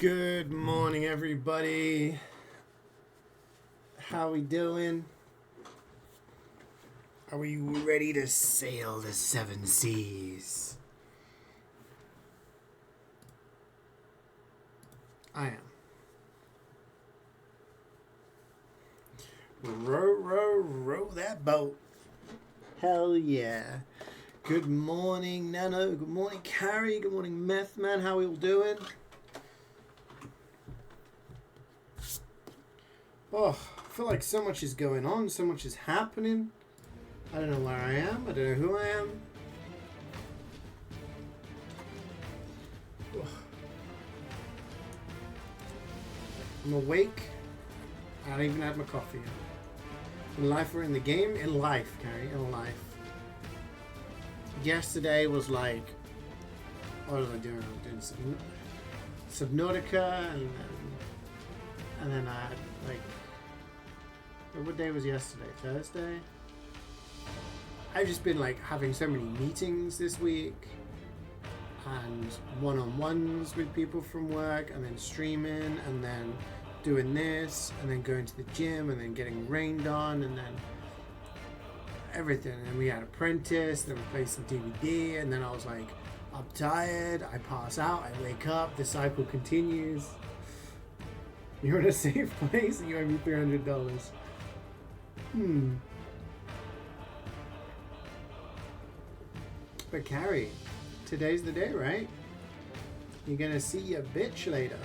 Good morning, everybody. How we doing? Are we ready to sail the seven seas? I am. Row, row, row that boat. Hell yeah. Good morning, Nano. Good morning, Carrie. Good morning, Meth Man. How we all doing? Oh, I feel like so much is going on. So much is happening. I don't know where I am. I don't know who I am. Ugh. I'm awake. I haven't even had my coffee yet. In life, we're in the game. In life, Carrie. In life. Yesterday was like... What was I doing? I was doing Subnautica and then I had like... What day was yesterday? Thursday? I've just been like having so many meetings this week and one-on-ones with people from work and then streaming and then doing this and then going to the gym and then getting rained on and then everything. And we had Apprentice, then we played some DVD, and then I was like, I'm tired, I pass out, I wake up, the cycle continues. You're in a safe place and you owe me $300. But Carrie, today's the day, right? You're gonna see your bitch later.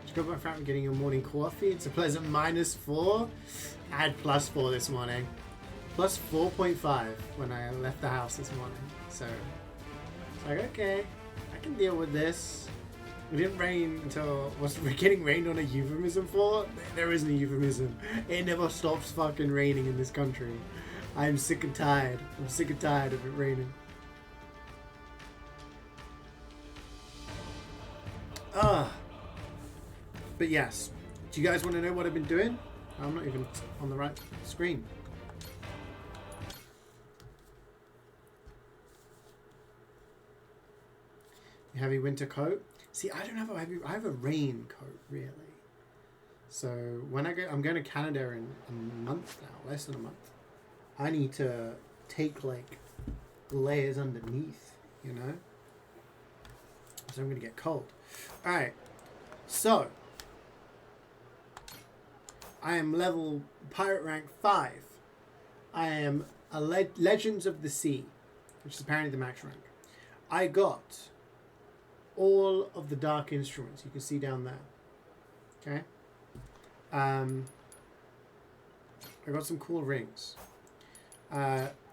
Just got back from getting your morning coffee. It's a pleasant -4. I had +4 this morning. Plus 4.5 when I left the house this morning. So it's like, okay, I can deal with this. It didn't rain until... Was we getting rained on a euphemism for? There isn't a euphemism. It never stops fucking raining in this country. I'm sick and tired. I'm sick and tired of it raining. But yes. Do you guys want to know what I've been doing? I'm not even on the right screen. Heavy winter coat. See, I don't have a heavy... I have a rain coat, really. So when I'm going to Canada in a month now, less than a month. I need to take like layers underneath, you know. So I'm going to get cold. All right. So I am level pirate rank 5. I am a Legends of the Sea, which is apparently the max rank. I got all of the dark instruments you can see down there. Okay. I got some cool rings.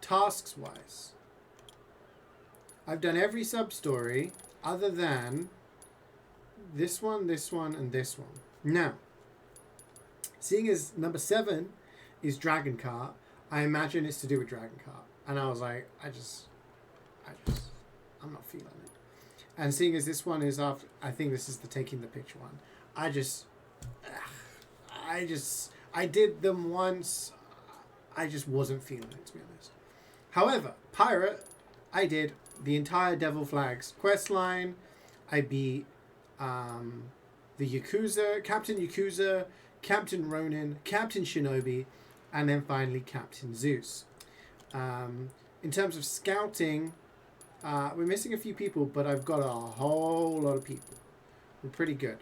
Tasks wise, I've done every sub story other than this one, and this one. Now, seeing as number 7 is Dragon Cart, I imagine it's to do with Dragon Cart. And I was like, I'm not feeling it. And seeing as this one is after, I think this is the taking the picture one. I did them once. I just wasn't feeling it, to be honest. However, Pirate, I did the entire Devil Flags quest line. I beat the Yakuza, Captain Ronin, Captain Shinobi, and then finally Captain Zeus. In terms of scouting, we're missing a few people, but I've got a whole lot of people. We're pretty good.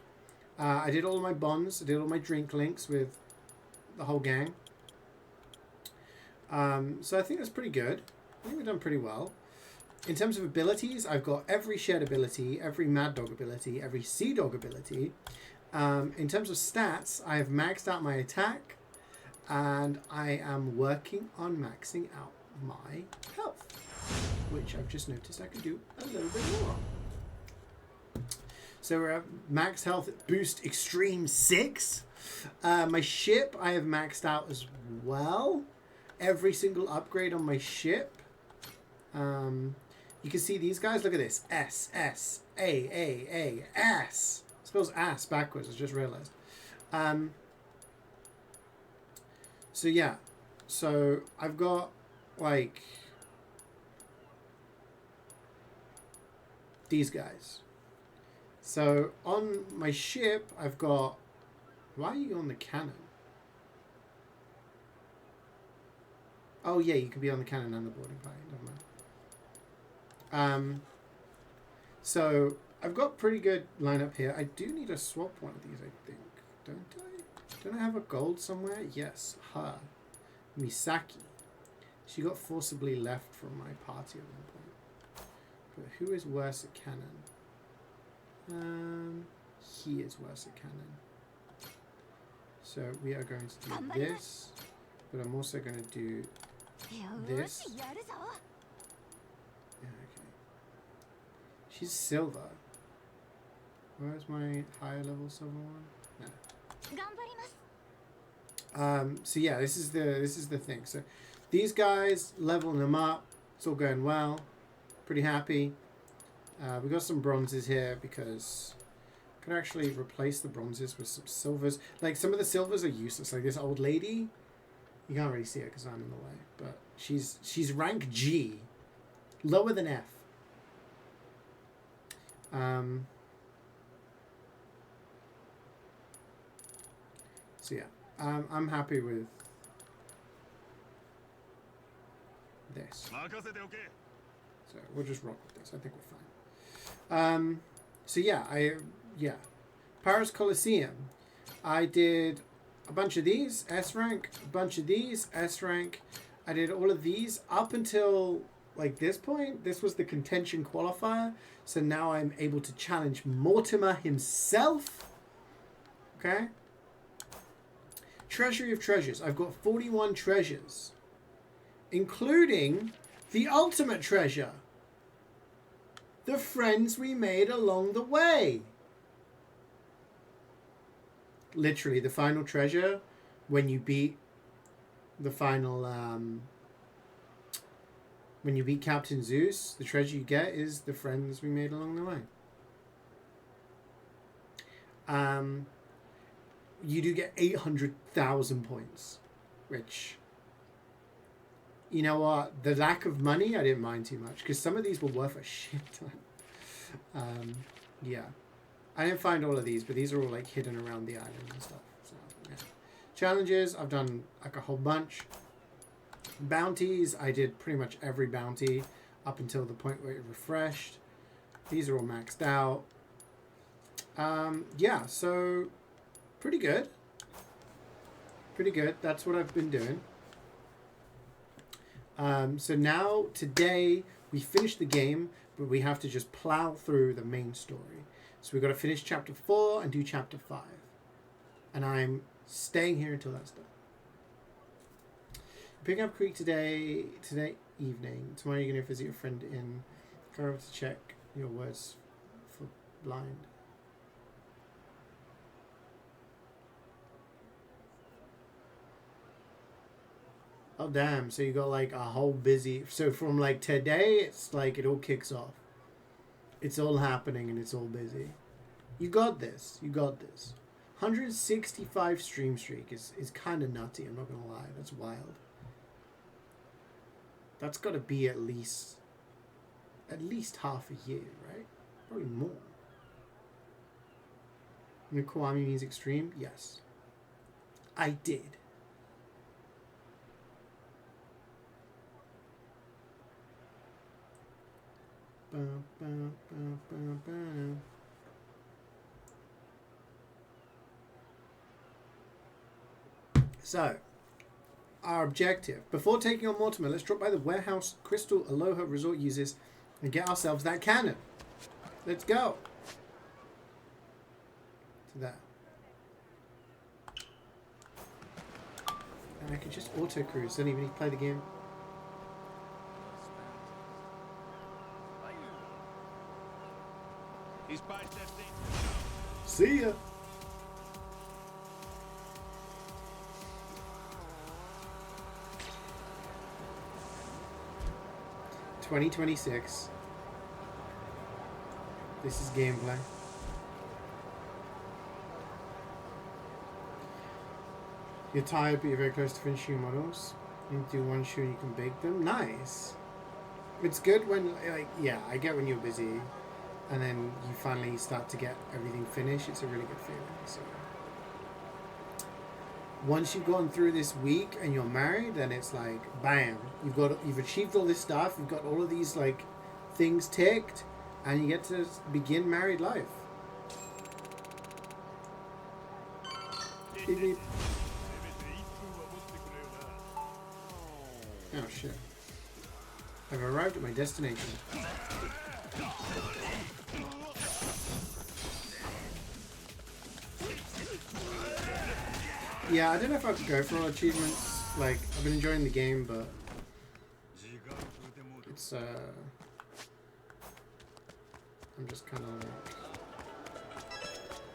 I did all of my bonds. I did all my drink links with the whole gang. So I think that's pretty good. I think we've done pretty well. In terms of abilities, I've got every shared ability, every Mad Dog ability, every Sea Dog ability. In terms of stats, I have maxed out my attack, and I am working on maxing out my health, which I've just noticed I could do a little bit more. So we're at max health boost extreme 6. My ship I have maxed out as well. Every single upgrade on my ship. You can see these guys. Look at this. S, S, A, ass. It spells ass backwards. I just realized. So yeah. So I've got like these guys. So on my ship, I've got... Why are you on the cannon? Oh yeah, you can be on the cannon and the boarding party. Never mind. So I've got pretty good lineup here. I do need to swap one of these, I think. Don't I? Don't I have a gold somewhere? Yes, her. Misaki. She got forcibly left from my party at one point. But who is worse at cannon? He is worse at cannon. So we are going to do this. But I'm also going to do this. Yeah, okay. She's silver. Where's my higher level silver one? No. So yeah, this is the thing. So these guys, leveling them up. It's all going well. Pretty happy. We got some bronzes here because I could actually replace the bronzes with some silvers. Like some of the silvers are useless. Like this old lady, you can't really see her because I'm in the way. But she's rank G, lower than F. So yeah, I'm happy with this. So we'll just rock with this. I think we're fine. So yeah, Paris Coliseum. I did a bunch of these S rank, a bunch of these S rank. I did all of these up until like this point. This was the contention qualifier. So now I'm able to challenge Mortimer himself. Okay. Treasury of treasures. I've got 41 treasures, including the ultimate treasure. The friends we made along the way. Literally, the final treasure when you beat the final... when you beat Captain Zeus, the treasure you get is the friends we made along the way. You do get 800,000 points, which... You know what? The lack of money, I didn't mind too much. Because some of these were worth a shit ton. Yeah. I didn't find all of these, but these are all like hidden around the island and stuff. So, yeah. Challenges, I've done like a whole bunch. Bounties, I did pretty much every bounty up until the point where it refreshed. These are all maxed out. Yeah, so pretty good. Pretty good. That's what I've been doing. So now, today, we finished the game, but we have to just plow through the main story. So we've got to finish Chapter 4 and do Chapter 5. And I'm staying here until that's done. Picking up Creek today evening. Tomorrow you're going to visit your friend in... Go over to check your words for blind. Oh damn, so you got like a whole busy... So from like today, it's like it all kicks off. It's all happening and it's all busy. You got this. You got this. 165 stream streak is kind of nutty, I'm not going to lie. That's wild. That's got to be at least half a year, right? Probably more. You know Kiwami means extreme? Yes. I did. So, our objective. Before taking on Mortimer, let's drop by the warehouse Crystal Aloha Resort uses and get ourselves that cannon. Let's go. To that. And I can just auto cruise. Don't even need to play the game. See ya. $2026. This is gameplay. You're tired, but you're very close to finishing models. You do one shoe and you can bake them. Nice. It's good when, like, yeah, I get when you're busy. and then you finally start to get everything finished. It's a really good feeling. So once you've gone through this week and you're married, then it's like bam, you've achieved all this stuff, you've got all of these like things ticked, and you get to begin married life. Beep, beep. Oh shit. I've arrived at my destination. Yeah, I don't know if I could go for all achievements. Like, I've been enjoying the game, but it's I'm just kind of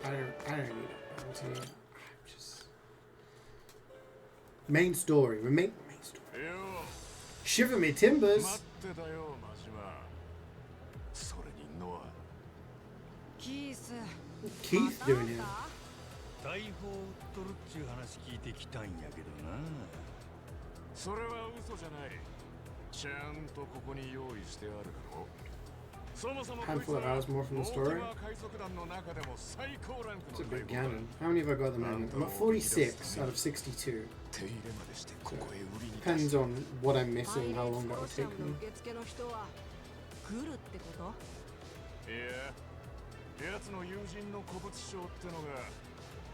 like, I don't need it. Just main story. Main story. Shiver me timbers. Keith doing it. 大砲を撃っとるっちゅう話聞いてきたんやけどな。それは嘘じゃない。ちゃんとここに用意してあるだろ。そもそも Handful of hours more from the story. It's a big ganon. How many have I got at the moment? I'm at 46 out of 62. So depends on what I'm missing, how long that will take me. いや、奴の友人の古物商ってのが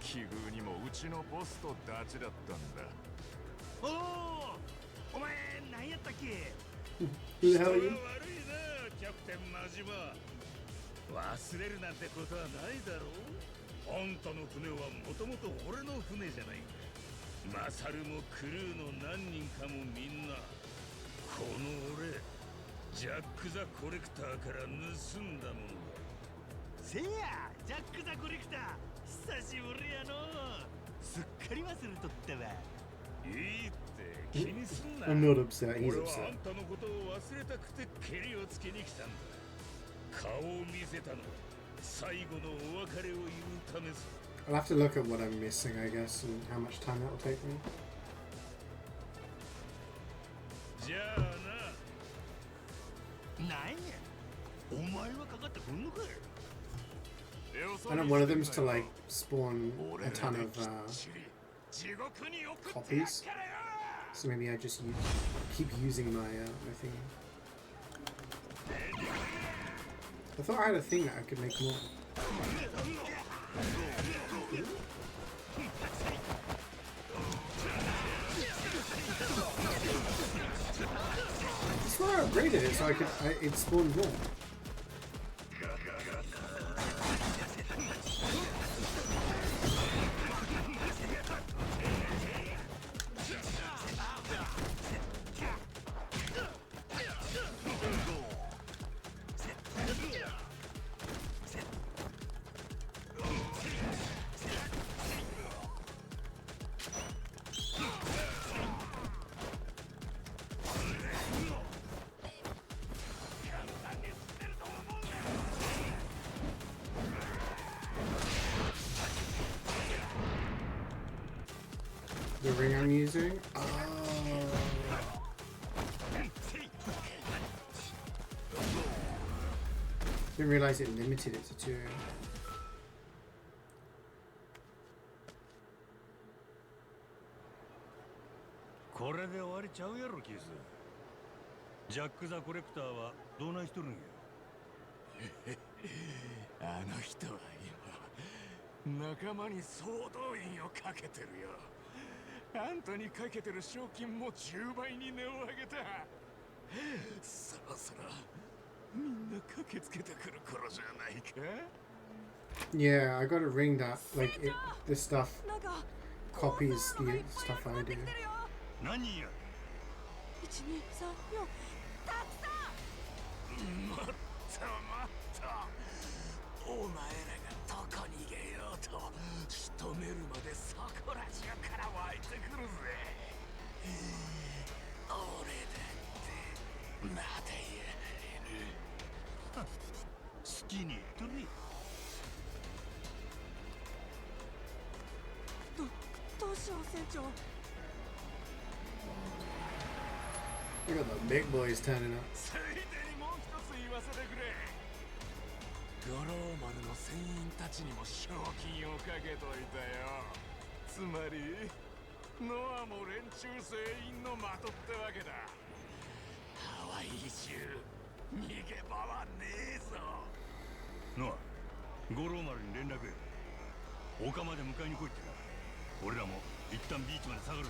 奇遇にもうちのボスとダチだったんだ。おお、お前何やったっけ？ Who the hell are you? 悪いな、キャプテンマジマ。忘れるなんてことはないだろう。あんたの船はもともと俺の船じゃないか。マサルもクルーの何人かもみんなこの俺ジャック・ザ・コレクターから盗んだものだ。せや、ジャック・ザ・コレクター、久しぶりやの。すっかり忘れとったわ。いいって気にすんな。I'm not upset, he's 俺は upset. あんたのことを忘れたくてケリをつけに来たんだ。顔を見せたのは最後のお別れを言うためさ。I'll have to look at what I'm missing, I guess, and how much time that will take me. じゃあな。なんや、お前はかかってくんのかい。 I know one of them is to like spawn a ton of copies, so maybe I just keep using my my thing. I thought I had a thing that I could make more. I swear I upgraded it so it spawned more. The ring I'm using? Oh. Didn't realize it limited it to 2. これで終わりちゃうやろ、キス。ジャック・ザ・コレクターはどないしとるんや。あの人は今仲間に総動員をかけてるよ。あんたにかけてる賞金も10倍に値を上げた。そろそろみんな駆けつけてくる頃じゃないか。 Yeah, I got a ring that like this stuff copies the stuff I do. 何や。1、2、3、4、たくさん。もっともっと。お前らがどこ逃げようと仕留めるまでそこら中から湧いてくるぜ。俺だってまだやれる。好きに言っとれ。どうしよう船長。 Look at the big boys turning up. ついでにもう一つ言わせてくれ。五郎丸の船員たちにも賞金をかけといたよ。つまりノアも連中全員の的ってわけだ。ハワイ中逃げ場はねえぞ。ノア、五郎丸に連絡。丘まで迎えに来いってな。俺らも一旦ビーチまで下がる。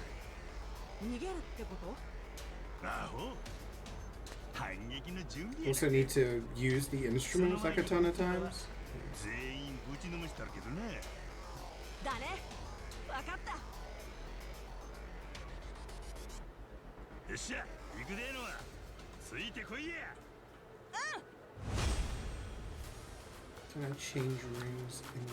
逃げるってこと？アホ。反撃の準備。 Also need to use the instruments like a ton of times. 全員ぶちのめしたるけどね。だね。わかった。よっしゃ、行くでーのは。ついてこいや。Can I change rings in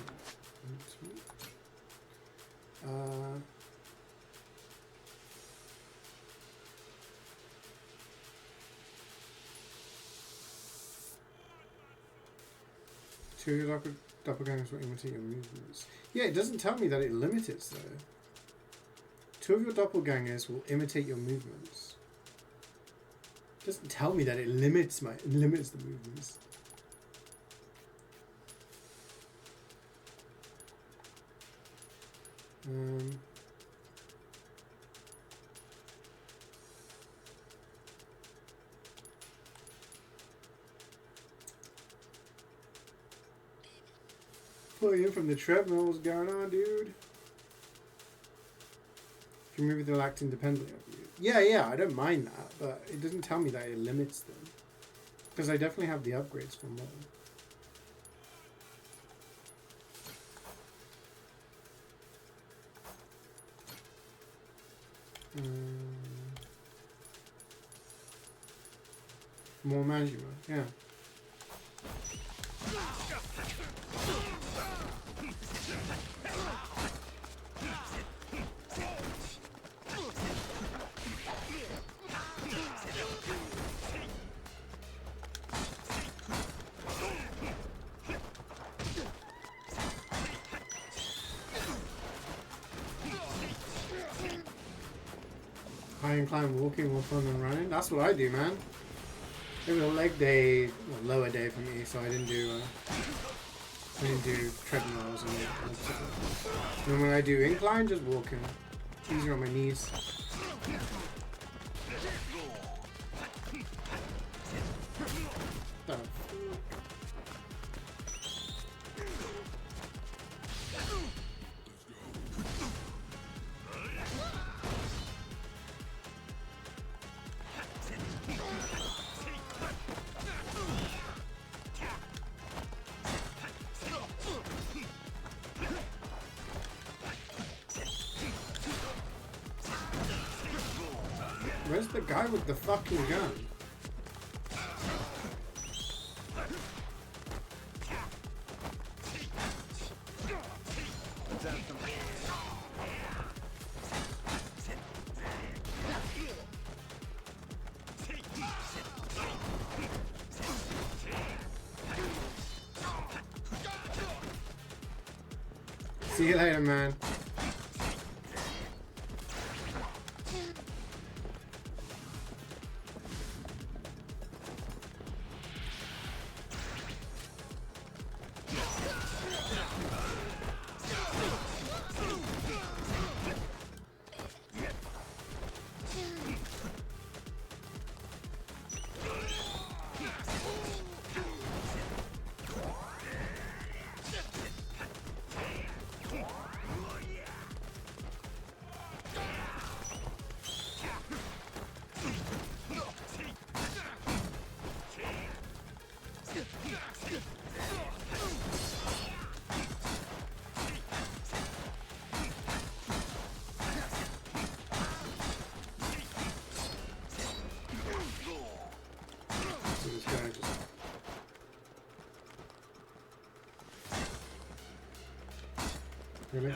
two of your doppelgangers will imitate your movements. Yeah, it doesn't tell me that it limits it though. Two of your doppelgangers will imitate your movements. It doesn't tell me that it limits the movements. Pulling in from the treadmill, what's going on, dude? If you move, they'll act independently of you. Yeah, I don't mind that, but it doesn't tell me that it limits them. Because I definitely have the upgrades for more. More Majima, yeah. High incline walking more fun than running. That's what I do, man. It was a leg day, well, lower day for me, so I didn't do treadmills and stuff. And when I do incline, just walking. Easier on my knees. Oh. Where's the guy with the fucking gun? See you later, man. Really?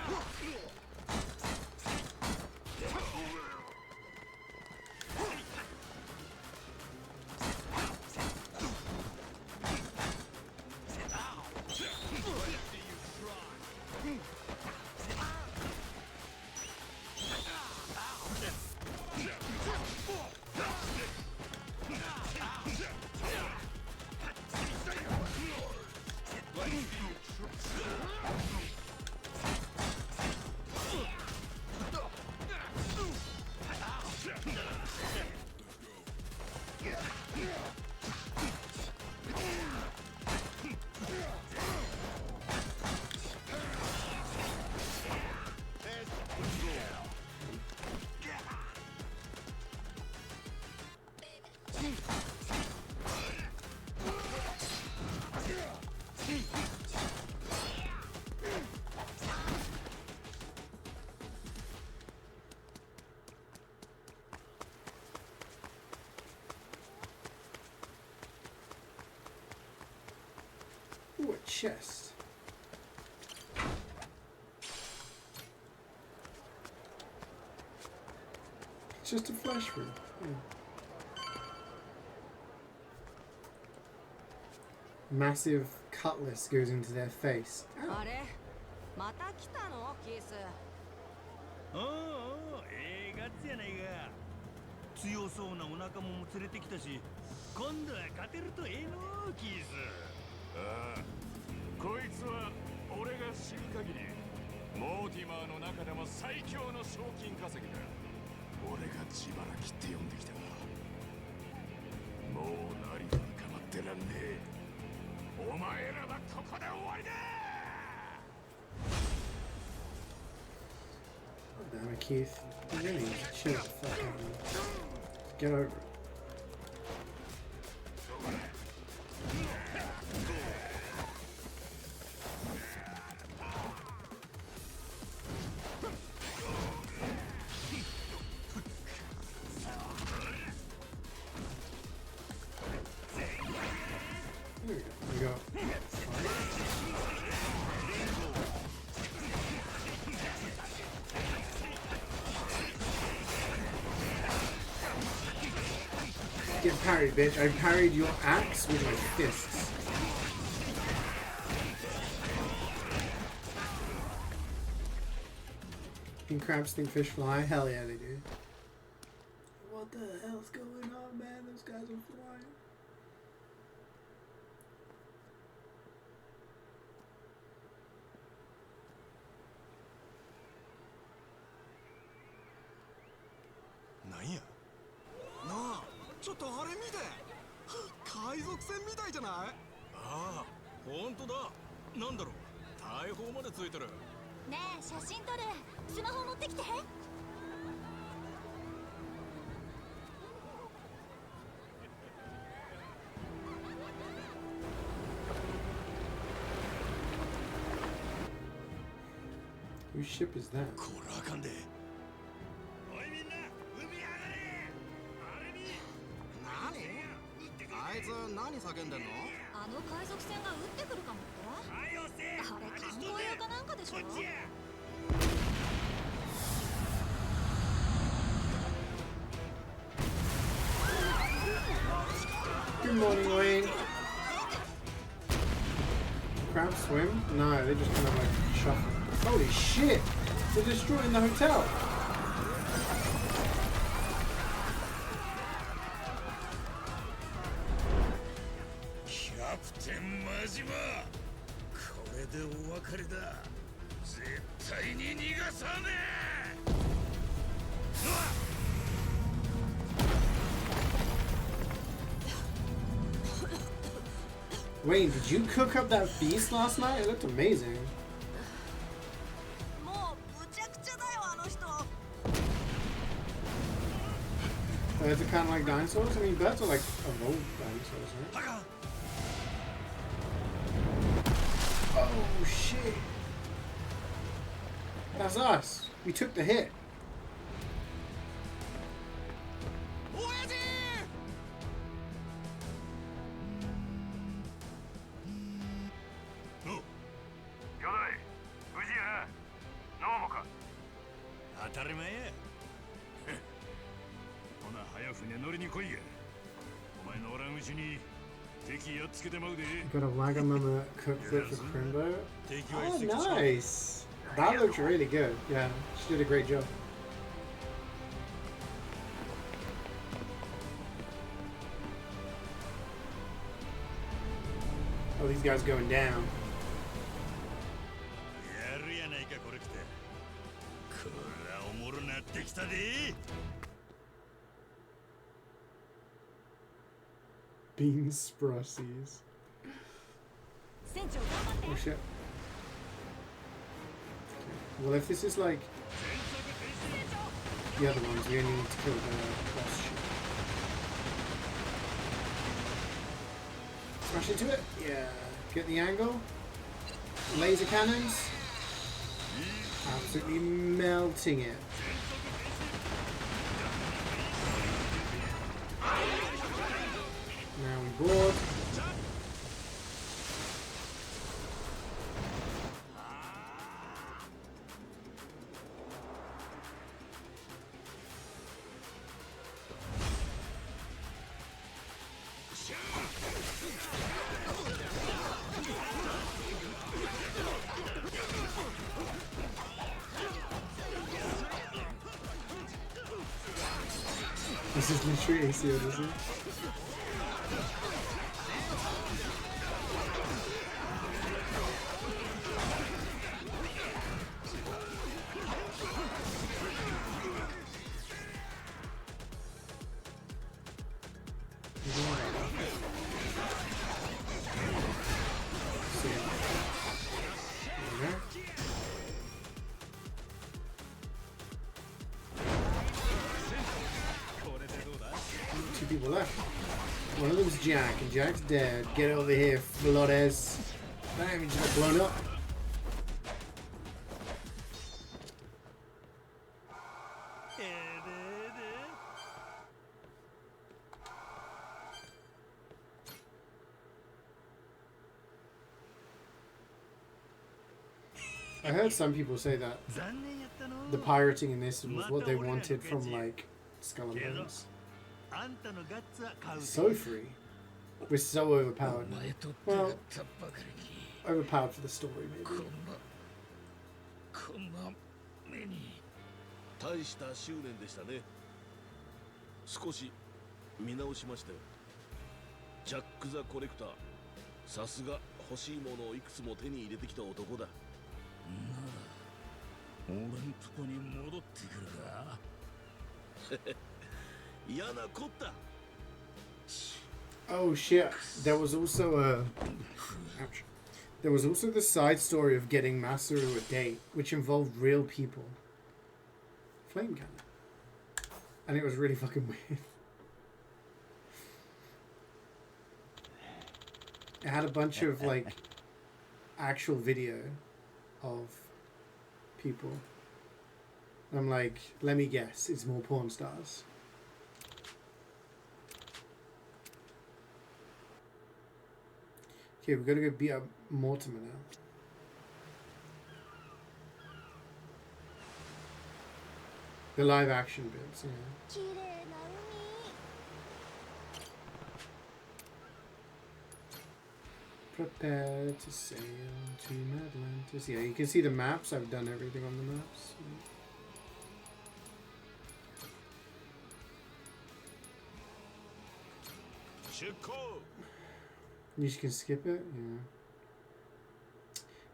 Ooh, a chest. It's just a flash room. Yeah. Massive cutlass goes into their face. Ow. あれまた来たのキース。おお、ガッツやないが。強そうなお仲間も連れてきたし、今度は勝てるとええのキース。ああ、こいつは俺が知る限りモーティマーの中でも最強の賞金稼ぎだ。俺が自腹切って呼んできた。もう何もかまってらんねえ。お前らはここで終わりだ。 Oh, damn it, Keith. You really chill the fuck out of me. Get over it. There we go. Get parried, bitch. I parried your axe with my fists. Think crabs think fish fly? Hell yeah, they do. What the hell's going on, man? Those guys are flying. Nanya? なあ、ちょっとあれ見て。海賊船みたいじゃない？ああ、本当だ。なんだろう。大砲までついてる。ねえ、写真撮る。スマホ持ってきて。Whose ship is that? こらあかんで。おいみんな、海上がれ。あれに。何？あいつ何叫んでんの？あの海賊船が撃ってくるかもって。はよせ。あれ観光用かなんかでしょ。こっちや。 Good morning, Wayne. Crabs swim? No, they just kind of like shuffle. Holy shit! They're destroying the hotel! Captain Majima! これでお別れだ。絶対に逃がさねえ。Wayne, did you cook up that feast last night? It looked amazing. もうむちゃくちゃだよあの人。 Is it kind of like dinosaurs? I mean, birds are like evolved dinosaurs, right? Oh shit! That's us. We took the hit. 親父！ 兄弟、無事やな。ノーモか。当たり前や。ほな、早船乗りに来いや。お前のおらんうちに敵やっつけてまうで。Got a Wagamama cook flip for Crimbo. Oh, nice! That looks really good. Yeah, she did a great job. Oh, these guys going down. やるやないかこれ来て。こらおもろなってきたで。 Bean Sprossies. 船長頑張って。 Oh shit. Well, if this is like the other ones, we only need to kill the boss ship. Smash into it. Yeah. Get the angle. Laser cannons. Absolutely melting it. Now we board. This is literally ACO, isn't it? Two people left. One of them's Jack, and Jack's dead. Get over here, Flores. Damn, he just got blown up. I heard some people say that the pirating in this was what they wanted from like Skull and Bones. So free. We're so overpowered. Well, overpowered for the story, maybe. 大した執念でしたね。少し見直しましたよ。ジャック・ザ・コレクター。さすが欲しいものをいくつも手に入れてきた男だ。俺んとこに戻ってくるか。嫌なこった。 Oh shit! There was also a. Ouch. There was also the side story of getting Masaru a date, which involved real people. Flame cannon. And it was really fucking weird. It had a bunch of like actual video of people. I'm like, let me guess, it's more porn stars. Okay, we've got to go beat up Mortimer now. The live action bits, yeah. Prepare to sail to Atlantis. Yeah, you can see the maps. I've done everything on the maps. You can skip it, yeah.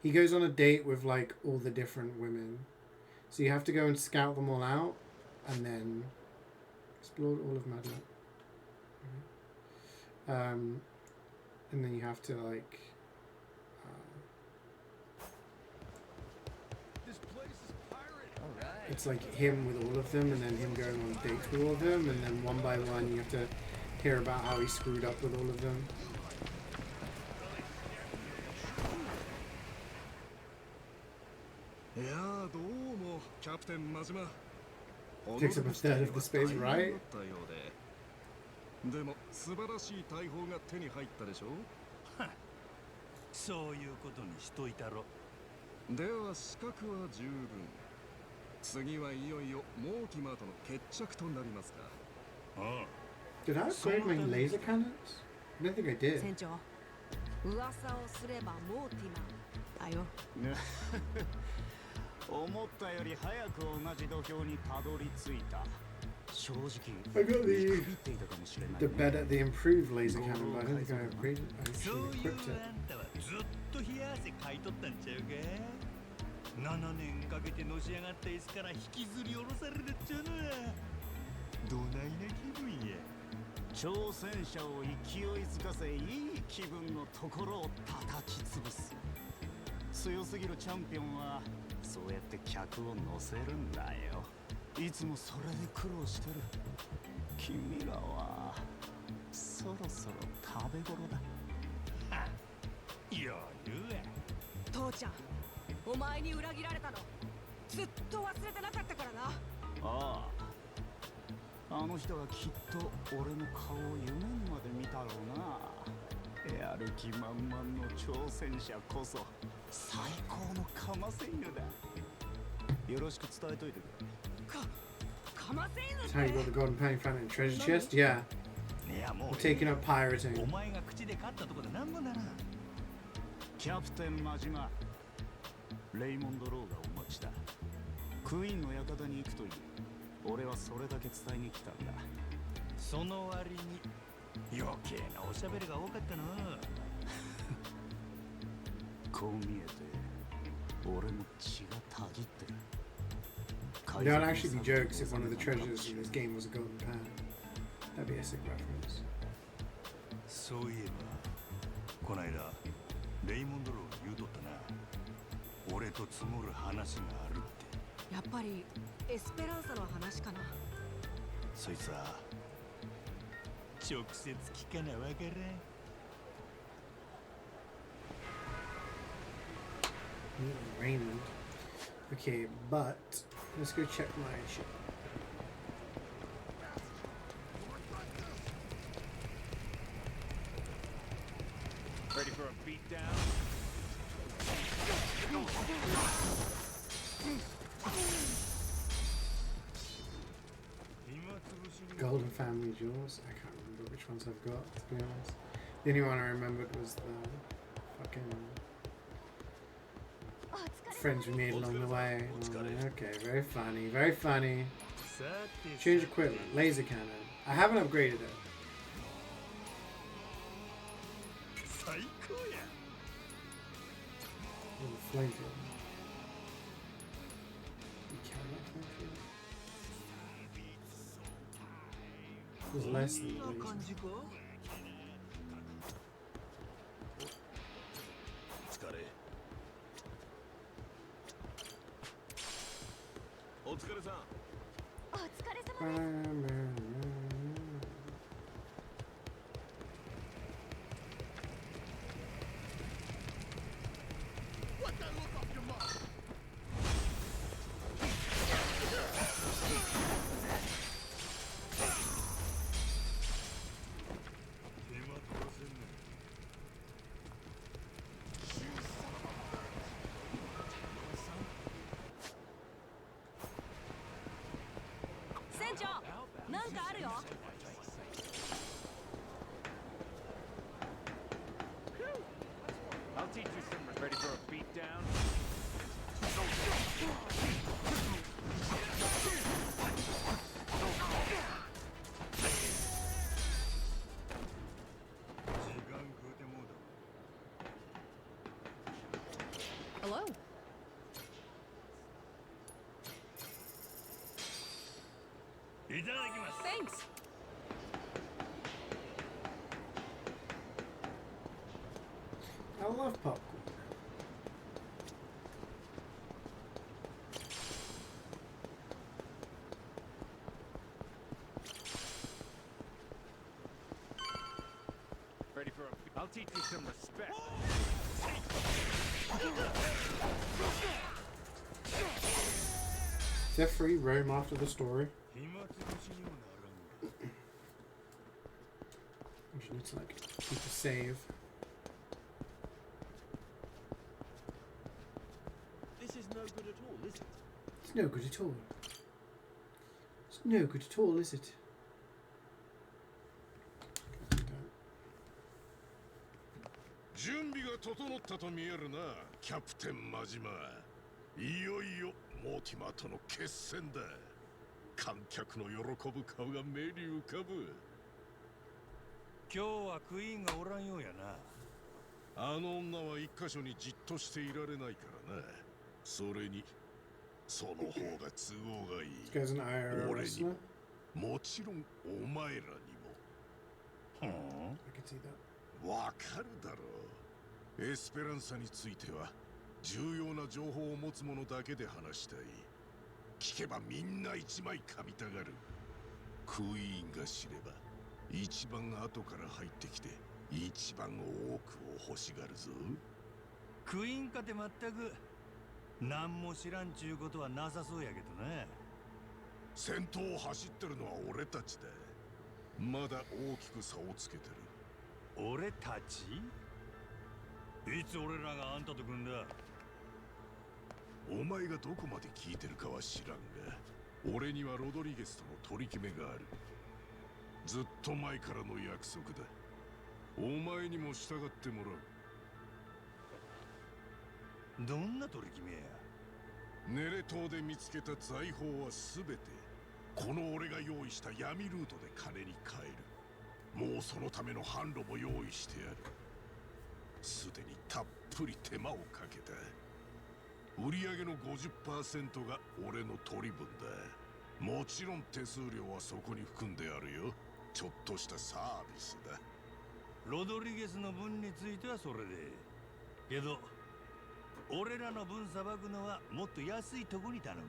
He goes on a date with like all the different women. So you have to go and scout them all out and then explore all of Madland. And then you have to like This place is pirate. it's like him with all of them and then him going on dates with all of them, and then one by one you have to hear about how he screwed up with all of them. Takes up a third of the space, right? でも素晴らしい大砲が手に入ったでしょ。そういうことにしといたろ。では資格は十分。次はいよいよモーティマーとの決着となりますか。Did I upgrade my laser cannons? I don't think I did. 船長、噂をすればモーティマーだよ。思ったより早く同じ土俵にたどり着いた。正直 I got the better, the improved laser cannon, but I don't think I upgraded. I actually equipped it. ずっと冷や汗かいとったんちゃうか。7年かけてのし上がった椅子から引きずり下ろされるっちゅうのや。どないな気分や。挑戦者を勢いづかせいい気分のところを叩き潰す。強すぎるチャンピオンはそうやって客を乗せるんだよ。いつもそれで苦労してる。君らはそろそろ食べ頃だ。余裕や。父ちゃん、お前に裏切られたのずっと忘れてなかったからな。ああ、あの人はきっと俺の顔を夢にまで見たろうな。やる気満々の挑戦者こそ最高のカマセイヌだ。よろしく伝えといてくれ。かませ犬 That's how you got the golden penny found in a treasure chest? Yeah. いやも We're う taking up pirating. お前が口で勝ったとこでなんぼだな。キャプテン真島、レイモンド・ローがお待ちだ。クイーンの館に行くという。俺はそれだけ伝えに来たんだ。その割に余計なおしゃべりが多かったな。こう見えて俺の血がたぎってる。 It would actually be jokes if one of the treasures in this game was a golden pan. That'd be a sick reference. そういえばこないだレイモンドローが言うとったな。俺と積もる話があるって。やっぱりエスペランサの話かな。そいつは直接聞かなわからん。Raymond. Okay, but let's go check my ship. Ready for a beatdown? Golden family jewels. I can't remember which ones I've got, to be honest. The only one I remembered was the fucking friends we made along the way. Oh, okay, very funny, very funny. Change equipment, laser cannon. I haven't upgraded it. 最高や。 Oh, the flamethrower. You carry that flamethrower? It was less than the laser. お疲れさん。お疲れ様です。 船長、なんかあるよ。I'll teach you some. Ready for a beatdown? Hello. Thanks. I love popcorn. Ready for a... I'll teach you some respect. Is there free roam after the story? I just need to like keep a save. This is no good at all, is it? It's no good at all. It's no good at all, is it? Okay, 準備が整ったと見えるな、キャプテン真島。いよいよモーティマーとの決戦だ。観客の喜ぶ顔が目に浮かぶ。今日はクイーンがおらんようやな。あの女は一箇所にじっとしていられないからな。それにその方が都合がいい。 This guy's an IRL 俺に wrestler. もちろんお前らにも。I can see that. わかるだろう。エスペランサについては重要な情報を持つ者だけで話したい。聞けばみんな一枚噛みたがる。クイーンが知れば一番後から入ってきて一番多くを欲しがるぞ。クイーンかて全く何も知らんちゅうことはなさそうやけどな。先頭を走ってるのは俺たちだ。まだ大きく差をつけてる。俺たち？いつ俺らがあんたと組んだ？お前がどこまで聞いてるかは知らんが、俺にはロドリゲスとの取り決めがある。ずっと前からの約束だ。お前にも従ってもらう。どんな取り決めや？ネレ島で見つけた財宝は全てこの俺が用意した闇ルートで金に換える。もうそのための販路も用意してやる。すでにたっぷり手間をかけた。売上の 50% が俺の取り分だ。もちろん手数料はそこに含んであるよ。ちょっとしたサービスだ。ロドリゲスの分についてはそれで。けど俺らの分さばくのはもっと安いとこに頼む。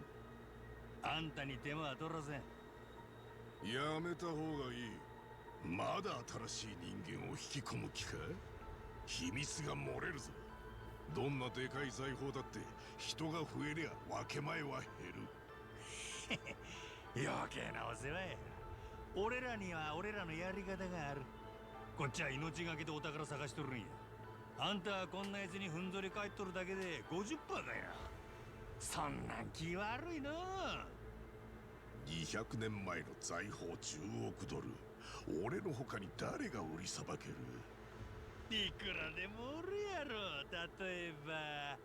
あんたに手間は取らせん。やめた方がいい。まだ新しい人間を引き込む気か？秘密が漏れるぞ。どんなでかい財宝だって人が増えりゃ分け前は減る。余計なお世話や。俺らには俺らのやり方がある。こっちは命がけでお宝探しとるんや。あんたはこんなやつにふんぞり返っとるだけで 50% だよ。そんなん気悪いの。200年前の財宝10億ドル。俺の他に誰が売りさばける？いくらでもおるやろ。例えば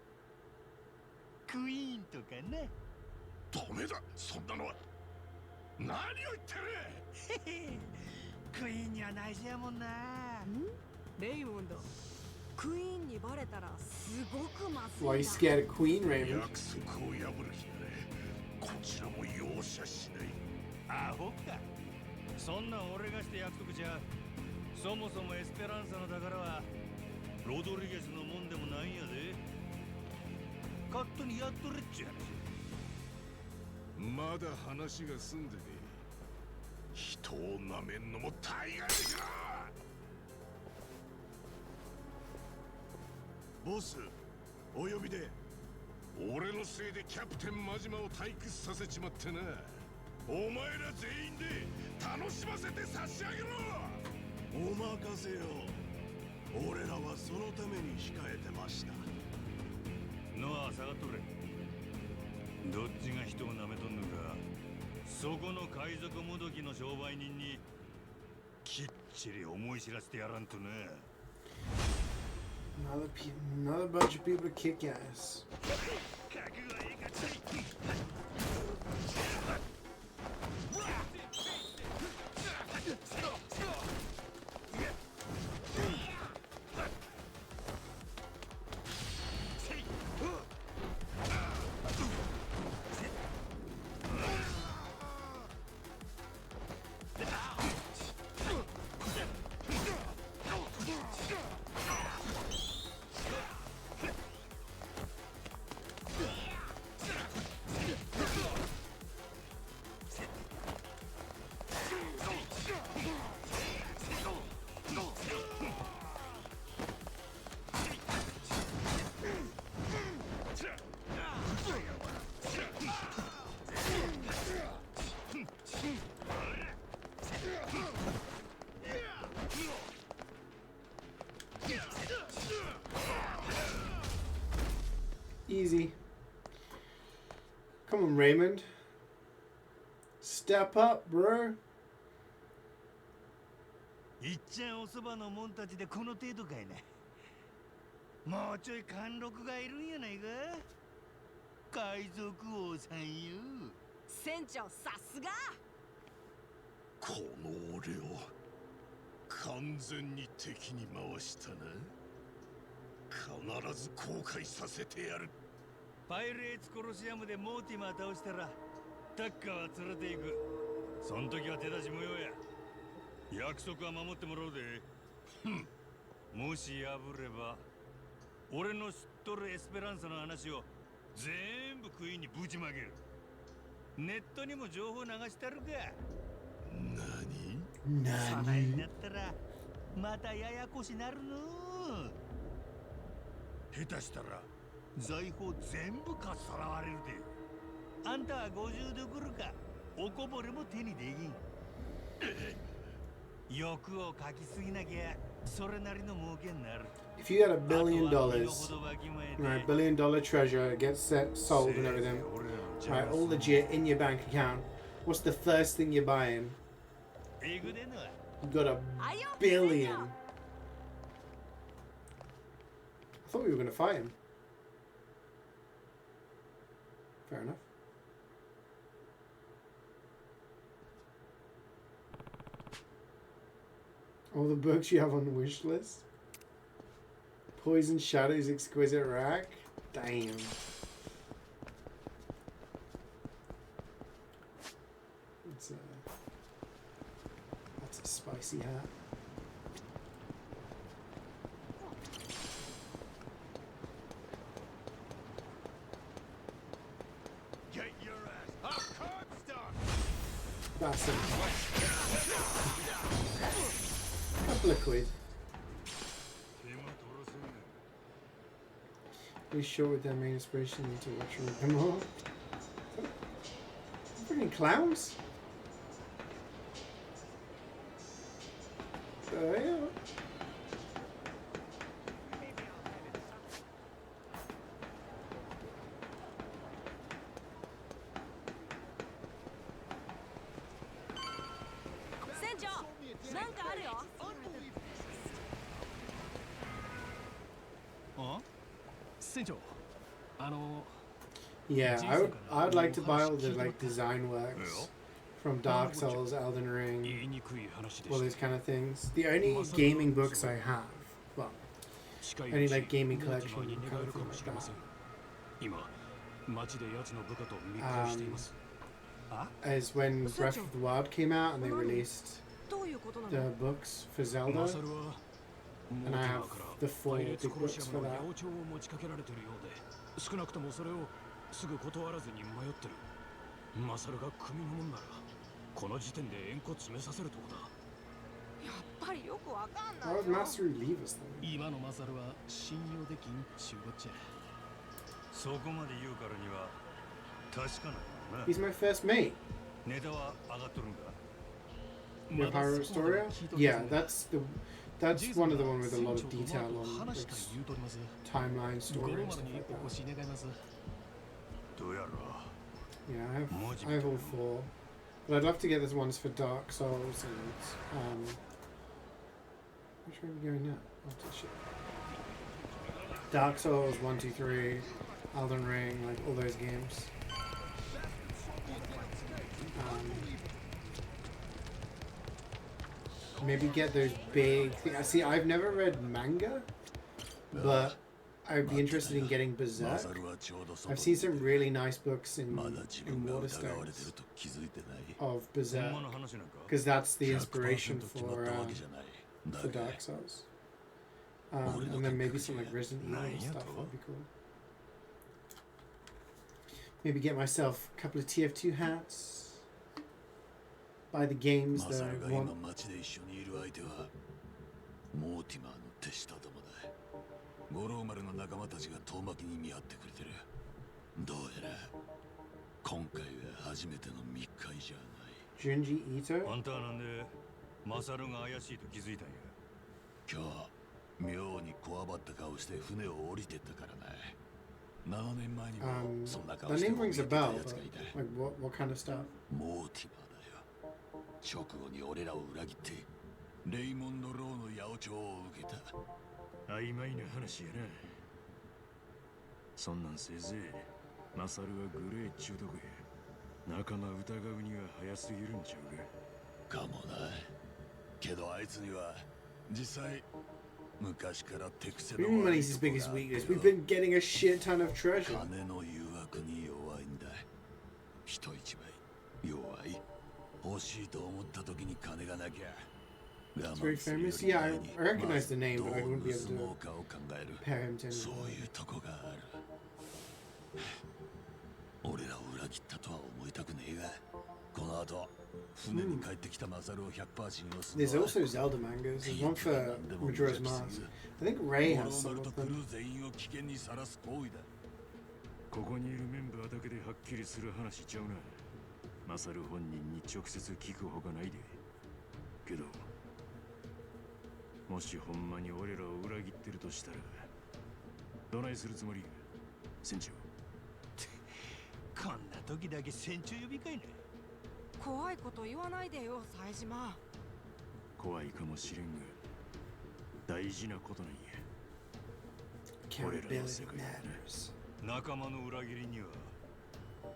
クイーンとかね。ダメだ、そんなのは。何を言ってる？クイーンには内緒やもんな。レイモンド、クイーンにバレたらすごくまずいな。 Why are you scared of Queen, Raymond? 約束を破る気ならこちらも容赦しない。アホか。そんなん俺がして約束じゃ。そもそもエスペランサの宝はロドリゲスのもんでもないんやで。勝手にやっとれっちゅう話。まだ話が済んでねえ。人をなめんのも大概だ。ボス、お呼びで。俺のせいでキャプテンマジマを退屈させちまってな。お前ら全員で楽しませて差し上げろ。お任せよ。俺らはそのために控えてました。ノア下がっとれ。どっちが人を舐めとんのか、そこの海賊もどきの商売人にきっちり思い知らせてやらんとな。Another bunch of people to kick ass. Easy. Come on, Raymond. Step up, bro. いっちゃんおそばのもんたちでこの程度かいな。もうちょい貫禄がいるんやないか。海賊王さんよ。船長さすが。この俺を完全に敵に回したな。必ず後悔させてやる。パイレーツコロシアムでモーティマー倒したらタッカーは連れて行く。そん時は手出し無用や。約束は守ってもらうで。もし破れば俺の知っとるエスペランサの話を全部クイーンにぶちまける。ネットにも情報流してるか。そないになったらまたややこしなるの。下手したら財宝全部かっさらわれるで。あんたは50どころかおこぼれも手にできん。欲をかきすぎなきゃそれなりの儲けになる。 If you had $1 billion, right, $1 billion treasure, it gets sold and everything, right, all legit in your bank account, what's the first thing you're buying? You got $1 billion. I thought we were going to fight him. Fair enough. All the books you have on the wish list. Poison Shadow's exquisite rack. Damn. That's a spicy hat. Get your ass up, Corpstone! That's it. Couple of quid. Are you sure with their main inspiration to watch them all? Freaking clowns? Yeah. Yeah, I would like to buy all the like design works from Dark Souls, Elden Ring, all those kind of things. The only gaming books I have, well, only like gaming collection kind of thing like that, is when Breath of the Wild came out and they released the books for Zelda, and I have the 4 big books for that. すぐ断らずに迷ってる。マサルが組のもんならこの時点で円弧詰めさせるとこだ。やっぱりよくわかんないよ。 Why would Master leave us then? 今のマサルは信用できんちゅうこっちゃ。そこまで言うからには確かなのな。 He's my first mate. ネタは上がっとるんか。 The Pyro Astoria? Yeah, that's one of the one with a lot of detail on like, timeline story and stuff like that. Yeah, I have all 4, but I'd love to get those ones for Dark Souls and which way are we going now? Oh, shit. Dark Souls 1, 2, 3, Elden Ring, like all those games. Maybe get those big things. See, I've never read manga, but I'd be interested in getting Berserk. I've seen some really nice books in Waterstones of Berserk, because that's the inspiration for Dark Souls. And then maybe some like Resident Evil and stuff, that'd be cool. Maybe get myself a couple of TF2 hats. Buy the games that I want. Junji Ito? あんたはなんでマサルが怪しいと気づいたんや。今日妙にこわばった顔して船を降りてったからな。7年前にもそんな顔 The して name も見 rings え a てた bell, やつ but がいた。 like what kind of stuff? モーティマーだよ。直後に俺らを裏切ってレイモンド・ローの八百長を受けた。曖昧な話やな。そんなんせいぜいマサルはグレーっちゅうとこや。仲間疑うには早すぎるんちゃうか。かもな。けどあいつには実際昔から手癖の Money's his biggest weakness. We've been getting a shit ton of treasure. 金の誘惑に弱いんだ。人一倍弱い。欲しいと思った時に金がなきゃ。It's very famous. Yeah, I recognize the name, but I wouldn't be able to pair him to anyone. そういうとこがある。俺らを裏切ったとは思いたくねえが、このあとは船に帰ってきたマサルを100%信用する There's also Zelda mangas. There's one for Majora's Mask. I think Ray has some と of クル them. ー全員を危険にさらす行為だ。ここにいるメンバーだけではっきりする話ちゃうな。マサル本人に直接聞くほかないで。けどもしほんまに俺らを裏切ってるとしたらどないするつもり？船長。こんな時だけ船長呼びかいね。怖いこと言わないでよ、冴島。怖いかもしれんが大事なことなんや。俺らの Accountability 世界だな。 matters. 仲間の裏切りには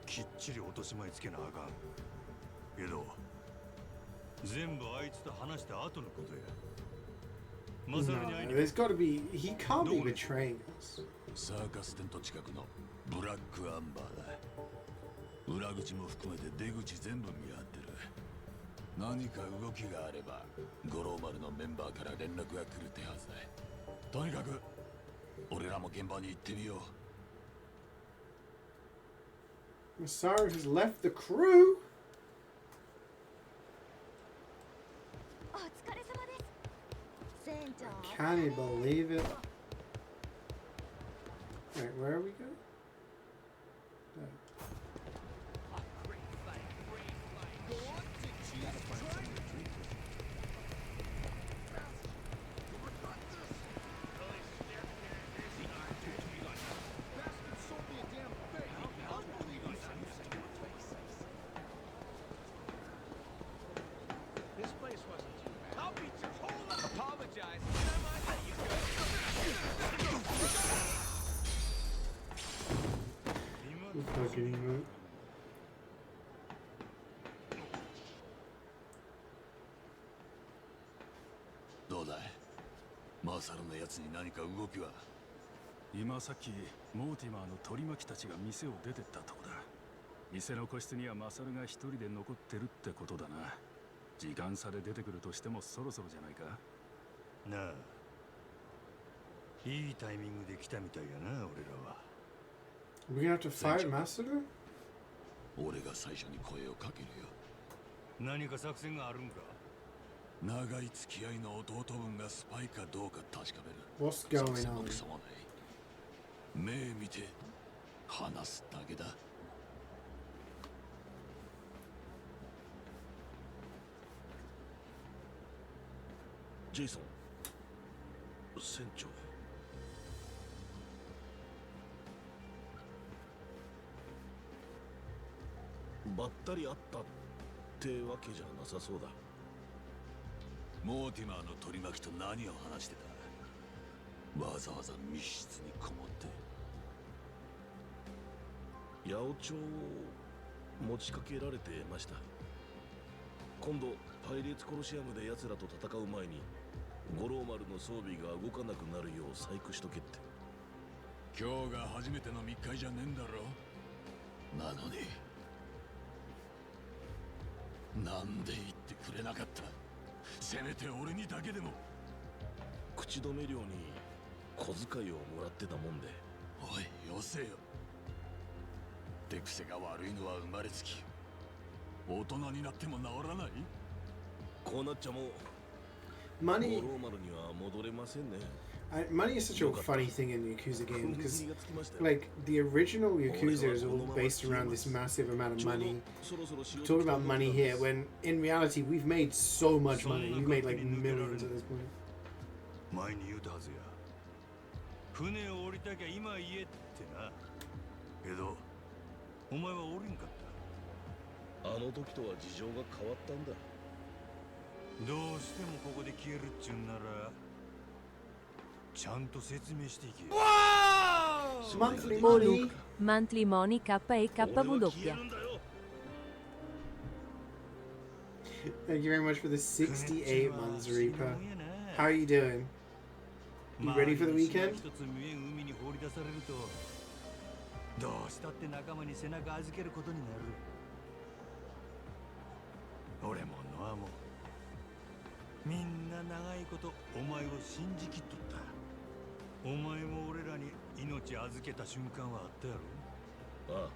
きっちり落とし前つけなあかん。けど全部あいつと話した後のことや。マサルに会いに No, there's got to be. He can't be betraying us. サーカステント近くのブラックアンバーだ。裏口も含めて出口全部見張ってる。何か動きがあれば五郎丸のメンバーから連絡が来る手はずだ。とにかく俺らも現場に行ってみよう。 Masaru has left the crew. お疲れ様です。船長。 Can you believe it? Wait, where are we going? Fucking emote. どうだい？マサルのやつに何か動きは？今さっきモーティマーの取り巻きたちが店を出てったとこだ。店の個室にはマサルが一人で残ってるってことだな。時間差で出てくるとしてもそろそろじゃないか。なあ、いいタイミングで来たみたいやな、俺らは。We're gonna have to fight Masaru? 俺が最初に声をかけるよ。何か作戦があるんか？長い付き合いの弟分がスパイかどうか確かめる。 What's going 作戦も on? クソもない。目見て話すだけだ。ジェイソン、船長。ばったり会ったってわけじゃなさそうだ。モーティマーの取り巻きと何を話してた？わざわざ密室にこもって。八百長を持ちかけられてました。今度パイレーツコロシアムで奴らと戦う前に五郎丸の装備が動かなくなるよう細工しとけって。今日が初めての密会じゃねえんだろ。なのになんで言ってくれなかった？せめて俺にだけでも。口止め料に小遣いをもらってたもんで。おい、よせよ。手癖が悪いのは生まれつき。大人になっても治らない？こうなっちゃもう Money, 五郎丸には戻れませんね。money is such a funny thing in Yakuza games because, like, the original Yakuza is all based around this massive amount of money. Talk about money here when in reality we've made so much money. We've made like millions at this point. 前に言うたはずや。船を降りたきゃ今言えってな。けどお前は降りんかった。あの時とは事情が変わったんだ。どうしてもここで消えるっちゅうんならちゃんと説明していけ。 Monthly money. Monthly Money KEKW. Thank you very much for the 68 months, Reaper. How are you doing? You ready for the weekend? 一つ見えん海に放り出されるとどうしたって仲間に背中預けることになる。俺もノアもみんな長いことお前を信じきっとった。お前も俺らに命預けた瞬間はあったやろ。ああ、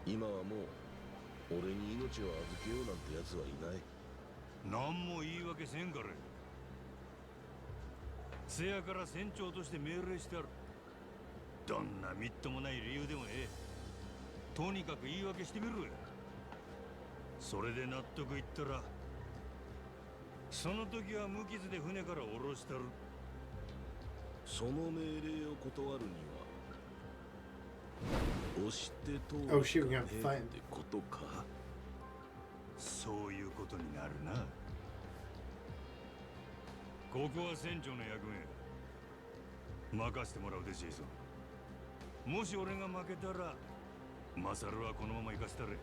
今はもう俺に命を預けようなんて奴はいない。何も言い訳せんから。せやから船長として命令してある。どんなみっともない理由でもええ。とにかく言い訳してみろよ。それで納得いったら、その時は無傷で船から降ろしたる。その命令を断るには、押して通る Oh shoot, we got って fight. ことか。そういうことになるな。ここは船長の役目。任せてもらうで、ジェイソン。もし俺が負けたら、マサルはこのまま行かせたれ。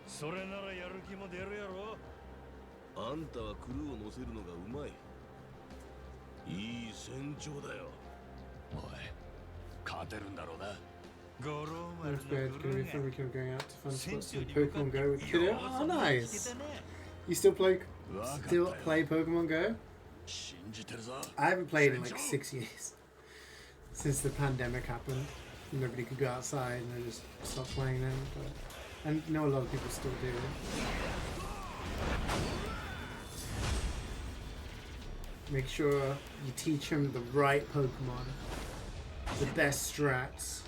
それならやる気も出るやろ。あんたはクルーを乗せるのがうまい。いい船長だよ。おい、勝てるんだろうな。ゴローマル That's の bad. ク It's ル gonna be ー fun が weekend going out to fun spots 船 and 長に向か Pokemon って Go with Kiddo. よ Oh, そ見 nice. つけたね。You still play わかった still よ。 play Pokemon Go? 信じてるぞ。 I haven't played in like 6 years since the pandemic happened. Nobody could go outside and I just stopped playing them. But I know a lot of people still do. Make sure you teach him the right Pokemon, the best strats.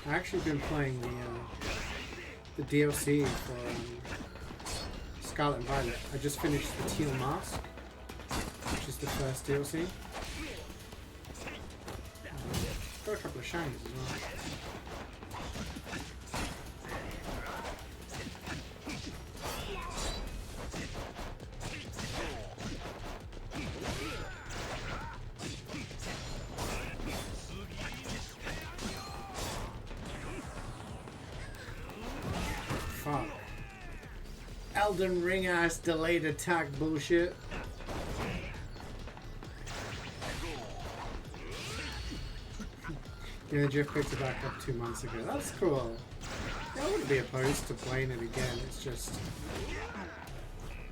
I've actually been playing the DLC for Scarlet and Violet. I just finished the Teal Mask, which is the first DLC. Got a couple of shinies as well. Fuck. Elden Ring ass delayed attack bullshit. Yeah, the drift picked it back up 2 months ago. That's cool. I wouldn't be opposed to playing it again. It's just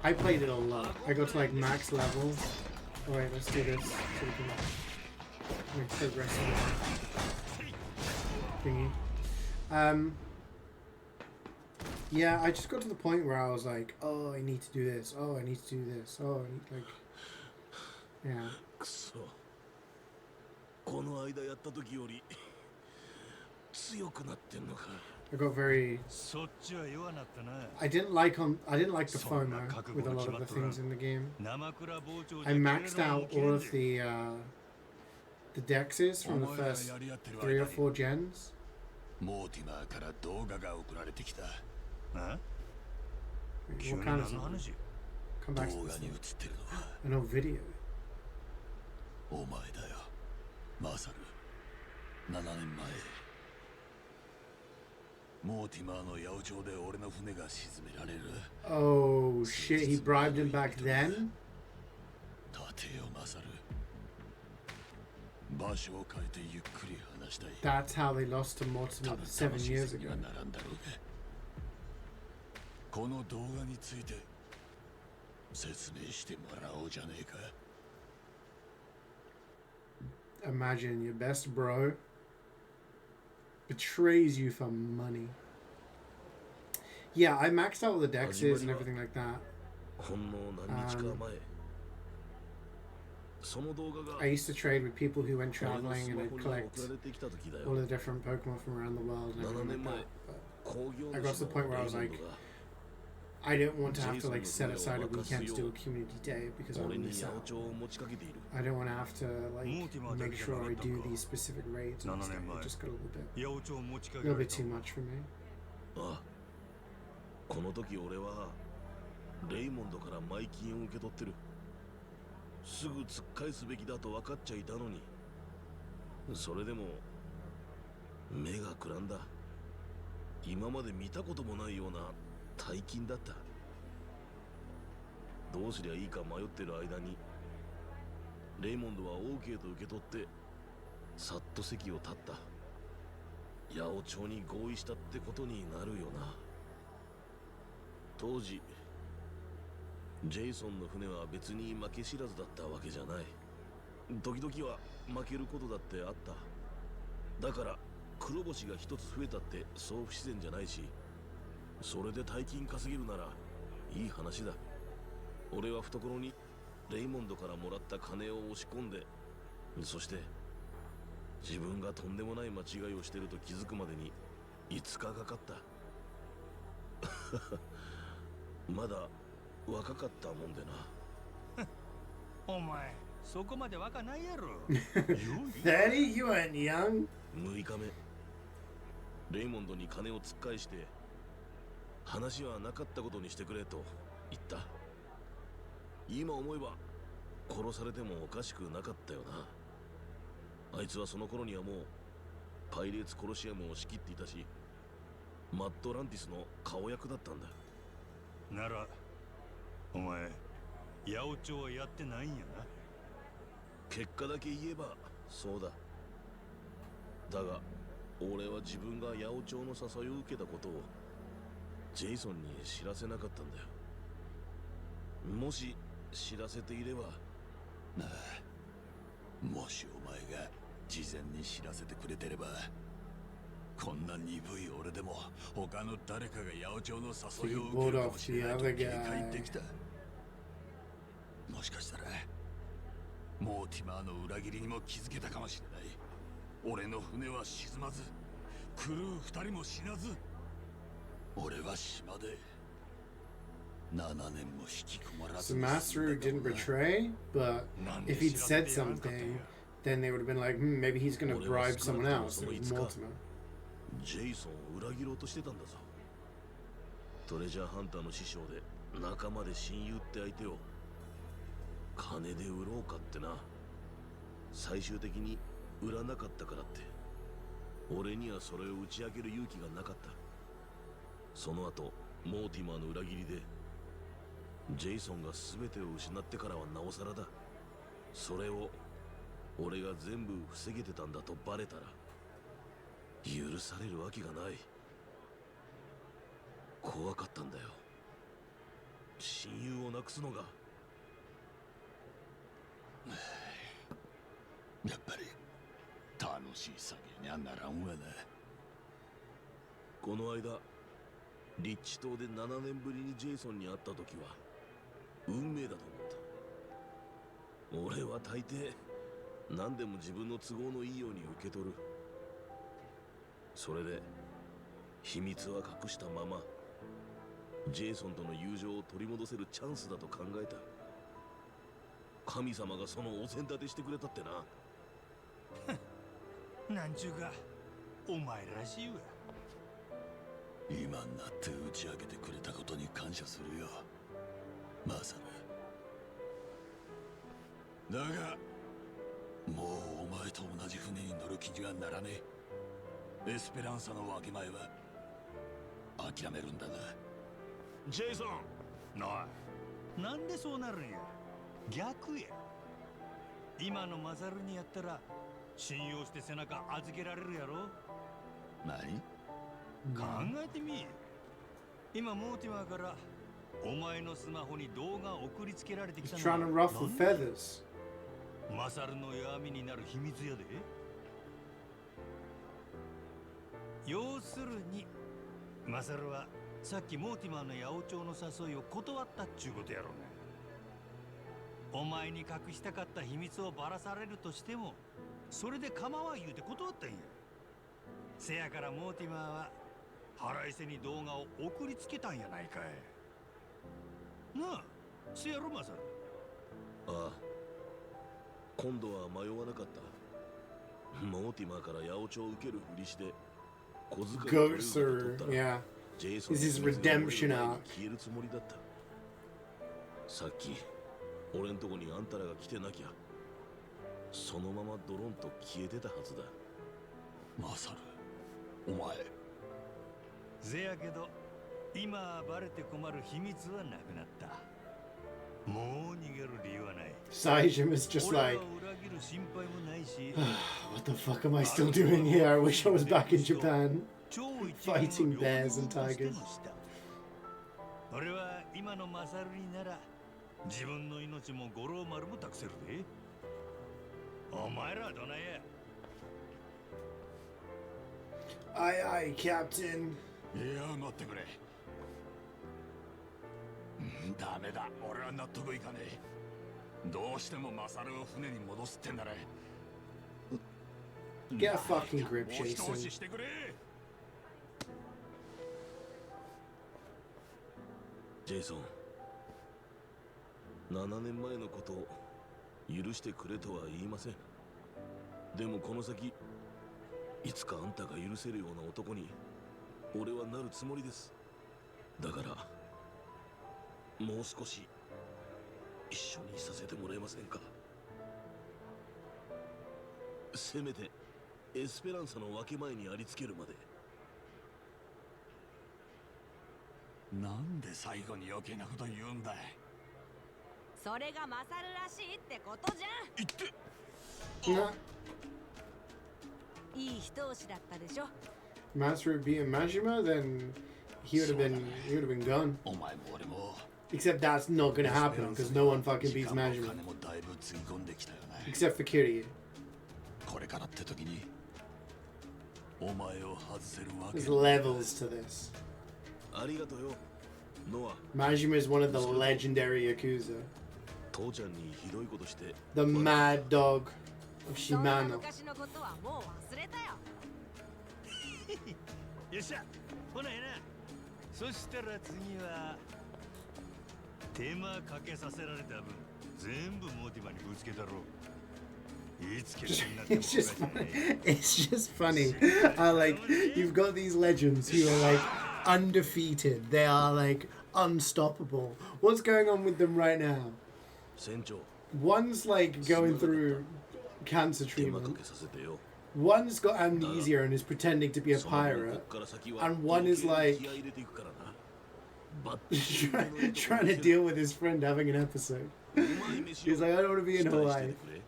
I played it a lot. I got to like max level. Oh wait, let's do this so we can make progress on the thingy. Yeah, I just got to the point where I was like, oh, I need to do this. Oh, I need to do this. Oh, I need, like, yeah. くそ。この間やった時より強くなってんのか。I got very. そっちは弱なったな。I didn't like the FOMO with a lot of the things in the game. 生倉包丁 I で maxed 切れるのも out 切れ all ん of で the dexes from the first 3 or 4 gens. モーティマーから動画が送られてきた。あ Wait, what kind of something? Come 動 back to 画 this に映 thing. ってるのは I know video. お前だよ、マサル。7年前、モーティマーの八百長で俺の船が沈められる。 Oh shit, he bribed him back then? 立てよ、マサル。場所を変えてゆっくり話したい。 That's how they lost to Mortimer 7 years に ago. はならんだろうが。この動画について説明してもらおうじゃねえか。 Imagine your best bro betrays you for money. Yeah, I maxed out all the dexes and everything like that. ほんの何日か前。その動画が I used to trade with people who went 俺の traveling ス and マ I'd ホに collect 送られてきた時だ all よ。 the different Pokemon from around the world and 7 everything 年 like 前 that. But 工業 I の got to the point where I was レイ like, モンドが I don't want to have to like set aside a weekend to do a community day because I'll 俺に miss 八百 out. 長を持ちかけている。 I don't want to have to like make sure I do these specific raids and 7 stuff. 年前 It just got a little bit, 八百長を持ちか a け little られ bit た too much for me. ああ、この時俺はレイモンドから前金を受け取ってる。すぐ突っ返すべきだと分かっちゃいたのに、それでも目がくらんだ。今まで見たこともないような大金だった。どうすりゃいいか迷ってる間にレイモンドは OK と受け取ってさっと席を立った。八百長に合意したってことになるよな。当時ジェイソンの船は別に負け知らずだったわけじゃない。時々は負けることだってあった。だから黒星が一つ増えたってそう不自然じゃないし、それで大金稼げるならいい話だ。俺は懐にレイモンドからもらった金を押し込んで、そして自分がとんでもない間違いをしてると気づくまでに5日かかった。まだ若かったもんでな。お前そこまで若ないやろ。30? You weren't young. 6日目、レイモンドに金を突っ返して話はなかったことにしてくれと言った。今思えば殺されてもおかしくなかったよな。あいつはその頃にはもうパイレーツコロシアムを仕切っていたし、マットランティスの顔役だったんだ。ならお前八百長はやってないんやな。結果だけ言えばそうだ。だが俺は自分が八百長の誘いを受けたことをジェイソンに知らせなかったんだよ。もし知らせていれば。なあ、もしお前が事前に知らせてくれてれば、こんな鈍い俺でも他の誰かが八百長の誘いを受けるかもしれないと警戒できた。もしかしたらモーティマーの裏切りにも気づけたかもしれない。俺の船は沈まず、クルー2人も死なず、俺は島で7年も引き込まれ So Masaru didn't betray, but if he'd said something, then they would have been like, maybe he's gonna bribe someone else. It was Mortimer. ジェイソンを裏切ろうとしてたんだぞ。トレジャーハンターの師匠で仲間で親友って相手を金で売ろうかってな。最終的に売らなかったからって俺にはそれを打ち明ける勇気がなかった。その後モーティマーの裏切りでジェイソンが全てを失ってからはなおさらだ。それを俺が全部防げてたんだとバレたら許されるわけがない。怖かったんだよ、親友をなくすのが。やっぱり楽しい酒にはならんわな。この間リッチ島で7年ぶりにジェイソンに会った時は運命だと思った。俺は大抵何でも自分の都合のいいように受け取る。それで秘密は隠したままジェイソンとの友情を取り戻せるチャンスだと考えた。神様がそのお膳立てしてくれたってな。なんちゅうかお前らしいわ。今になって打ち明けてくれたことに感謝するよ、マサル。だがもうお前と同じ船に乗る気にはならねえ。エスペランサの分け前は諦めるんだな。ジェイソン。なんでそうなるんや。逆や。今のマサルにやったら信用して背中預けられるやろ。何？考えてみ。今モーティマーからお前のスマホに動画送りつけられてきたの Trying to ruffle feathers. マサルの弱みになる秘密やで。要するにマサルはさっきモーティマーの八百長の誘いを断ったっちゅうことやろうね。お前に隠したかった秘密をばらされるとしてもそれで構わん言うて断ったんや。せやからモーティマーは腹いせに動画を送りつけたんやないかい。なあ、せやろマサル。ああ、今度は迷わなかった。モーティマーから八百長を受けるふりして小遣いを取ることを取ったら Yeah. ジェイソン This is の秘密が redemption 俺の前 arc. に消えるつもりだった。さっき俺んとこにあんたらが来てなきゃそのままドロンと消えてたはずだ。マサル、お前。ぜやけど今はバレて困る秘密はなくなった。もう逃げる理由はない。Saijim is just 俺は like, 裏切る心配もないし。what the fuck am I still doing here? I wish I was back in Japan. Fighting bears and tigers. 俺は今のマサルになら自分の命も五郎丸も託せるで。お前らはどないや。 Aye, aye, Captain. いや待ってくれ。ダメだ、俺は納得いかねえ。どうしてもマサルを船に戻すってんだね。 Get a fucking grip, もう一押し Jason. してくれ。ジェイソン、7年前のことを許してくれとは言いません。でもこの先いつかあんたが許せるような男に俺はなるつもりです。だからもう少し一緒にさせてもらえませんか。せめてエスペランサの分け前にありつけるまで。なんで最後に余計なこと言うんだい。それがマサルらしいってことじゃん。言って。 No. いい一押しだったでしょ。 Master would be a Majima, then he would have been gone. お前も俺も。 Except that's not gonna happen because no one fucking beats Majima. 金もだいぶつぎ込んできたよね。 Except for Kiryu. これからって時にお前を外せるわけ。 There's levels to this. ありがとうよ、ノア。 Majima is one of the legendary Yakuza. 父ちゃんにひどいことして。 The mad dog of そんな Shimano. 昔のことはもう忘れたよ。よっしゃ、ほなやな。そしたら次は手間かけさせられた分全部モーティマにぶつけたろう。 It's just funny. It's just funny. Like you've got these legends who are like undefeated. They are like unstoppable. What's going on with them right now? 船長、 One's like going through cancer 手間か treatment. けさせてよ。 One's got amnesia and is pretending to be a その分 pirate. こっから先は And one is 余計 like に気合い入れていくからな。バッチリ trying to deal with his friend having an episode. うまい飯 He's を like, I don't want to be in 期待して Hawaii. なんてくれ。や、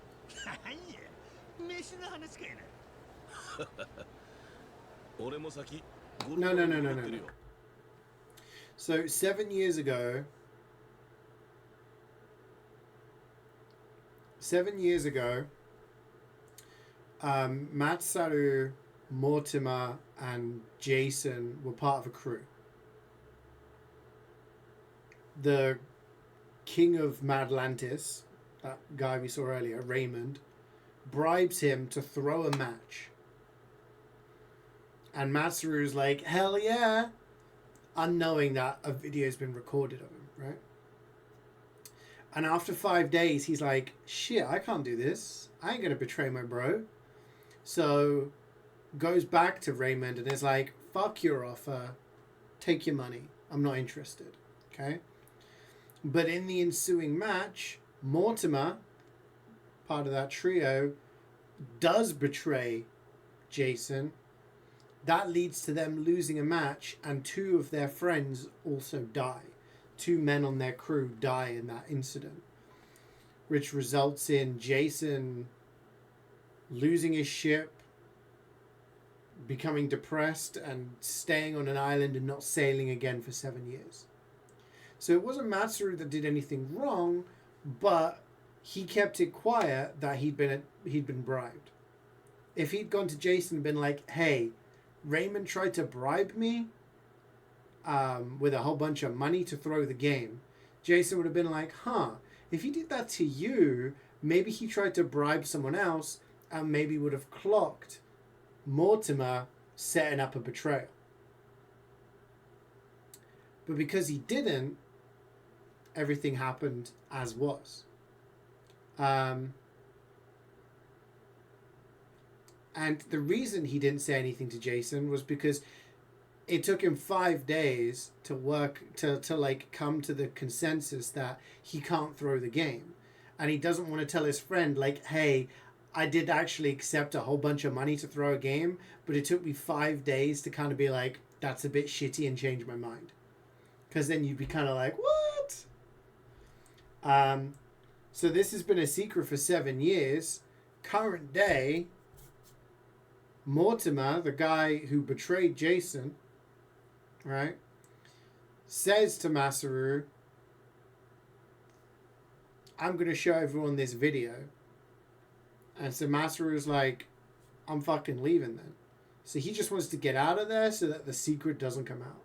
飯の話かいな。俺も先 No, no, no, no, no, no. So 7 years ago, 7 years ago, Matsaru, Mortimer, and Jason were part of a crew. The king of Madlantis, that guy we saw earlier, Raymond, bribes him to throw a match. And Matsuru's like, hell yeah, unknowing that a video's been recorded of him, right? And after 5 days, he's like, shit, I can't do this. I ain't gonna betray my bro. So goes back to Raymond and is like, fuck your offer. Take your money. I'm not interested. Okay? But in the ensuing match, Mortimer, part of that trio, does betray Jason. That leads to them losing a match, and 2 of their friends also die. 2 men on their crew die in that incident, which results in Jason losing his ship, becoming depressed, and staying on an island and not sailing again for 7 years. So it wasn't Matsuru that did anything wrong, but he kept it quiet that he'd been bribed. If he'd gone to Jason and been like, hey, Raymond tried to bribe me with a whole bunch of money to throw the game, Jason would have been like, huh, if he did that to you, maybe he tried to bribe someone else and maybe would have clocked Mortimer setting up a betrayal. But because he didn't, everything happened as was. And the reason he didn't say anything to Jason was because it took him 5 days to work to like come to the consensus that he can't throw the game. And he doesn't want to tell his friend like, hey, I did actually accept a whole bunch of money to throw a game, but it took me 5 days to kind of be like, that's a bit shitty and change my mind. Because then you'd be kind of like, what? So this has been a secret for 7 years. Current day, Mortimer, the guy who betrayed Jason, right, says to Masaru, I'm going to show everyone this video. And so Masaru's like, I'm fucking leaving then. So he just wants to get out of there so that the secret doesn't come out.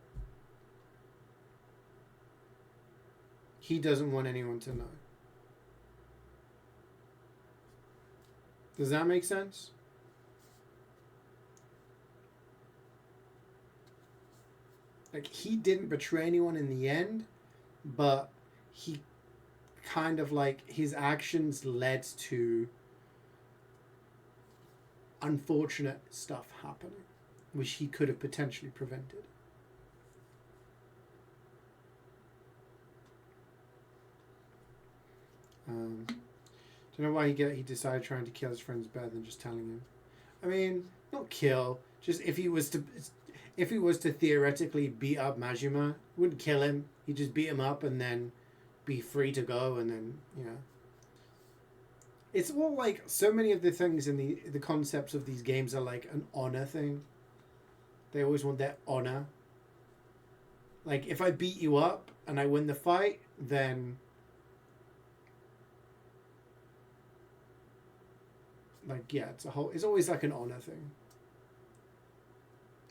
He doesn't want anyone to know. Does that make sense? Like, he didn't betray anyone in the end, but he kind of like, his actions led to unfortunate stuff happening, which he could have potentially prevented. Don't know why he decided trying to kill his friends better than just telling him. I mean, not kill. Just if he was to theoretically beat up Majima, wouldn't kill him. He'd just beat him up and then be free to go, and then, you know. It's all like, so many of the things in the concepts of these games are like an honor thing. They always want their honor. Like, if I beat you up and I win the fight, then like, yeah, it's always like an honor thing.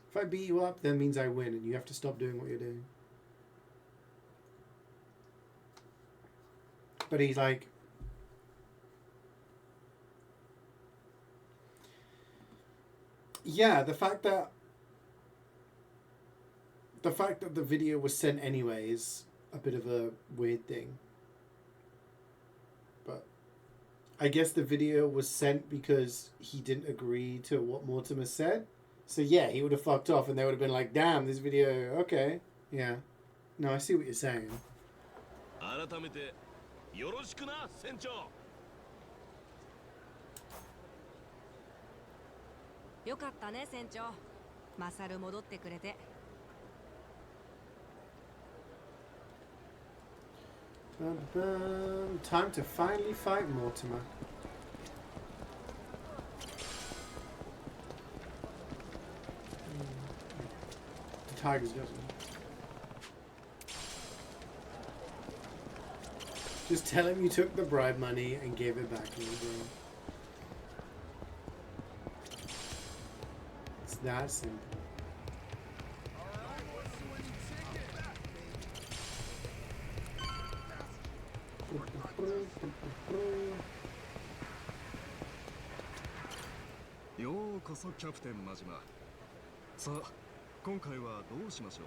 If I beat you up, that means I win, and you have to stop doing what you're doing. But he's like, yeah, the fact that the video was sent anyway is a bit of a weird thing. But I guess the video was sent because he didn't agree to what Mortimer said. So yeah, he would have fucked off and they would have been like, damn, this video, okay. Yeah. No, I see what you're saying. 改めてよろしくな、船長。よかったね、船長。マサル戻ってくれて。Time to finally fight Mortimer. The Tigers doesn't. Just tell him you took the bribe money and gave it back to me, bro. It's that simple. Yo koso Captain Majima. さあ、今回はどうしましょう。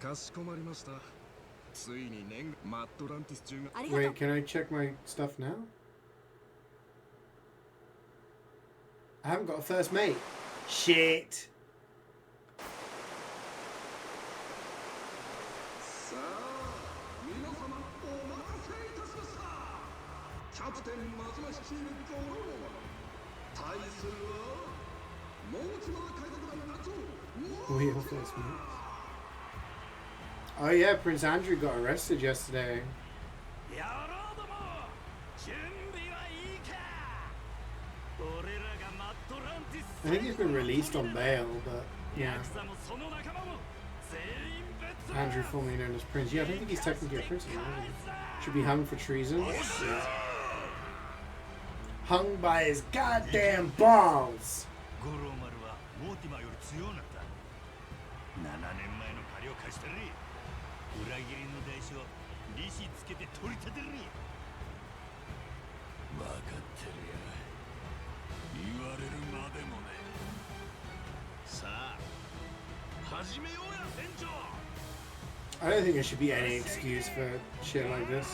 かしこまりました。ついにマットランティス中が。Wait, can I check my stuff now? I haven't got a first mate. Shit. さあ、皆様お待たせいたしました。キャプテンマジマ率いるドローン。対するはモーティマー海賊団団長。Real first mate. Oh yeah, Prince Andrew got arrested yesterday. I think he's been released on bail, but yeah. Andrew, formerly known as Prince. Yeah, I don't think he's technically a prince anymore. Should be hung for treason. Yeah. Hung by his goddamn balls. 裏切りの代償利子つけて取り立てるんや。分かってるよ。言われるまでもね。さあ始めようや船長。 I don't think there should be any excuse for shit like this.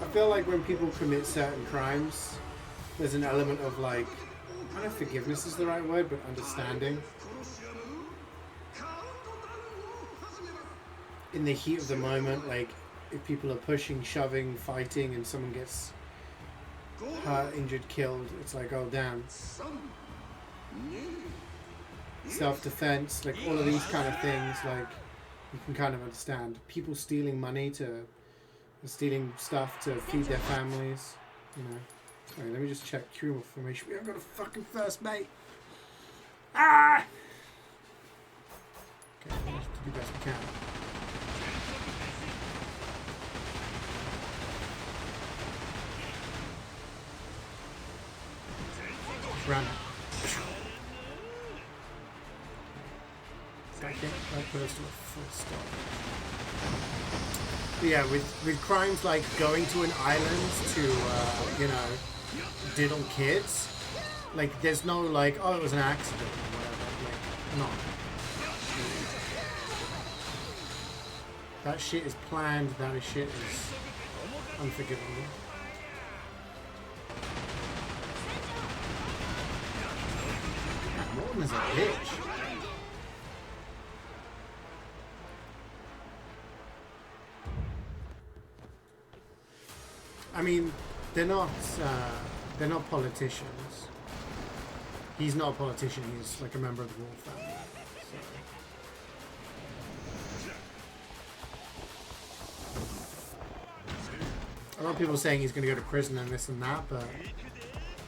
I feel like when people commit certain crimes, there's an element of like, I don't know if forgiveness is the right word, but understanding. In the heat of the moment, like if people are pushing, shoving, fighting, and someone gets hurt, injured, killed, it's like, oh damn. Self-defense, like all of these kind of things, like you can kind of understand. People stealing money stealing stuff to feed their families, you know. Alright, let me just check Q formation. We haven't got a fucking first mate. Ah! Okay, we have to do the best we can. Run. Second, that put us to a full stop. But yeah, with crimes like going to an island to, you know, diddle kids, like, there's no, like, oh, it was an accident or whatever. Like, no. That shit is planned, that shit is unforgivable. Morton is a bitch. I mean, they're not politicians. He's not a politician. He's like a member of the royal family. So. A lot of people are saying he's going to go to prison and this and that, but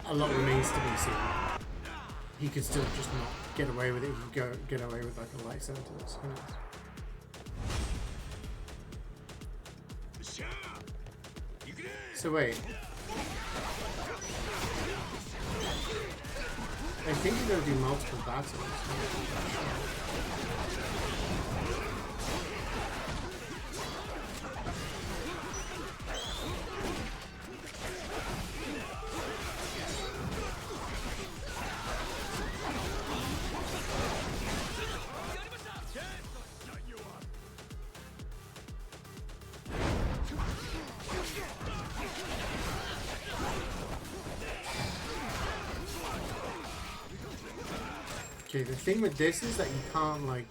a lot remains to be seen. He could still just not get away with it. He could get away with like a light sentence. Who knows? So wait. I think we're going to do multiple battles. Okay, the thing with this is that you can't, like,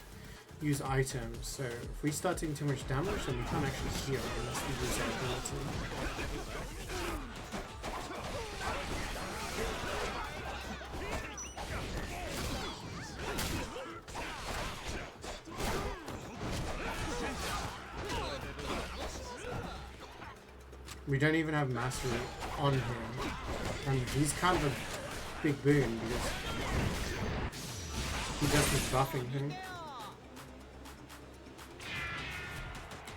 use items, so if we start taking too much damage, then we can't actually heal unless we use our ability. We don't even have mastery on him, and he's kind of a big boon because he does this buffing thing.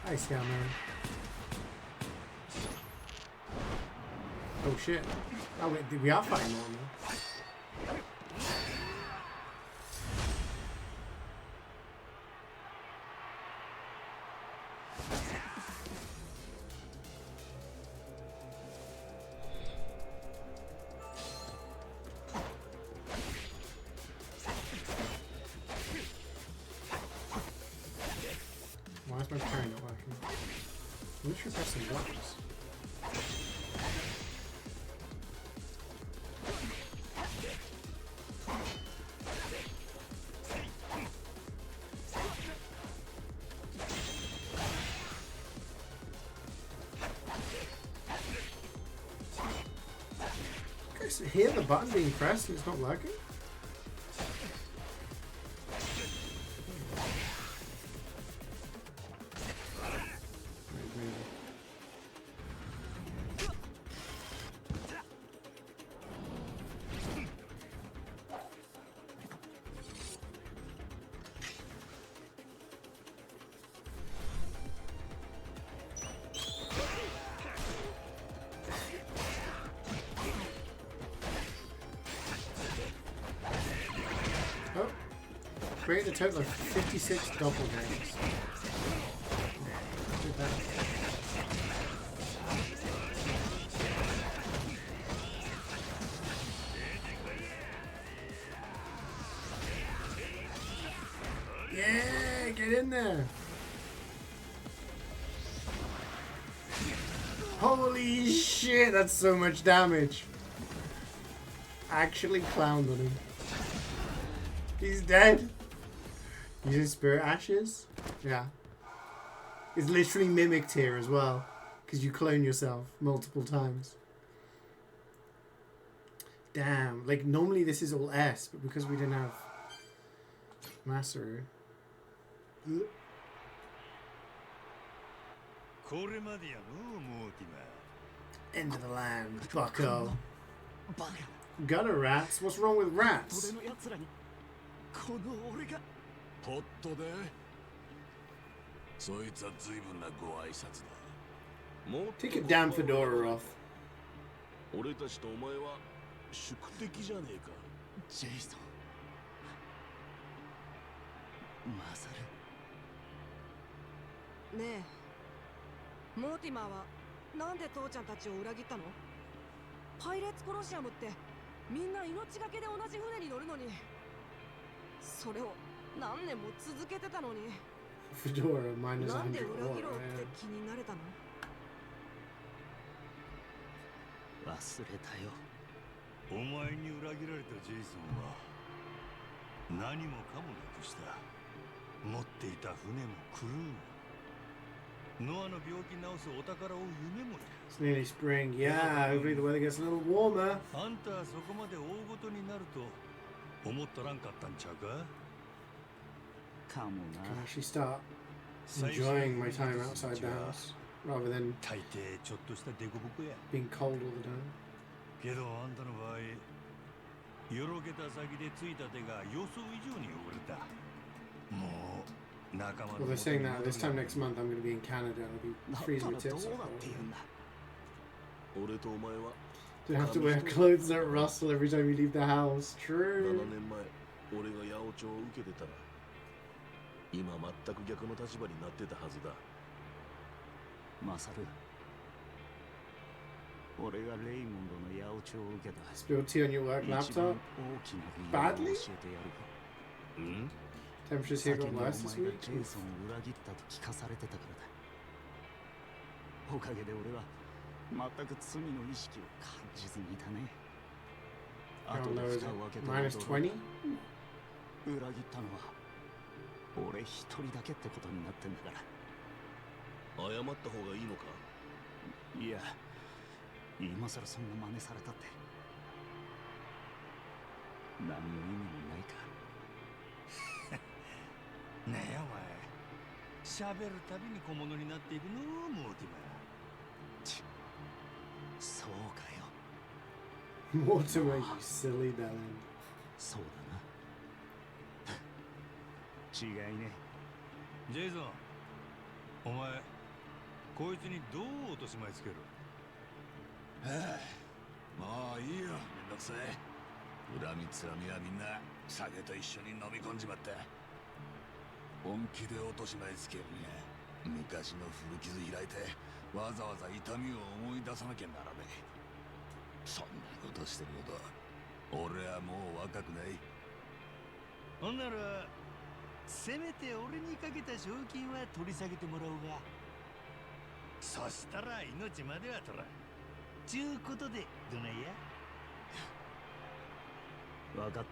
Hi, Scowman. Oh shit. Oh wait, we are fighting more now. Why is my parry not working? I'm literally pressing buttons. Okay, so here the button being pressed and it's not working? Create a total of 56 doppelgangers. Not too bad. Yeah, get in there. Holy shit, that's so much damage. Actually clowned on him. He's dead. Using spirit ashes? Yeah. It's literally mimicked here as well. Because you clone yourself multiple times. Damn. Like, normally this is all S, but because we didn't have Masaru. End of the land, bucko. バカ。 Gutter rats? What's wrong with ポッ rats? トでのやつらにこの俺が。ポットでそいつは随分なご挨拶だ。もっと Take a damn fedora off. 俺たちとお前は宿敵じゃねえか。ジェイソン。マサル。ねえ、モーティマーはなんで父ちゃんたちを裏切ったの？パイレーツコロシアムってみんな命がけで同じ船に乗るのに、それを何年も続けてたのに、 Fedora minus なんで100裏切ろう water. って気になれたの？忘れたよ。お前に裏切られたジェイソンは何もかもなくした。持っていた船もクルーもノアの病気治すお宝を夢もや。 It's nearly spring. Yeah, hopefully the weather gets a little warmer. あんたはそこまで大ごとになると思っとらんかったんちゃうか？かも I な。 can actually start enjoying my time outside the house rather than 大抵ちょっとしたデコボコや。 being cold all the time. けどあんたの場合、よろけた先でついた手が予想以上に汚れた。もう仲間 Well, の they're saying that this time next month I'm going to be in Canada and I'll be だった freezing ら my どう tits な off. っているんだ。俺とお前は Don't have to wear clothes that rustle every time you leave the house. 7 True. 年前俺が八百長を受けてたら今全く逆の立場になってたはずだ。マサル。俺がレイモンドの八百長を受けた。 Spilled tea on your work 一 laptop. 番大きな理由を Badly? 教えてやるか。うん Temperatures 先 here に got お前が worse ジェ this イ week. ソンを裏切ったと聞かされてたからだ。おかげで俺は全く罪の意識を感じずにいたね。 How 後で low is 蓋 it? を開けて Minus 驚い 20? た。裏切ったのは俺一人だけってことになってんだから。謝った方がいいのか？いや、今さらそんな真似されたって何の意味もないか。ねえお前、喋るたびに小物になっていくのモーティマちそうかよ。 Mortimer, you silly bellend. そうだな。違いね。ー。ジェイソン、お前こいつにどう落とし前つける？もういいよ、めんどくさい。恨みつらみはみんな酒と一緒に飲み込んじまった。本気で落とし前つけるには昔の古傷開いてわざわざ痛みを思い出さなきゃならねえ。そんなことしてるほど俺はもう若くない。ほんならせめて俺にかけた賞金は取り下げてもらおうが。そしたら命までは取らんちゅうことでどないや？わかっ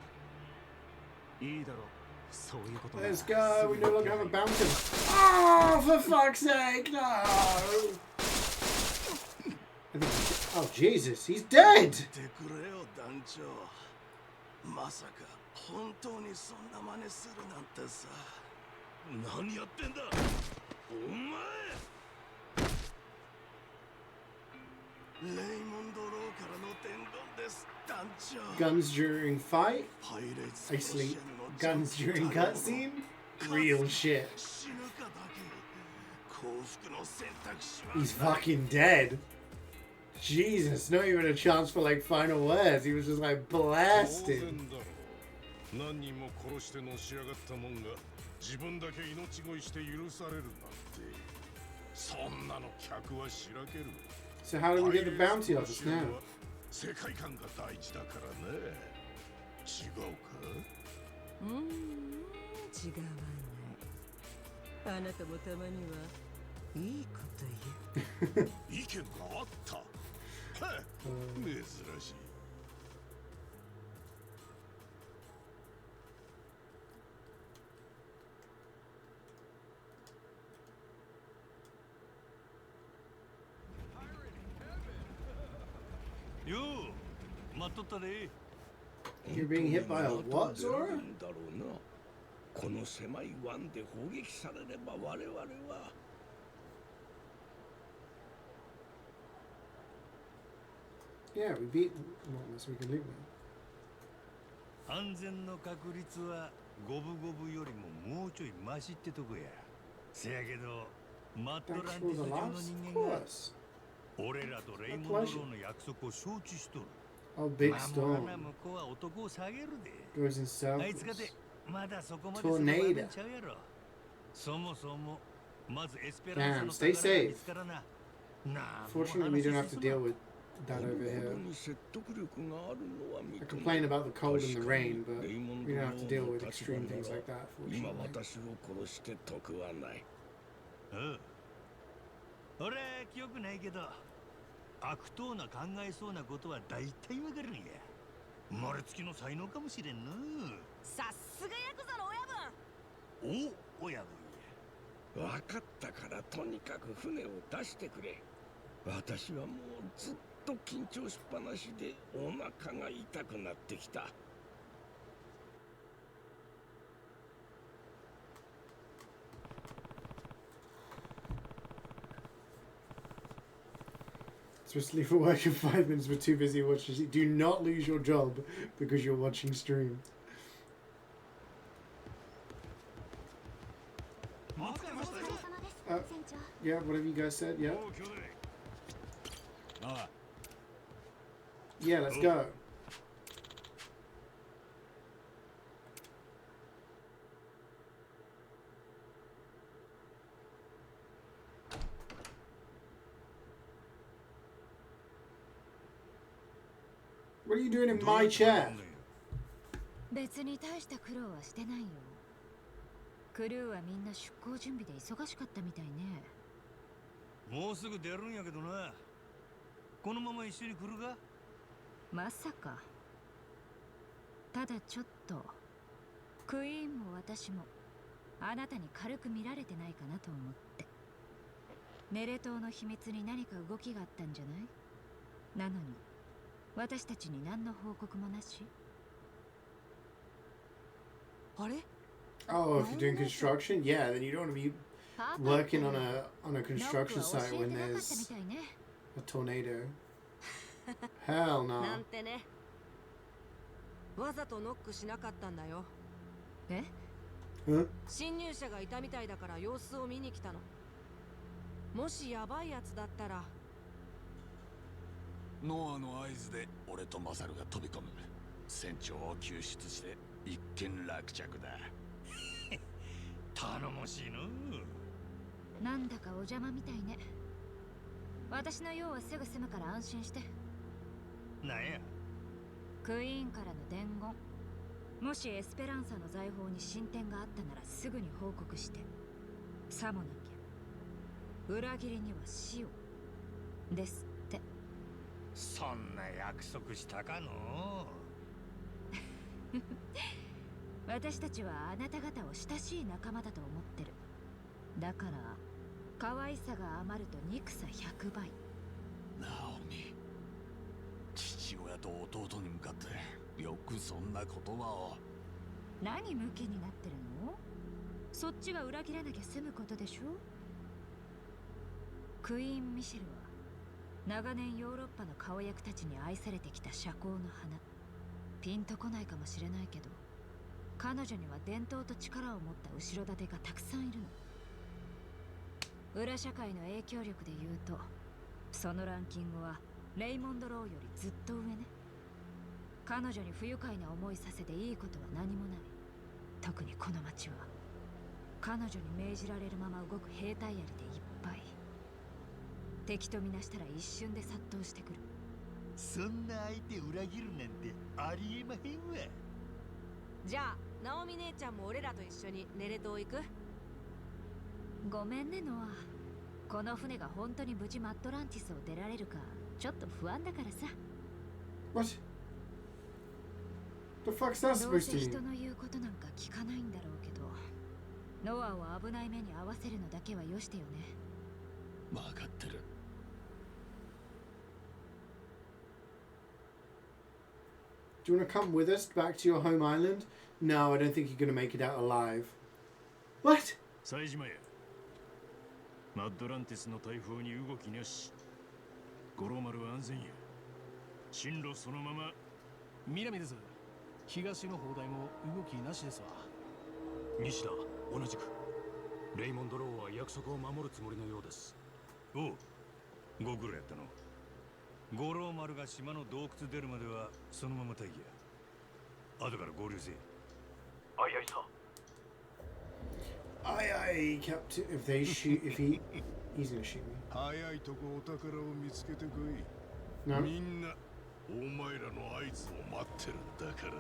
た。いいだろう。そういうことなら。 Let's go. We no longer have a bounty. Oh, for fuck's sake, no! Oh, Jesus, he's dead! てくれよ団長。まさか本当にそんな真似するなんてさ。何やってんだお前。レイモンドローからの伝言です団長。 Guns during fight? パイレーツ Actually, guns during cutscene? Real shit. 死ぬかだけ幸福の選択肢は He's fucking dead. Jesus, not even a chance for like final words. He was just like 当 blasted. 然だろう。何人も殺してのし上がったもんが自分だけ命乞いして許されるなんて、そんなの客はしらける。 So how do we get the bounty off us now? 世界観が大事だからね。違うか？違わない。あなたもたまにはいいこと言う。意見があった。はっ、珍しい。よう待っとったで。 You're being hit by a what, Zora? だろうな。この狭い湾で砲撃されれば我々は。 Yeah, Yeah, we beat Mortimer, so we can leave now. 安全の確率は五分五分よりももうちょいマシってとこや。せやけどマットランティス上の人間が俺らとレイモンド・ローの約束を承知しとる。Oh, big storm. 向こうは男を下げるで。 Goes in circles. あいつかてまだそこまでする場面ちゃうやろ。そもそもまずエスペランサの宝が見つからな。Fortunately, we don't have to deal with that over here. I complain about the cold and the rain, but we don't have to deal with extreme things like that, fortunately. 俺は記憶ないけど悪党な考えそうなことは大体わかるんや。生まれつきの才能かもしれんな。さすがヤクザの親分。お、親分や。分かったからとにかく船を出してくれ。私はもうずっと緊張しっぱなしでお腹が痛くなってきた。Supposed to leave for work in 5 minutes, but too busy watching. Do not lose your job because you're watching stream. Yeah, whatever you guys said, yeah. Yeah, let's go. What are you doing in my chair? 別に大した苦労はしてないよ。クルーはみんな出航準備で忙しかったみたいね。もうすぐ出るんやけどな。このまま一緒に来るか？まさか。ただちょっとクイーンも私もあなたに軽く見られてないかなと思って。ネレ島の秘密に何か動きがあったんじゃない？なのに私たちに何の報告もなし。あれ？ Oh, if you're doing construction, yeah, then you don't want to be working on a construction site when there's a tornado. Hell no. なんてね。わざとノックしなかったんだよ。え？侵入者がいたみたいだから様子を見に来たの。もしやばいやつだったら。ノアの合図で俺とマサルが飛び込む。船長を救出して一件落着だ。頼もしいの。なんだかお邪魔みたいね。私の用はすぐ済むから安心して。なんや？クイーンからの伝言。もしエスペランサの財宝に進展があったならすぐに報告して。さもなきゃ裏切りには死をですって。そんな約束したかの？私たちはあなた方を親しい仲間だと思ってる。だから可愛さが余ると憎さ100倍。ナオミ、父親と弟に向かってよくそんな言葉を。何ムキになってるの？そっちが裏切らなきゃ済むことでしょ。クイーン・ミシェルは長年ヨーロッパの顔役たちに愛されてきた社交の花。ピンとこないかもしれないけど彼女には伝統と力を持った後ろ盾がたくさんいるの。裏社会の影響力で言うとそのランキングはレイモンド・ローよりずっと上ね。彼女に不愉快な思いさせていいことは何もない。特にこの町は彼女に命じられるまま動く兵隊槍でいっぱい。敵とみなしたら一瞬で殺到してくる。そんな相手裏切るなんてありえまへんわ。じゃあナオミ姉ちゃんも俺らと一緒にネレ島行く？ごめんねノア。この船が本当に無事マットランティスを出られるかちょっと不安だからさ。 What? The fuck's that どう supposed せ to 人 mean? の言うことなんか聞かないんだろうけどノアを危ない目に遭わせるのだけはよしてよね。分かってる。Do you want to come with us back to your home island? No, I don't think you're going to make it out alive. What? CeeJaeyや。マッドランティスの台風に動きなし。五郎丸は安全や。進路そのまま。南です。東の砲台も動きなしですわ。西田、同じく。レイモンド・ローは約束を守るつもりのようです。おう、ご苦労やったの。五郎丸が島の洞窟出るまではそのまま待機や。後から合流せ。あいあいさ。Aye, Captain. If they shoot, if he's gonna shoot me. 早いとこお宝を見つけてこい。 No. みんなお前らの合図を待ってるんだからな。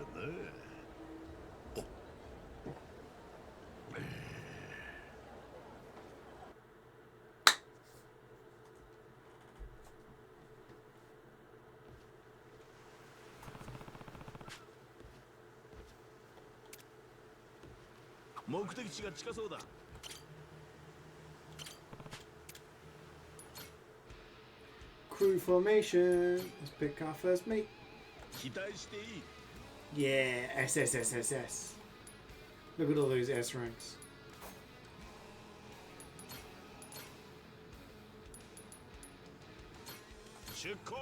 目的地が近そうだ。 Crew formation. Let's pick our first mate. 期待していい。 Yeah, SSSSS. Look at all those S ranks. 出航。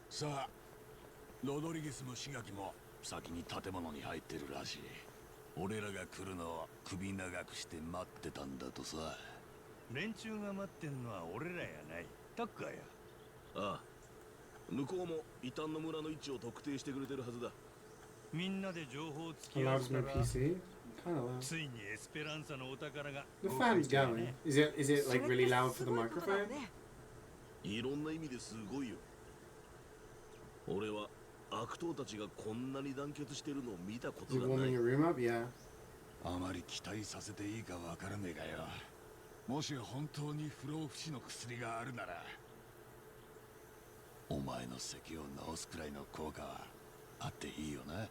さあ、ロドリゲスもシガキも先に建物に入ってるらしい。俺らが来るのを首長くして待ってたんだとさ。連中が待ってんのは俺らやない。タッカーや。ああ、向こうも異端の村の位置を特定してくれてるはずだ。みんなで情報を突き合 Allows わせた no ら PC. Kind of loud. ついにエスペランサのお宝が The fan's going. Is it like really loud for the microphone? いろんな意味ですごいよ。俺は悪党たちがこんなに団結してるのを見たこ Is と it がな warming い。 your room up? Yeah. あまり期待させていいかわからねえがよ。もし本当に不老不死の薬があるなら、お前の咳を治すくらいの効果はあっていいよな。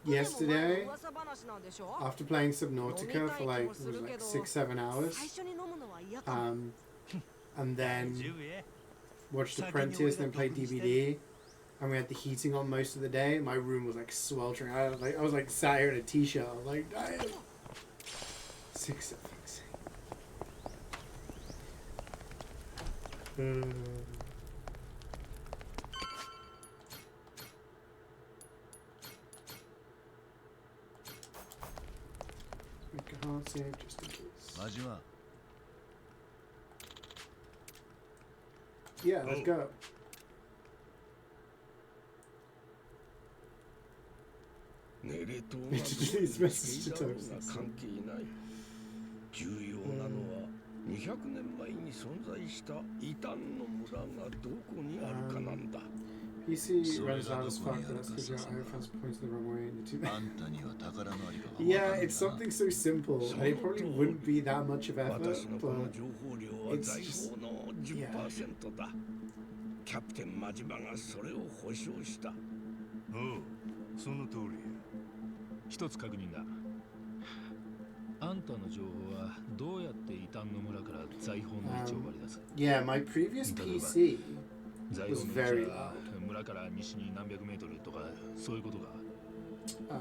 Yesterday, after playing Subnautica for like, what was it, like 6-7 hours, and then watched Apprentice, then played DVD, and we had the heating on most of the day. My room was like sweltering. I was like sat here in a t-shirt. I was like, damn. 6 fuck's sake. Make a hard save just in case. Yeah, let's go. ネレ島は These messages to どう Toast. が関係ない。重要なのは200年前に存在した異端の村がどこにあるかなんだ。PC runs loud as fuck, but that's because your iPhone's pointing the wrong way in the two. Yeah, it's something so simple, and it probably wouldn't be that much of effort, 私のこの but 情報量は it's 財 just 宝の 10% だ。キャプテンマジマがそれを保証した。おう、その通りや。一つ確認だ。あんたの情報はどうやって異端の村から財宝の位置を割り出す？ yeah, my previous PC 財 was 宝の位 very 置は loud. 村から西に何百メートルとかそういうことが。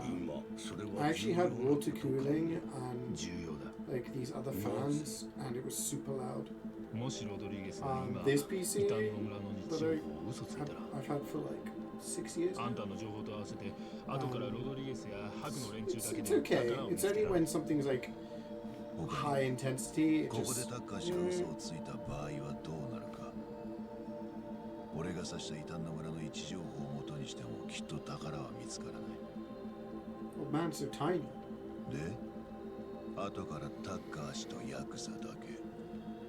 今それは I actually had water cooling and 重要だ。 like these other fans, and it was super loud. もしロドリゲスが今 This 異 PC 端の村の位 that 置 I を嘘ついたら。 I've had for like 6 years. あんたの情報と合わせて後からロドリゲスやハグの連中だけ It's で okay. 宝を見 It's つけ only ろ。 when something's like high intensity. It ここで just タッカー氏が嘘をついた場合はどうなるか。俺が指した異端の村の位置情報を元にしてもきっと宝は見つからない。 oh man, so tiny. で、後からタッカー氏とヤクザだけ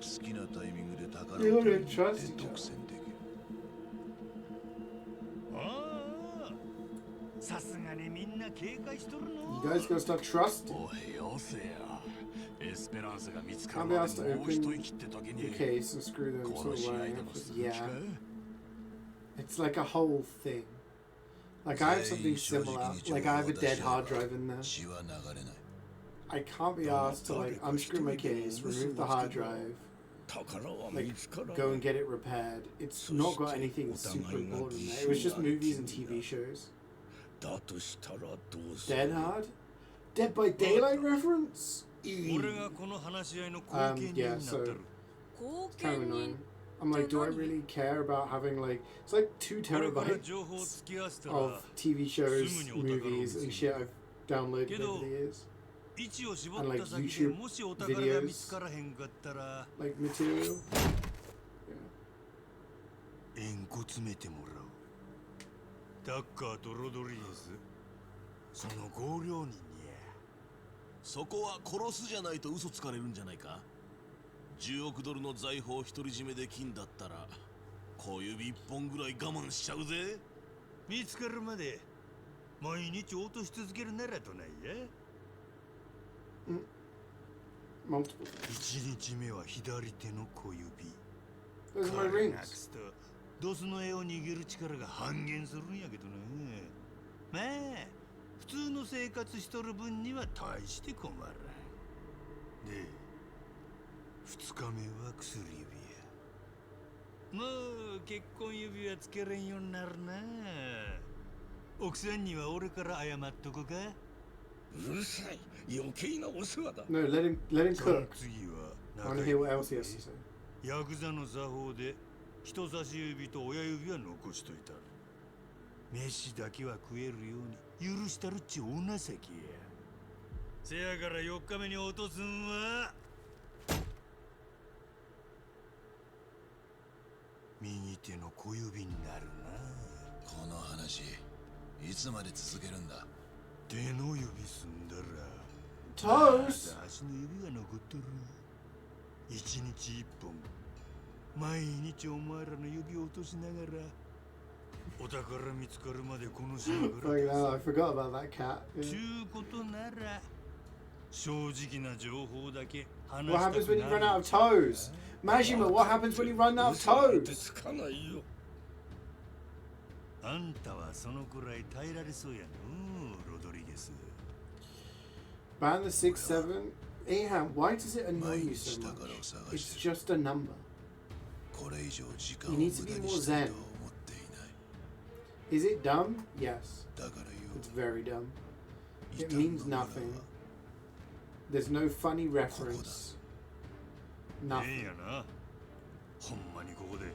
好きなタイミングで宝を They 取り don't に trust 行って each 独 other. 占できる。ああ、さすがにみんな警戒しとるの。 You guys gotta start trusting. おいよせや。エスペランスが見つか Can't る be ま asked で to もう一 open 息って時 the に case and screw them こ sort の of 試合 wiring で up. もす But る気か yeah, it's like a whole thing. Like I have something similar. Like I have a dead hard drive in there. 血は流れない。 I can't be asked to like unscrew my case, remove the hard drive, 宝は like 見つから go and get it repaired. It's not got anything super important in there. It was just movies and TV shows. だとしたらどうする。 Dead Hard? Dead by Daylight reference? 俺がこの話し合いの後見人にな Yeah, って so る。 後 it's kind of 見 annoying. 人 I'm like, do I Then really care about having like it's like 2これから terabytes 情報を突き合わせたら of TV shows, すぐにお宝を見 movies, つけ and る。 shit I've downloaded けど over the years, 位置を絞 And っ like た先で YouTube もしお宝が見つからへんかったら like material. 円骨詰めてもらう。タッカーとロドリゲス、その合両人にそこは殺すじゃないと嘘つかれるんじゃないか。10億ドルの財宝を独り占めできんだったら小指1本ぐらい我慢しちゃうぜ。見つかるまで毎日落とし続けるならとないや。 Multiple. 1日目は左手の小指。 Those are my これ rings. なくすとドスの絵を握る力が半減するんやけどな。まあ普通の生活しとる分には大して困らん。で2日目は薬指や。もう結婚指輪つけれんようになるな。奥さんには俺から謝っとこか。うるさい、余計なお世話だ。 No, let him その cook. 次は I want to hear what else he has to say. ヤクザの作法で人差し指と親指は残しといた。飯だけは食えるように許したるっちお情けや。せやから4日目に落とすんは右手の小指になるな。この話いつまで続けるんだ。手の指済んだら Toes. まだ足の指が残っとる。1日1本毎日お前らの指を落としながらお宝見つかるまでこの島か Fucking ら hell, I forgot about that cat. ち Yeah. ゅうことなら正直な情報だけ話 What した happens く when な you run る out of toes? Majima, what happens when you run out of 嘘なんて toes? つかないよ。あんたはそのくらい耐えられそうやのロドリゲス。 Ban the 6-7. Aham, why does it annoy you so much? It's just a number. これ以上時間を You 無 need to 駄 be に more したい zen. とは思っていない。 Is it dumb? Yes. だからよ It's very dumb. 異 It 端 means の村は nothing. There's no funny ここだ。 reference. ええ Nothing. やな。ほんまにここで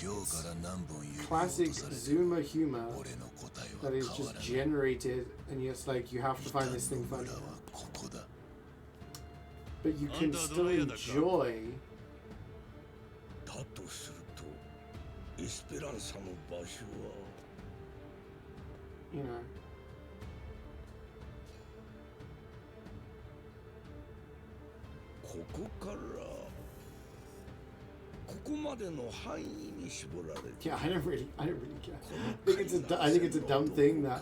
今日から何本指を落 Classic とされても Zoomer humor 俺の答え that は is 変わ just らない。 generated, and it's like you have to 異 find 端 this thing の funny. 村はここだ。 But you can Anda still doya da ka? enjoy. だとするとエスペランサの場所は You know. ここからここまでの範囲に絞られる。 Yeah, I don't really care. I think it's a dumb thing that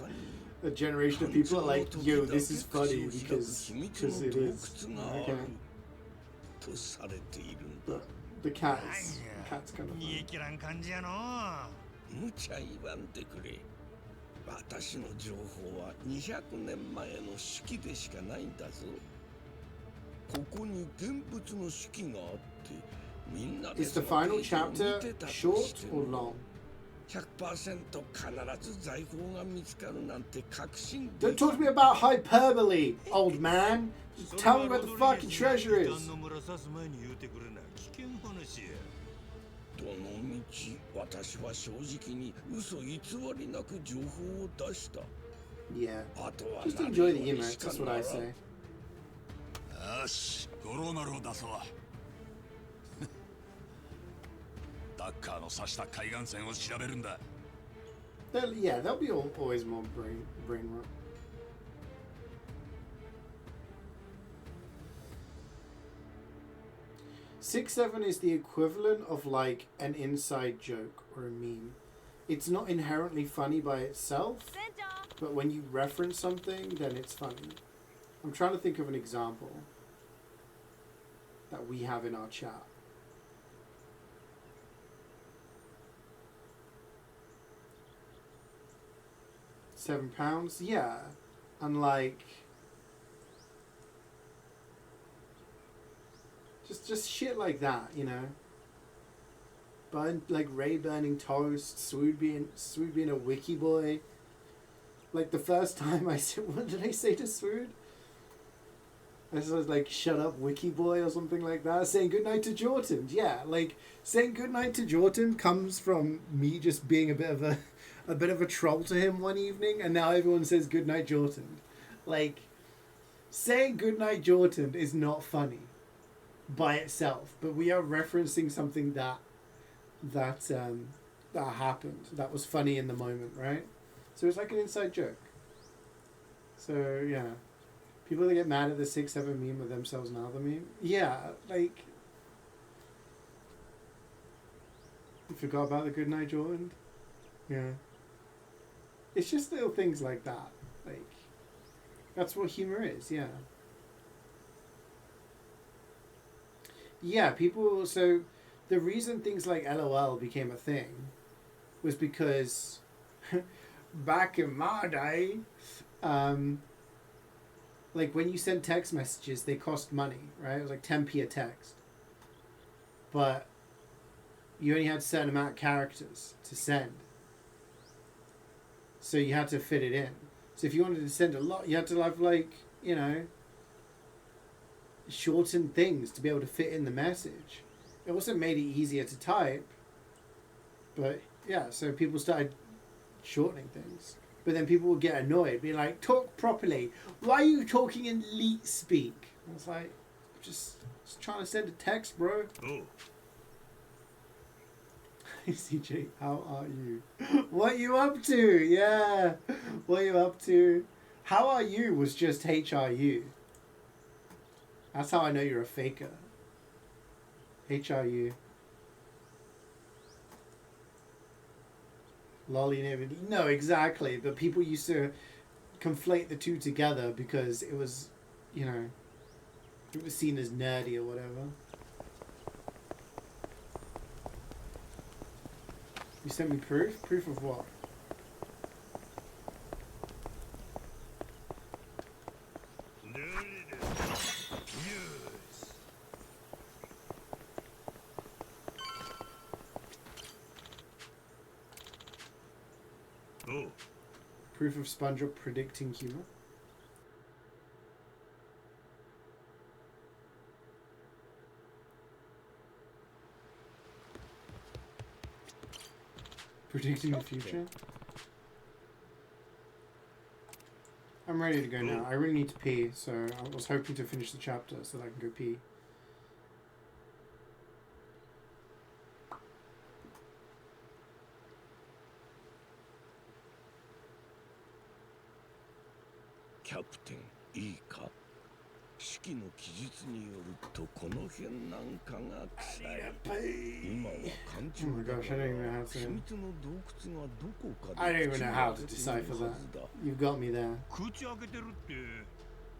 a generation of people are like, yo, this is funny because it is. Okay. とされているん But だ。 the cat's kind of 煮え funny. 切らん感じやの。無茶言わんでくれ。私の情報は200年前の手記でしかないんだぞ。ここに現物の手記があってみんなで Is the その final ページを chapter 見てたと short して or も long? 100% 必ず財宝が見つかるなんて確信 Don't でき talk to me about hyperbole, old man. Just tell me where the fucking treasure 異 is. 端の村刺す前に言うてくれな。危険話や。どの道私は正直に嘘偽りなく情報を出した。 Yeah. あとは Just 何 enjoy よ the り emotes, しか that's な what ら I ん say. よし、ドローナルを出そう。ダッカーの刺した海岸線を調べるんだ。Yeah, there'll be always more brain rot. Six seven is the equivalent of like an inside joke or a meme. It's not inherently funny by itself, but when you reference something, then it's funny. I'm trying to think of an example that we have in our chat. £7, yeah, and like just shit like that, you know. Like Ray burning toast, Swood being a wiki boy. Like the first time I said, what did I say to Swood? This was like "Shut up, Wiki Boy" or something like that. Saying goodnight to Jordan. Yeah, like saying goodnight to Jordan comes from me just being a bit of a troll to him one evening, and now everyone says goodnight Jordan. Like, saying goodnight Jordan is not funny by itself, but we are referencing something that happened that was funny in the moment, right? So it's like an inside joke. So yeah, people that get mad at the 6-7 meme of themselves now the meme. Yeah, like you forgot about the goodnight Jordan. Yeah, it's just little things like that. Like that's what humor is. Yeah. Yeah, people. So the reason things like LOL became a thing was because back in my day, like when you sent text messages, they cost money, right? It was like 10p a text. But you only had a certain amount of characters to send. So you had to fit it in. So if you wanted to send a lot, you had to have like, you know, shorten things to be able to fit in the message. It also made it easier to type. But yeah, so people started shortening things. But then people would get annoyed, be like, talk properly. Why are you talking in leet speak? I was like, just trying to send a text, bro. Oh. CeeJaey, how are you? What you up to? Yeah. What you up to? How are you was just HRU. That's how I know you're a faker. HRU. Lolly never. No, exactly. But people used to conflate the two together because it was, you know, it was seen as nerdy or whatever. You sent me proof? Proof of what? Oh. Proof of SpongeBob predicting humor. Predicting the future. I'm ready to go now. I really need to pee, so I was hoping to finish the chapter so that I can go pee. Captain, いいか式の記述によるとこの辺なんかが臭い。今は環境だから秘密の洞窟がどこかで I don't even know how to decipher that. You've got me there. 口開けてるって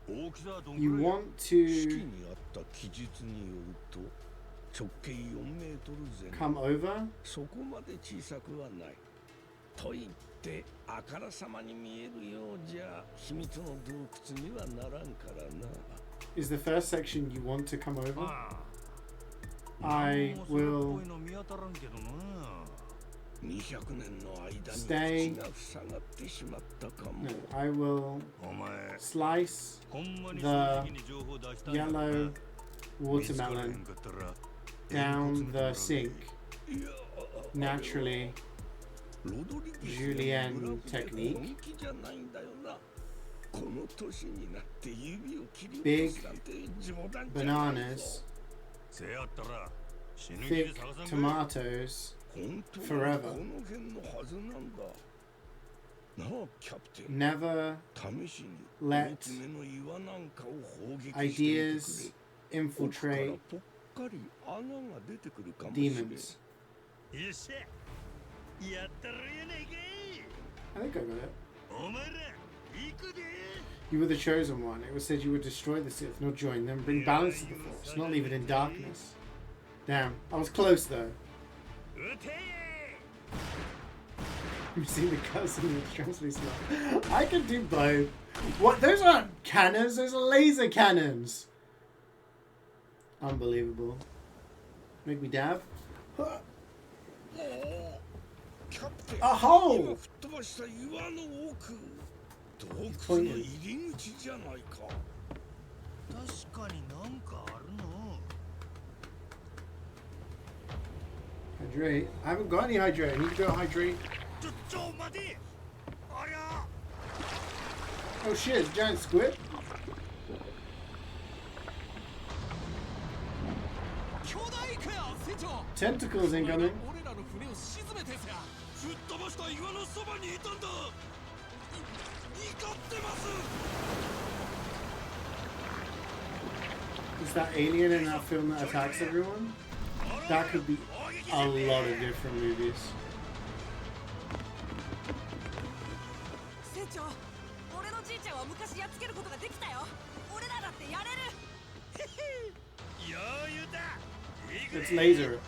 大きさはどんくらい You want 式 to にあった記述によると直径4メートル前後 come over? そこまで小さくはないと言ってあからさまに見えるようじゃ秘密の洞窟にはならんからな Is the first section you want to come over? I will 200年の間に stay. 口が塞がってしまったかも No, I will slice the yellow watermelon down the sink. Naturally, Julienne technique. Big bananas, thick tomatoes, forever. Never let ideas infiltrate demons. I think I got it. You were the chosen one. It was said you would destroy the Sith, not join them, bring balance to the Force, not leave it in darkness. Damn, I was close though. You've seen the cousin with strangely slow. I can do both. What? Those aren't cannons. Those are laser cannons. Unbelievable. Make me dab. A hole. 確かになんかあるの。 Hydrate. I haven't got any hydrate. I need to go hydrate. ちょ待て。ありゃ。 Oh shit, giant squid. Tentacles incoming. 俺らの船を沈めてさ。吹っ飛ばした岩のそばにいたんだ。怒ってます。 Is that alien in that film that attacks everyone? That could be a lot of different movies. 船長、俺のじいちゃんは昔やっつけることができたよ。俺らだってやれる。余裕だ。 Let's laser it.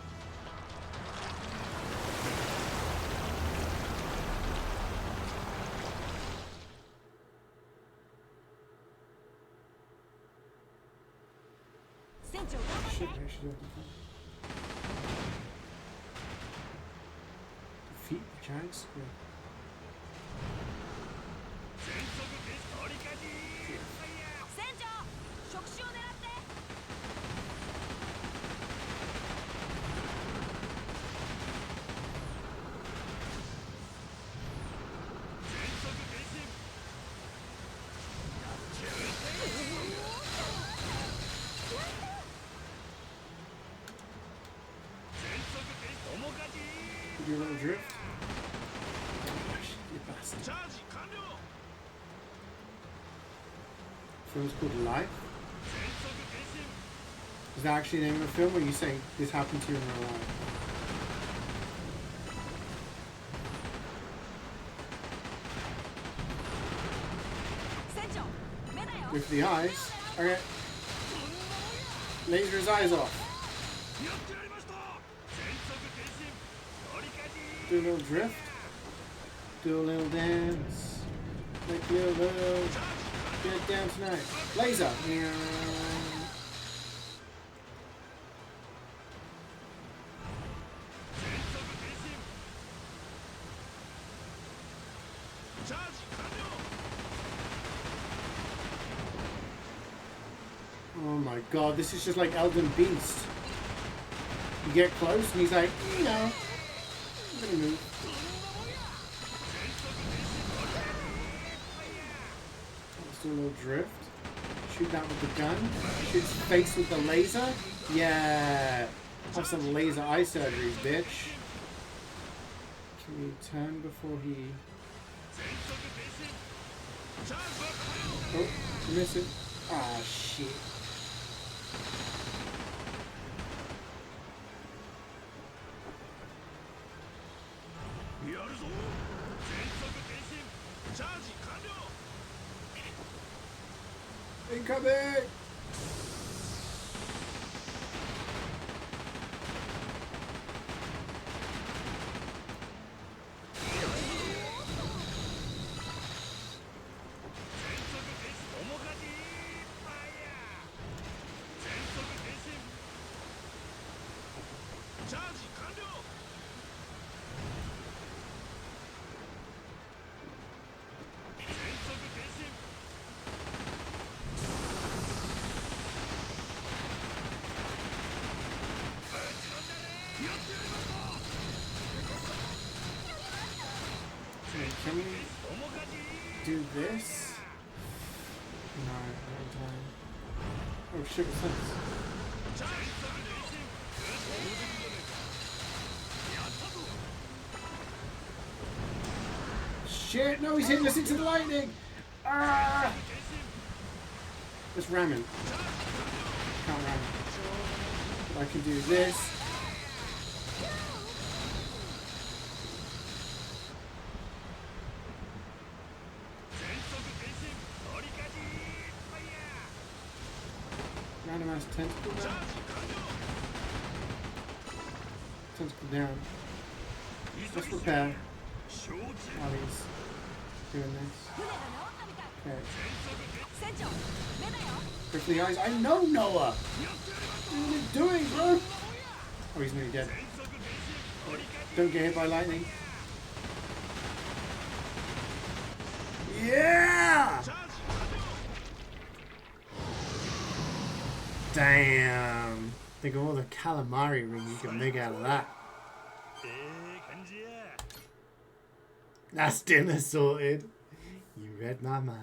船長頑張って。 Shit, I should have defeat the giant squid. 船長、触手を狙って。 Do a little drift. You bastard. Film's called Life. Is that actually the name of the film, or are you saying this happened to you in real life? Go for the eyes. Okay. Laser his eyes off. Do a little drift. Do a little dance. Make you a little. Get down tonight. Laser. Oh my god, this is just like Elden Beast. You get close and he's like, you know, I'm gonna move. Let's do a little drift. Shoot that with the gun. Shoot his face with the laser. Yeah. Have some laser eye surgery, bitch. Can we turn before he... Oh, miss it. Ah, shit. Incoming! Can we do this? No, wrong time. Oh shit, what's this? Shit, no, he's hitting us into the lightning! Ah! Let's ram him. Can't ram him. I can do this. Random ass tentacle down. Tentacle down. Let's repair while he's doing this. Okay. Go for the eyes. I know Noah! What are you doing, bro? Oh, he's nearly dead. Don't get hit by lightning. Yeah! Damn. Think of all the calamari ring you can make out of that. That's dinner sorted. You read my mind.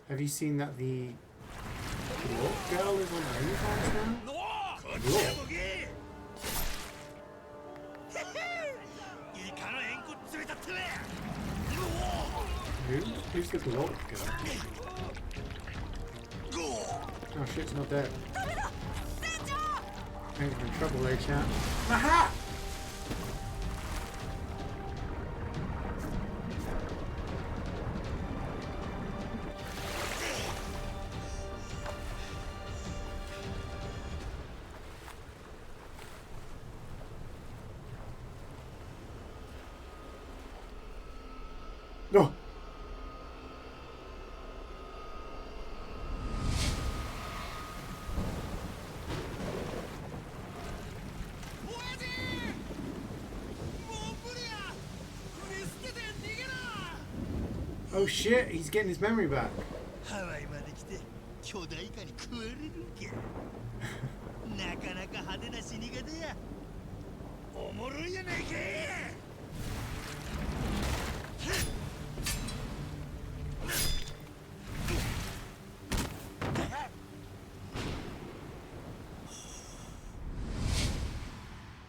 Have you seen that the Glock girl is on OnlyFans now? Glock. Who's the Glock girl? Oh shit's not dead. Thanks for the trouble there, chat. My hat! No! Oh shit, he's getting his memory back.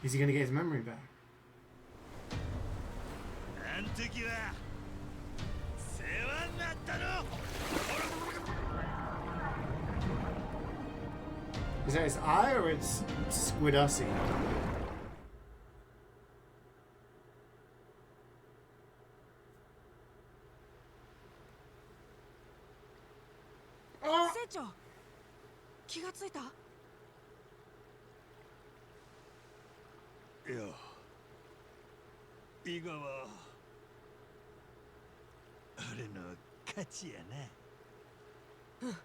Is he gonna get his memory back? Is that his eye or it's Squidusy? Oh! 船長気がついた？いや、伊賀は俺の勝ちやな。うん、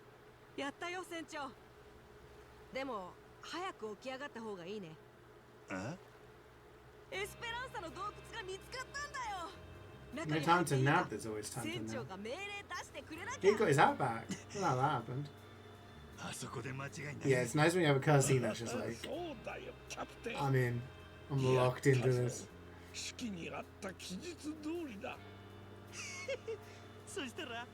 やったよ船長。でも早く起き上がった方がいいね。あ？エスペランサの洞窟が見つかったんだよ。 No time to nap, there's always time to nap. He got his hat back. Well, that happened. Yeah, it's nice when you have a cutscene that's just like, I'm in. I'm locked into this. そしたら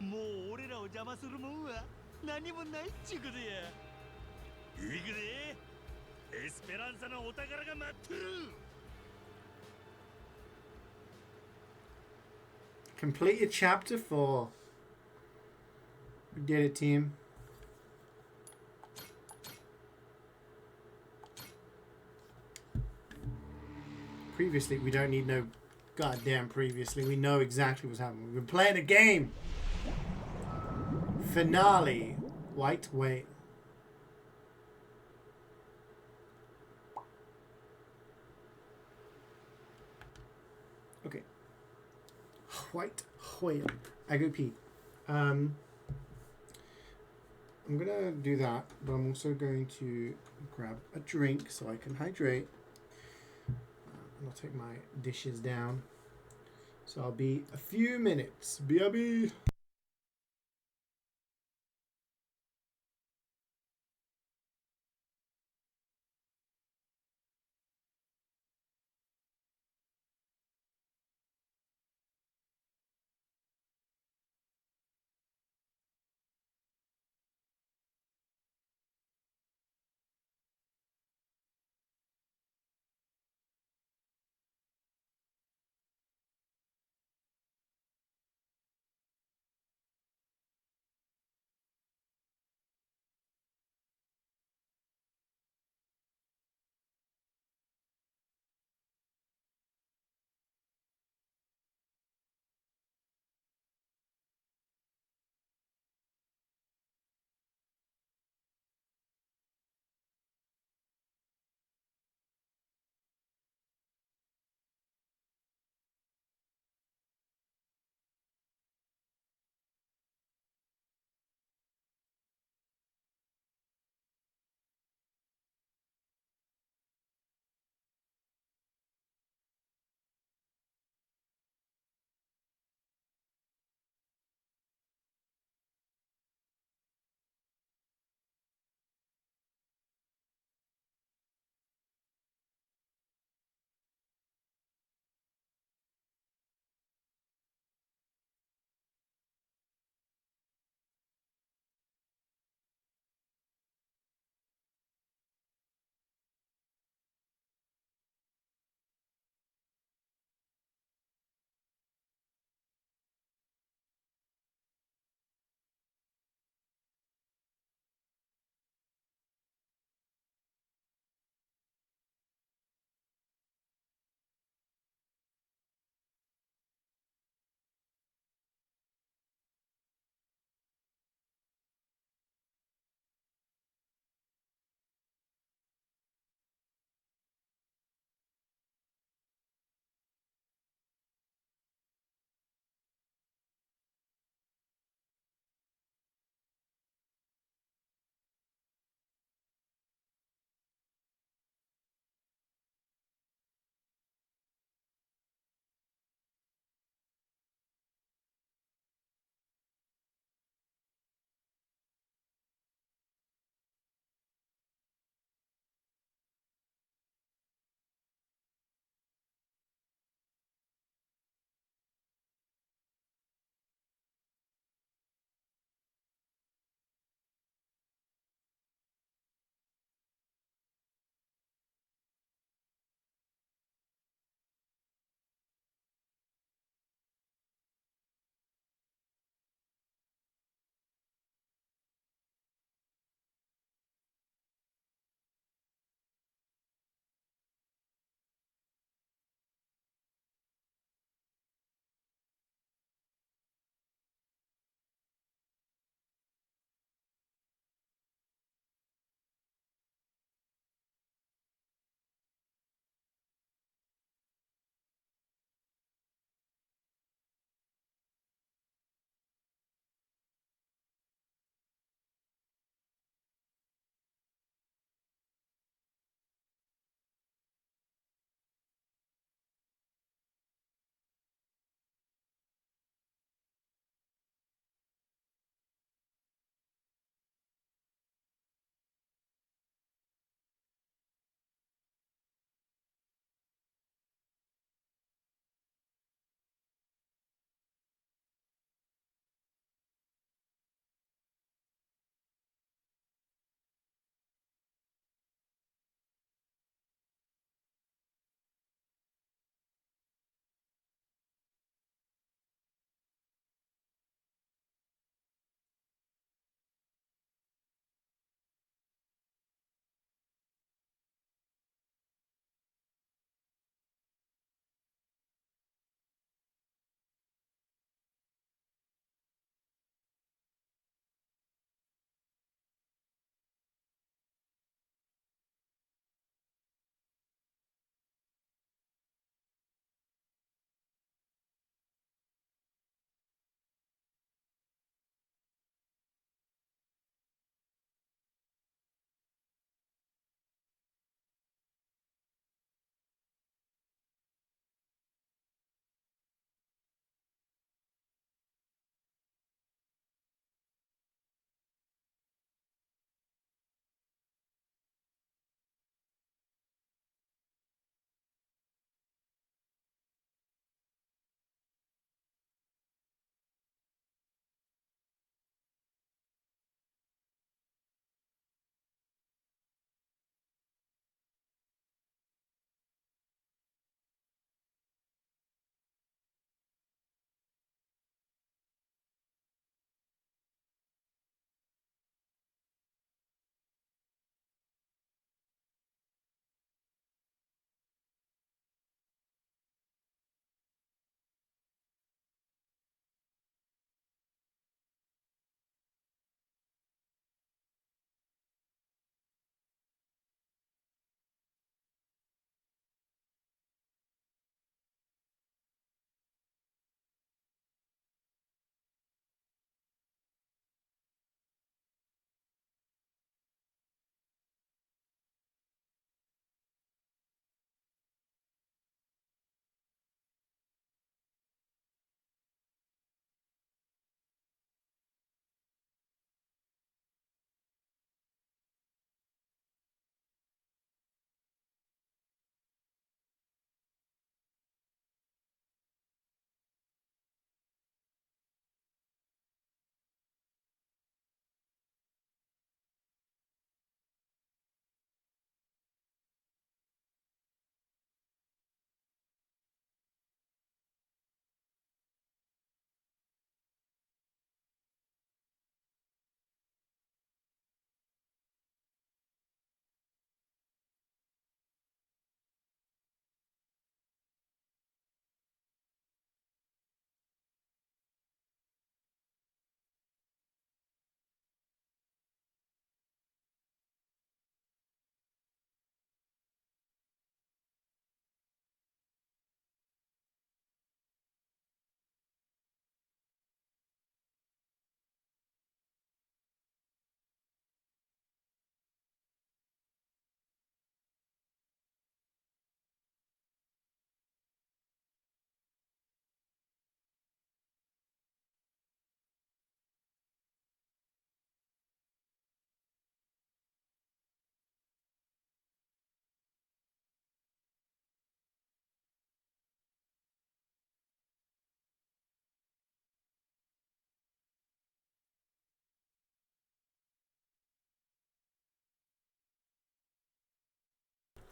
もう俺らを邪魔するもんは何もないっちゅうことや。いくで、エスペランサのお宝が待ってる。 Completed chapter 4. We did it, team. Previously, we don't need no goddamn previously. We know exactly what's happening. We've been playing a game. Finale. Wait. Okay. White whale. I go pee. I'm gonna do that, but I'm also going to grab a drink so I can hydrate. And I'll take my dishes down. So I'll be a few minutes. BRB.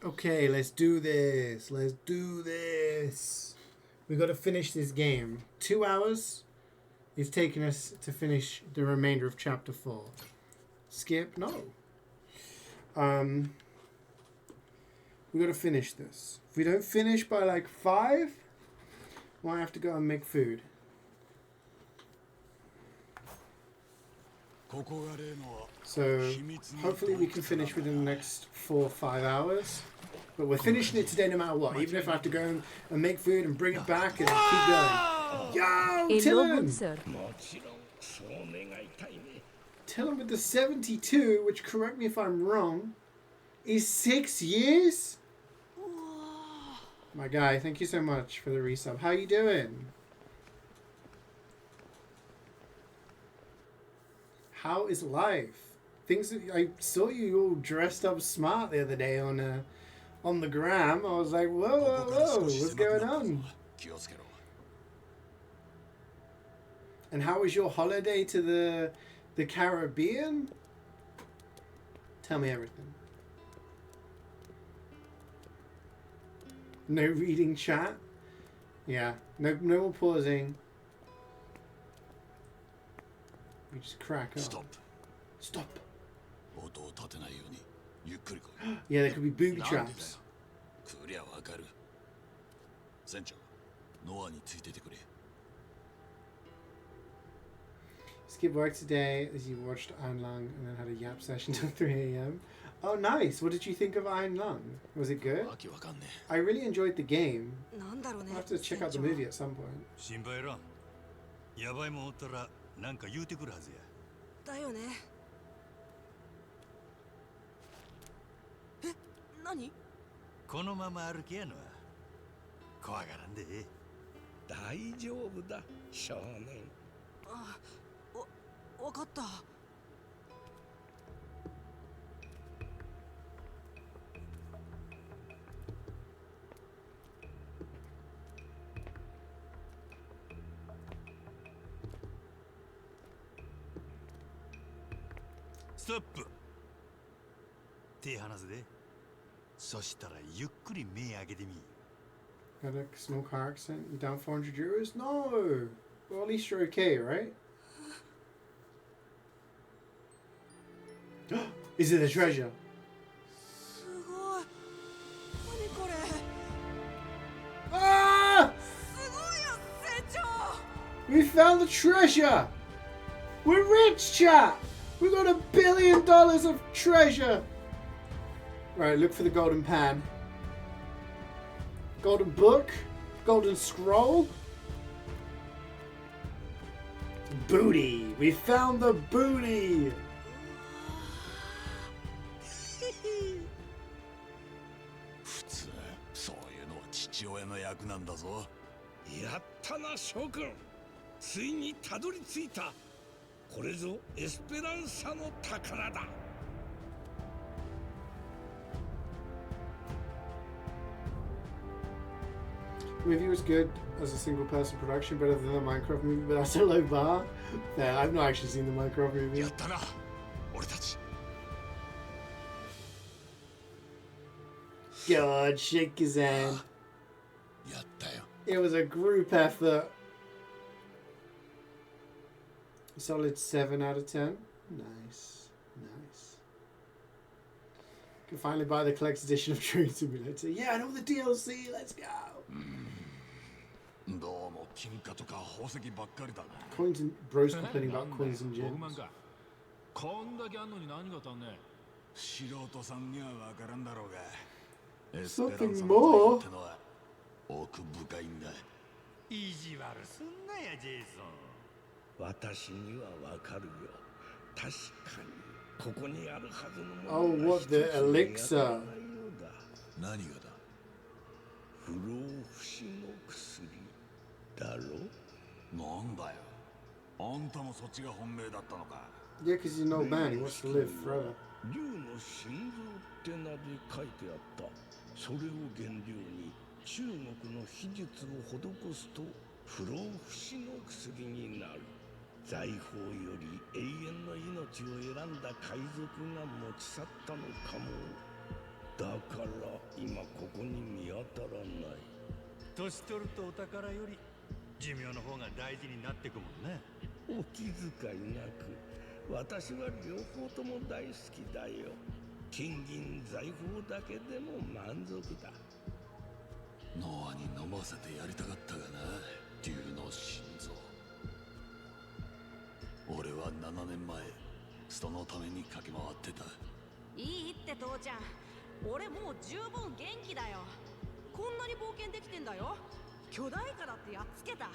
Okay, let's do this. Let's do this. We got to finish this game. 2 hours is taking us to finish the remainder of chapter 4. Skip? No. We got to finish this. If we don't finish by like 5, we might have to go and make food. So hopefully we can finish within the next 4 or 5 hours. But we're finishing it today no matter what. Even if I have to go and make food and bring it back and keep going. Yo, Tillin! Tillin with the 72, which, correct me if I'm wrong, is 6 years? My guy, thank you so much for the resub. How you doing? How is life? Things. I saw you all dressed up smart the other day on the gram. I was like, whoa, whoa, whoa, what's going on? And how was your holiday to the Caribbean? Tell me everything. No reading chat? Yeah, no more pausing. We just crack up. Stop. Stop. Yeah, there could be booby traps. Skip work today as you watched Iron Lung and then had a yap session till 3 a.m. Oh, nice. What did you think of Iron Lung? Was it good? I really enjoyed the game. I'll have to check out the movie at some point. やばいもんおったらなんか言うてくるはずや。だよね。え、何？このまま歩きやのは怖がらんで。大丈夫だ、少年。あ、わかった。ストップ。手離すで。そしたらゆっくり目開けてみ。Got a small car accident. You down 400 euros? No! Well, at least you're okay, right? Is it the treasure? すごい。何これ。Ah! すごいよ、船長。 We found the treasure! We're rich, chat! We got $1 billion of treasure! Right, look for the golden pan. Golden book? Golden scroll? Booty! We found the booty! 普通そういうのは父親の役なんだぞ。やったな、将軍。ついにたどり着いた。これぞエスペランサの宝だ。The movie was good as a single person production, better than the Minecraft movie, but that's a low bar. Yeah, I've not actually seen the Minecraft movie. やったな、俺たち。God, shake his hand. やったよ。 It was a group effort. Solid 7 out of 10. Nice. Nice. Can finally buy the collector's edition of Train Simulator. Yeah, and all the DLC. Let's go. どうも金貨とか宝石ばっかりだな。 Coins and bros complaining about coins and gems. こんだけあんのに何が足んねえ。素人さんにはわからんだろうが。 Something more. ってのは奥深いんだ。意地悪すんなや、ジェイソン。私にはわかるよ。確かにここにあるはずのも Oh, のが what the elixir? 何がだ。不老不死の薬だろ。なんだよ。あんたもそっちが本命だったのか。 Yeah, because he's no man. He wants to live forever. 竜の心臓って名で書いてあった。それを原料に中国の秘術を施すと不老不死の薬になる。財宝より永遠の命を選んだ海賊が持ち去ったのかも。だから今ここに見当たらない。年取るとお宝より寿命の方が大事になってくもんね。お気遣いなく。私は両方とも大好きだよ。金銀財宝だけでも満足だ。ノアに飲ませてやりたかったがな、竜の心臓。俺は7年前そのために駆け回ってた。いいって父ちゃん、俺もう十分元気だよ。こんなに冒険できてんだよ。巨大化だってやっつけた。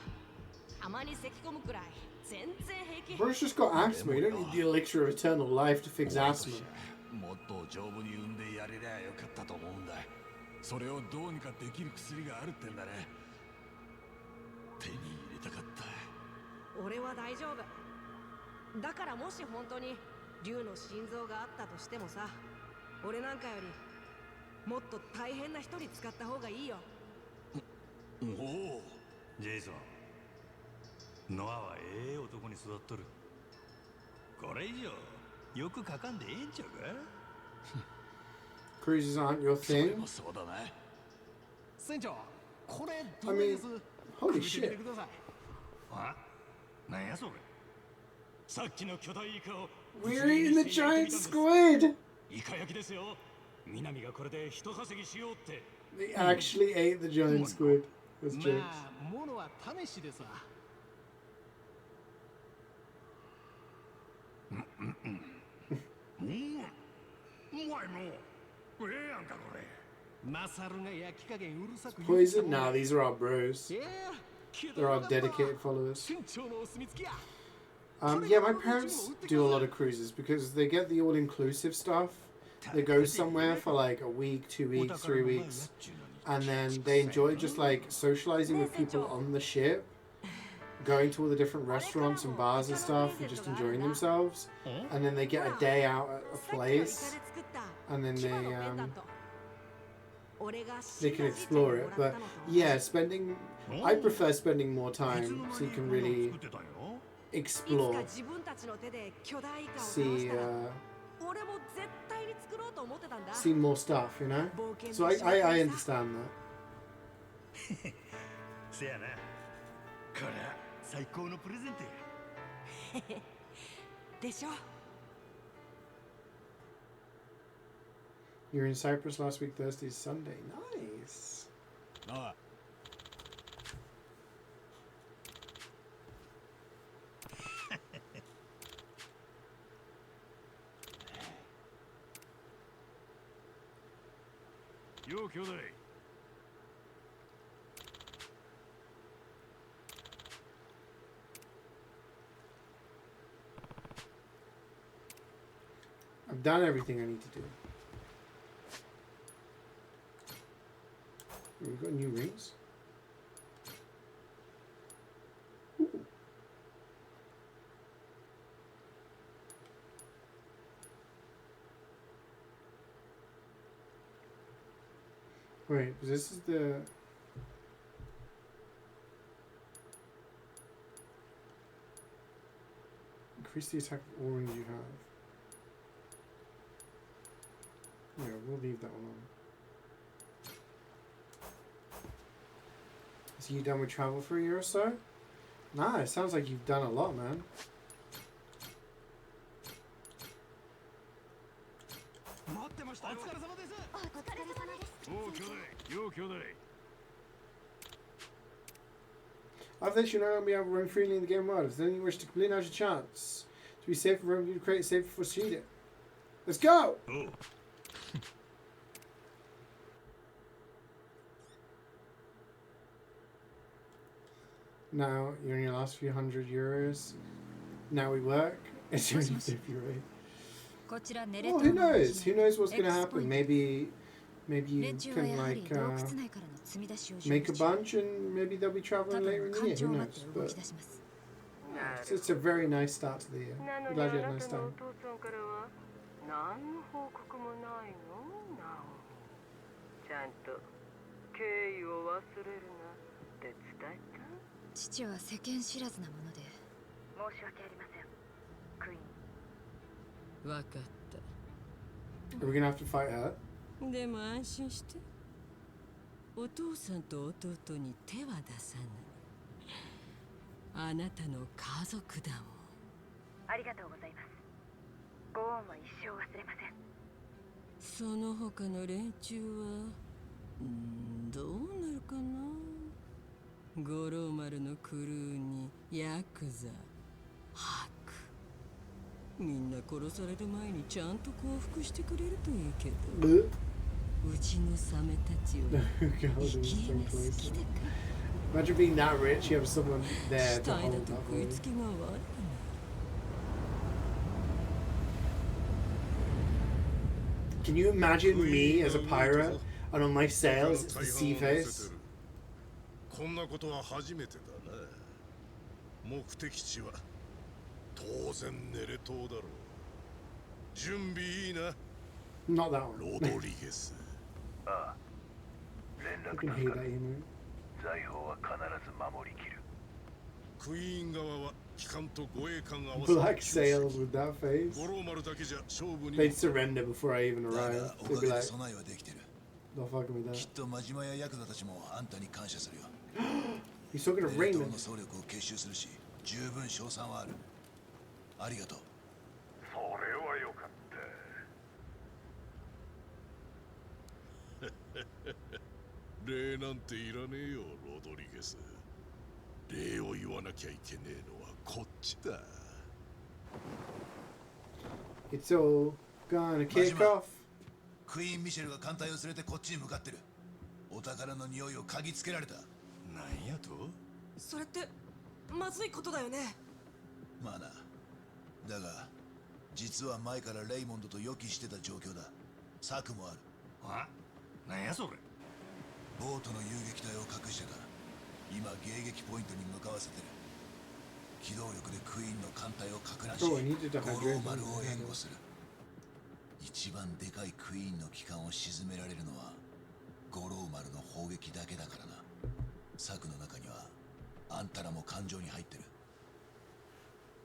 たまに咳込むくらい全然平気。 Bro's just got asthma. You don't need the elixir of eternal life to fix asthma. もっと丈夫に産んでやれりゃよかったと思うんだ。それをどうにかできる薬があるってんだね。手に入れたかった。俺は大丈夫だから、もし本当に竜の心臓があったとしてもさ、俺なんかよりもっと大変な人に使った方がいいよ。おお、ジェイソン、ノアはええ男に育っとる。これ以上よくかかんでええんちゃうか。Cruises aren't your thing. そうだね。船長、これ I どうで mean, す？ holy 食べてみて shit. ください。あ、なんやそれ。さっきの巨大イカを We're eating the giant squid. イカ焼きですよ。南がこれで一稼ぎしようって。 They actually ate the giant squid. That's ま jokes. あ、ものは試しですわ。うまいの。ええやんかこれ。マサルが焼き加減うるさく Poison? Nah, these are our bros. いや、 They're our dedicated followers. 船長のお墨付きや。 Yeah, my parents do a lot of cruises because they get the all-inclusive stuff. They go somewhere for like a week, 2 weeks, 3 weeks, and then they enjoy just like socializing with people on the ship, going to all the different restaurants and bars and stuff, and just enjoying themselves. And then they get a day out at a place, and then they can explore it. But yeah, I prefer spending more time so you can really explore, see more stuff, you know? So I understand that. せやな。これは最高のプレゼントや。でしょ。 You were in Cyprus last week, Thursday, Sunday. Nice. ああ、よう兄弟。I've done everything I need to do. We've got new rings. Ooh. Wait, this is the... Increase the attack of all rings you have. Yeah, we'll leave that one on. So you done with travel for a year or so? Nah, it sounds like you've done a lot, man. After this, you know we have roam freely in the game world. If then you wish to complete, now's your chance. To be safe, roam you create safe for CeeJaey. Let's go! Now you're in your last few hundred euros. Now we work. It's only 50 euros. Oh, who knows? Who knows what's gonna happen? Maybe you can like make a bunch, and maybe they'll be traveling later in the year. Who knows? But it's a very nice start to the year. I'm glad you had a nice time. 父は世間知らずなもので申し訳ありません、クイーン。わかった。 Are we gonna have to fight her? でも安心して。お父さんと弟に手は出さない。あなたの家族だもん。ありがとうございます。ご恩は一生忘れません。その他の連中はどうなるかな。五郎丸のクルーにヤクザ、ハク、みんな殺される前にちゃんと降伏してくれるといいけど、うちのサメたちを生きが好きだから。 Imagine being that rich, you have someone there 死 to 体だ hold と up 食 for い you. つきが悪くなる。Can you imagine me as a pirate and on my sails it's the sea face? こんなことは初めてだな。目的地は当然ネレ島だろう。準備いいな。 Not that one. ロドリゲス。ああ、連 I 絡 can だ hate that humor. 財宝は必ず守りきる。クイーン側は機関と護衛艦合わせ Black sails with that face. 五郎丸だけじゃ勝負に They'd surrender before I even arrived. お They'd か be げで like, 備えはできてる。 not fucking with きっ that. と真島やヤクザたちもあんたに感謝するよ。 He's talking to レイト Raymond. の総力を結集するし、十分賞賛はある。ありがとう。それはよかった。礼なんていらねえよ、ロドリゲス。礼を言わなきゃいけねえのはこっちだ。 It's all gonna kick off. クイーン・ミシェルが艦隊を連れてこっちに向かってる。お宝の匂いを嗅ぎつけられた。なんやと？それってまずいことだよね。まあな。だが実は前からレイモンドと予期してた状況だ。策もある。あ？なんやそれ？ボートの遊撃隊を隠してた。今迎撃ポイントに向かわせてる。機動力でクイーンの艦隊を攪乱し、五郎丸を援護する。一番でかいクイーンの機関を沈められるのは五郎丸の砲撃だけだからな。策の中にはあんたらも感情に入ってる。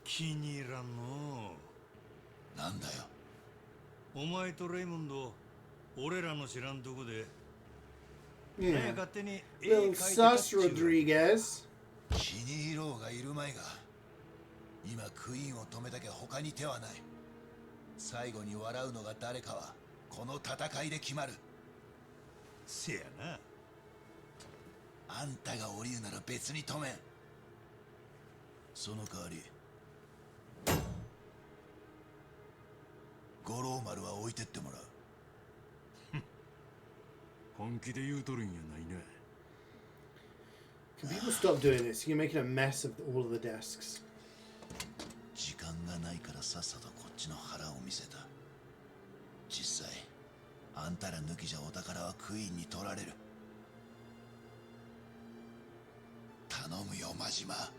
気に入らんの。なんだよ。お前とレイモンド、俺らの知らんとこで。Yeah. 勝手に Little sus Rodriguez. 気に入ろうがいるまいが、今クイーンを止めたきゃ他に手はない。最後に笑うのが誰かはこの戦いで決まる。せやな。あんたが降りるなら別に止めん。その代わり五郎丸は置いてってもらう。本気で言うとるんやないな。 Can people stop doing this? You're making a mess of all of the desks. 時間がないからさっさとこっちの腹を見せた。実際あんたら抜きじゃお宝はクイーンに取られる。頼むよ真島。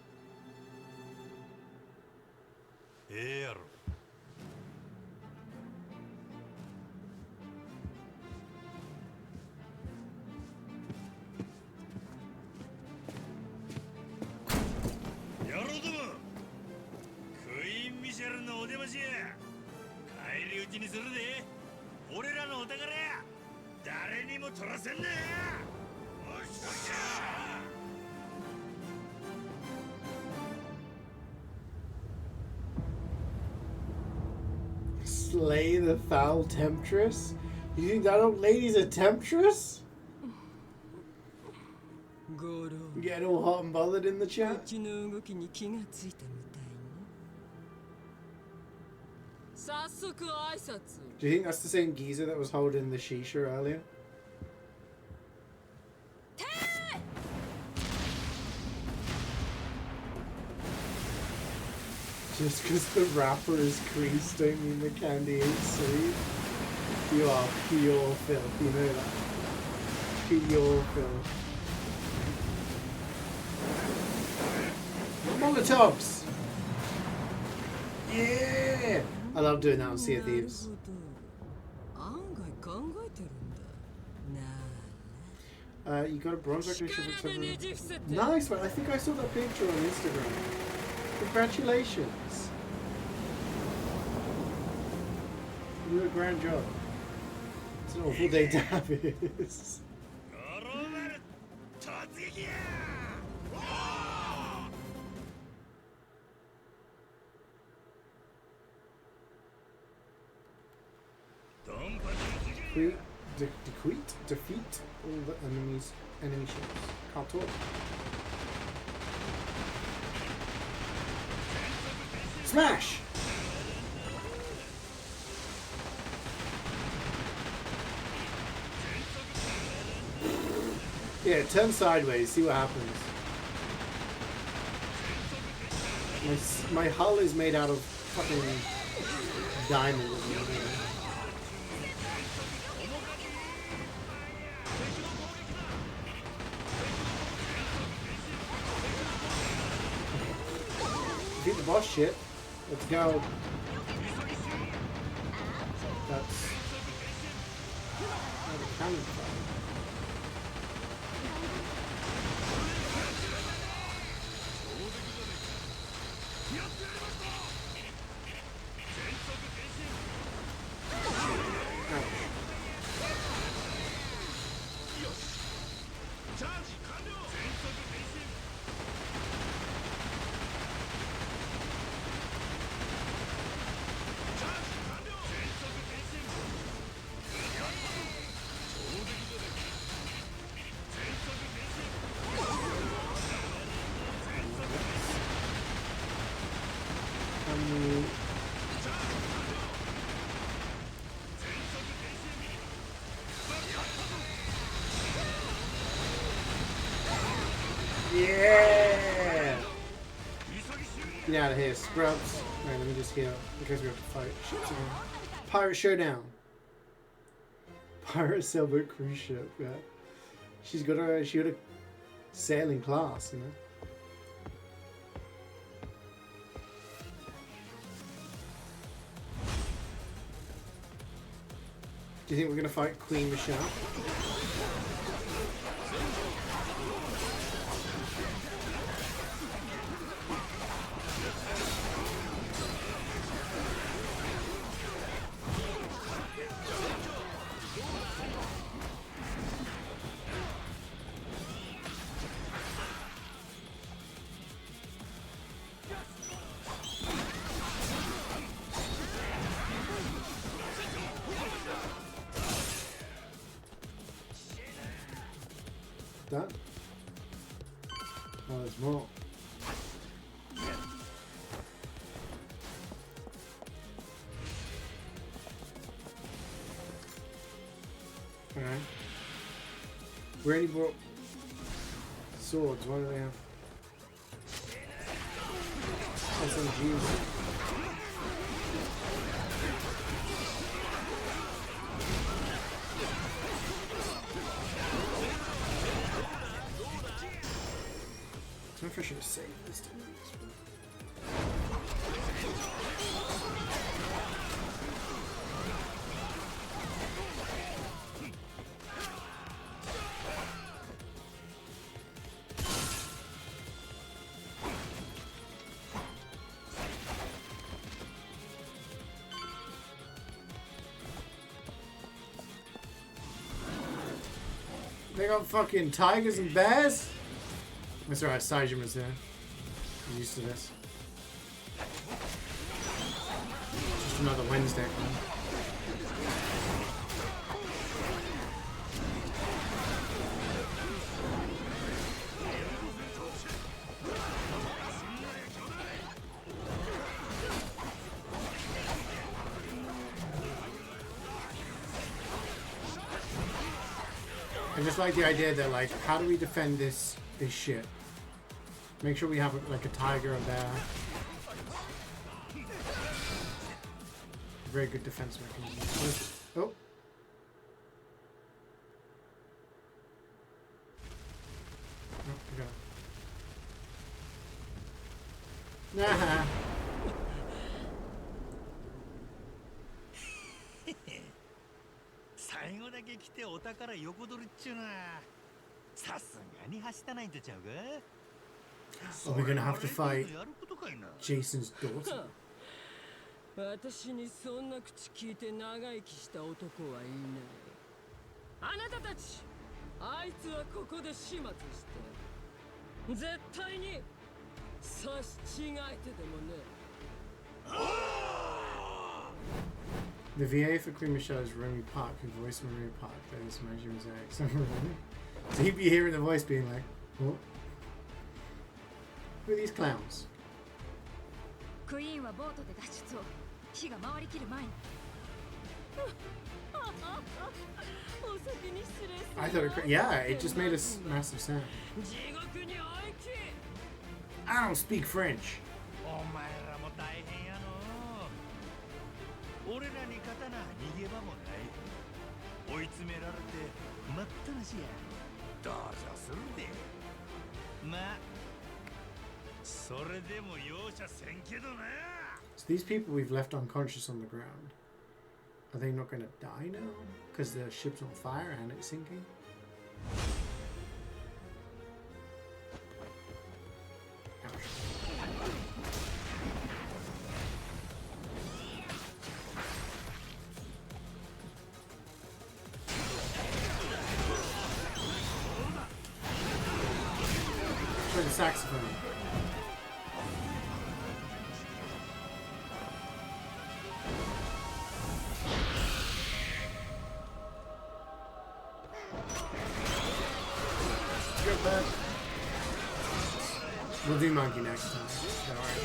ええやろ。野郎ども、クイーン・ミシェルのお出ましや。帰り討ちにするで。俺らのお宝や。誰にも取らせんなや。おっしゃ。 Slay the foul temptress? You think that old lady's a temptress? Getting all hot and bothered in the chat? Do you think that's the same geezer that was holding the shisha earlier? Just because the wrapper is creased don't mean the candy ain't sweet. You are pure filth, you know that. Pure filth. Molotovs! Yeah! I love doing that on Sea of Thieves. You got a bronze recognition for something. Nice one. I think I saw that picture on Instagram. Congratulations. You did a grand job. It's an awful day to have it. defeat all the enemy ships. Can't talk. Smash! Yeah, turn sideways, see what happens. My hull is made out of fucking diamond. Beat the boss shit. Let's go. That's a cannon fire. Yeah! Get out of here, scrubs. Alright, let me just heal in case we have to fight ships again. Pirate Showdown. Pirate sailboat cruise ship, yeah. She got a sailing class, you know. Do you think we're gonna fight Queen Michelle? Done. Oh, there's more. Alright. We already brought swords. Why do they have SMGs? I should have saved this to They got fucking tigers and bears? That's alright, CeeJaey there. I'm used to this. Just another Wednesday, man. I just like the idea that, like, how do we defend this shit? Make sure we have like a tiger or bear. Very good defense mechanism. Oh. Oh, we got it. Nah. 最後だけ来てお宝横取りっちゅうな。さすがにはしたないんとちゃうか。 Are we gonna have to fight Jason's daughter? 私にそんな口聞いて長生きした男はいない。あなたたち、あいつはここで始末して、絶対に刺し違えてでもね。The VA for Queen Michelle is Remy Park, who voiced Maria Park. That is Major Mosaic. So he'd be hearing the voice being like, what? Who are these clowns? Queen はボートで脱出を火が回りきる前に I thought it, yeah, it just made a massive sound. I don't speak French. お前らも大変やの。俺らに刀逃げ場もない。追い詰められて待ったなしや。同情するで。まあ、それでも容赦せんけどな。So these people we've left unconscious on the ground, are they not going to die now? Because the ship's on fire and it's sinking? Play the saxophone. Good bet. We'll do monkey next time. Alright.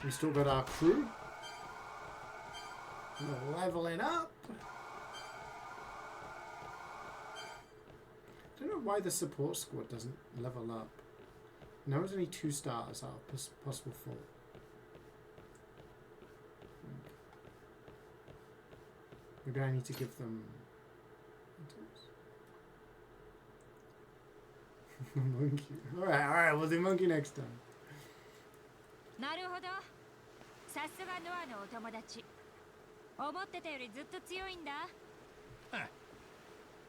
We still got our crew. We're leveling up. I don't know why the support squad doesn't level up. Now there's only 2 stars out of possible 4. Maybe I need to give them monkey. Alright, we'll do monkey next time. なるほど。さすがノアのお友達。思ってたよりずっと強いんだ。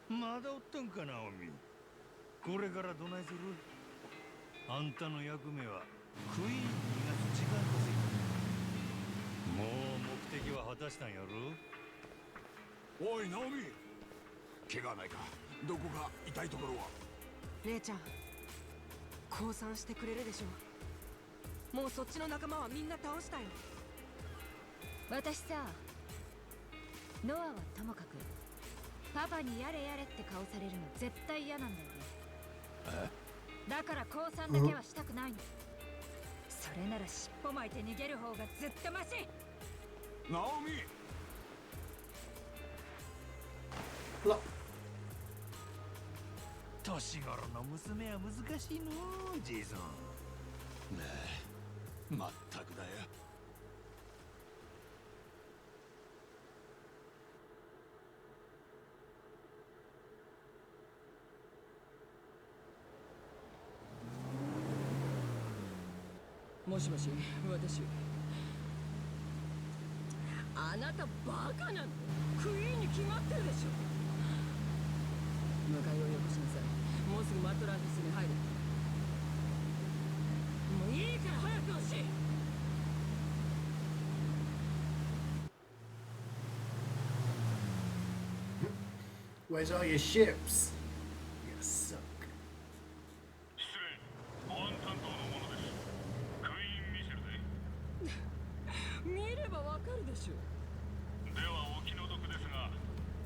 まだおったんかな、おみ。これからどないする？あんたの役目はクイーンに逃がす時間稼ぎ。もう目的は果たしたんやろ？おい、ナオミ。怪我ないか？どこか痛いところは？姉ちゃん、降参してくれるでしょう。もうそっちの仲間はみんな倒したよ。私さ、ノアはともかくパパにやれやれって顔されるの絶対嫌なんだよね。だから降参だけはしたくないの。それなら尻尾巻いて逃げる方がずっとマシ。ナオミ。年頃の娘は難しいの、ジェイソン。ねえ、まったくだよ。もしもし、私。あなたバカなの？クイーンに決まってるでしょ。迎えをよこしなさい。もうすぐマットランティスに入る。もういいから早く欲しい。Where's all your ships? You suck. 失礼、保安担当の者です。クイーン・ミシェルで。見ればわかるでしょ。ではお気の毒ですが、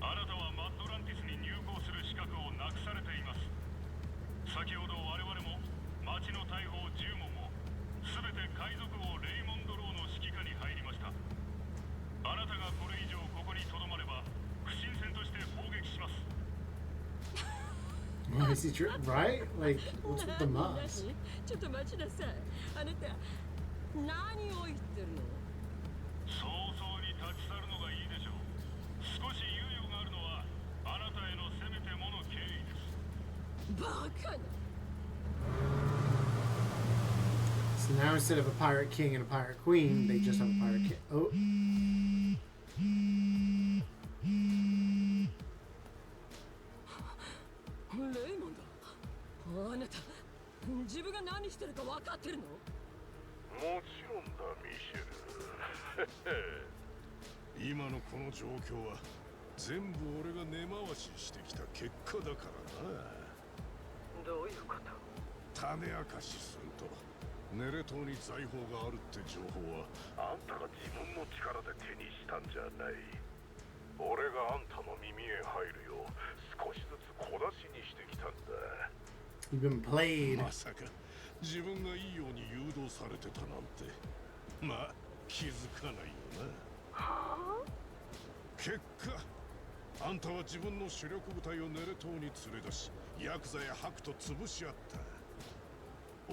あなたはマッドランティスに入港する資格をなくされています。先ほど我々も町の大砲10門も全て海賊王レイモンド・ローの指揮下に入りました。あなたがこれ以上ここにとどまれば不審船として砲撃します。Why is he right? Like, what's with the mask? ちょっと待ちなさい。あなた何を言ってるの？早々に立ち去るのがいいでしょう。少し猶予があるのはあなたへのせめてもの敬意です。バカな。So now instead of a pirate king and a pirate queen, they just have a pirate king. Oh. レイモンだ。あなた、自分が何してるか分かってるの？もちろんだ、ミシェル。今のこの状況は全部俺が根回ししてきた結果だからな。どういうこと？種明かしすると、ネレ島に財宝があるって情報はあんたが自分の力で手にしたんじゃない。俺があんたの耳へ入るよう少しずつ小出しにしてきたんだ。You've been played. まさか自分がいいように誘導されてたなんて、まあ気づかないよな。はあ？結果あんたは自分の主力部隊をネレ島に連れ出し、ヤクザやハクと潰し合った。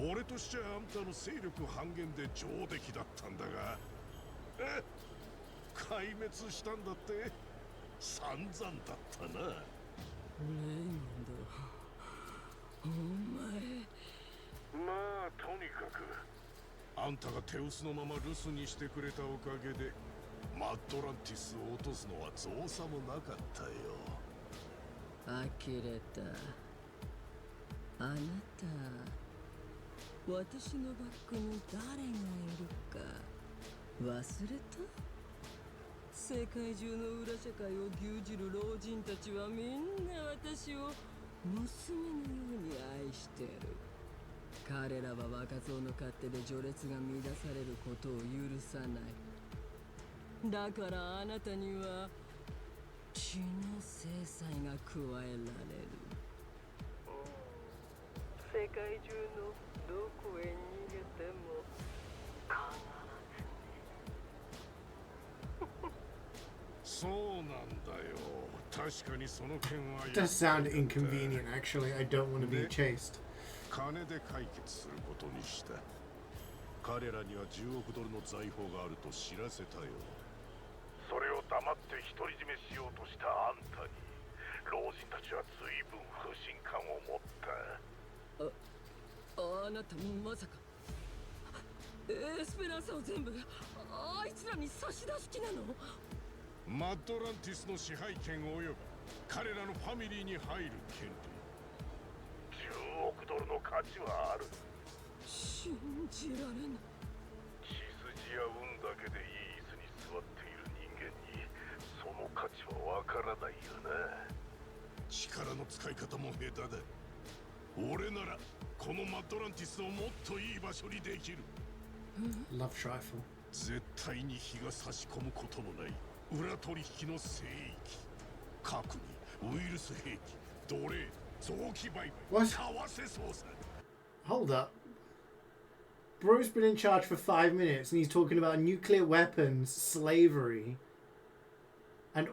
俺としちゃあんたの勢力半減で上出来だったんだが、壊滅したんだって。散々だったな。レイモンド、お前。まあとにかくあんたが手薄のまま留守にしてくれたおかげでマッドランティスを落とすのは造作もなかったよ。呆れた。あなた、私のバックに誰がいるか忘れた？世界中の裏社会を牛耳る老人たちはみんな私を娘のように愛してる。彼らは若造の勝手で序列が乱されることを許さない。だからあなたには血の制裁が加えられる。世界中のどこへ逃げても必ずね。そうなんだよ。確かにその件は。It does sound inconvenient, actually. I don't want to be chased. 金で解決することにした。彼らには10億ドルの財宝があると知らせたよ。それを黙って独り占めしようとしたあんたに老人たちは随分不信感を持った。あなたまさかエスペランサを全部あいつらに差し出す気なの？マッドランティスの支配権及び彼らのファミリーに入る権利、10億ドルの価値はある。信じられない。血筋や運だけでいい椅子に座っている人間にその価値はわからないよな。力の使い方も下手だ。俺ならこのマッドランティスをもっといい場所にできる。Love trifle. 絶対に火が差し込むことのない裏取引の聖域、核にウイルス兵器、奴隷、臓器売買、為替操作。 Hold up. Bro's been in charge for 5 minutes and he's talking about nuclear weapons, slavery, and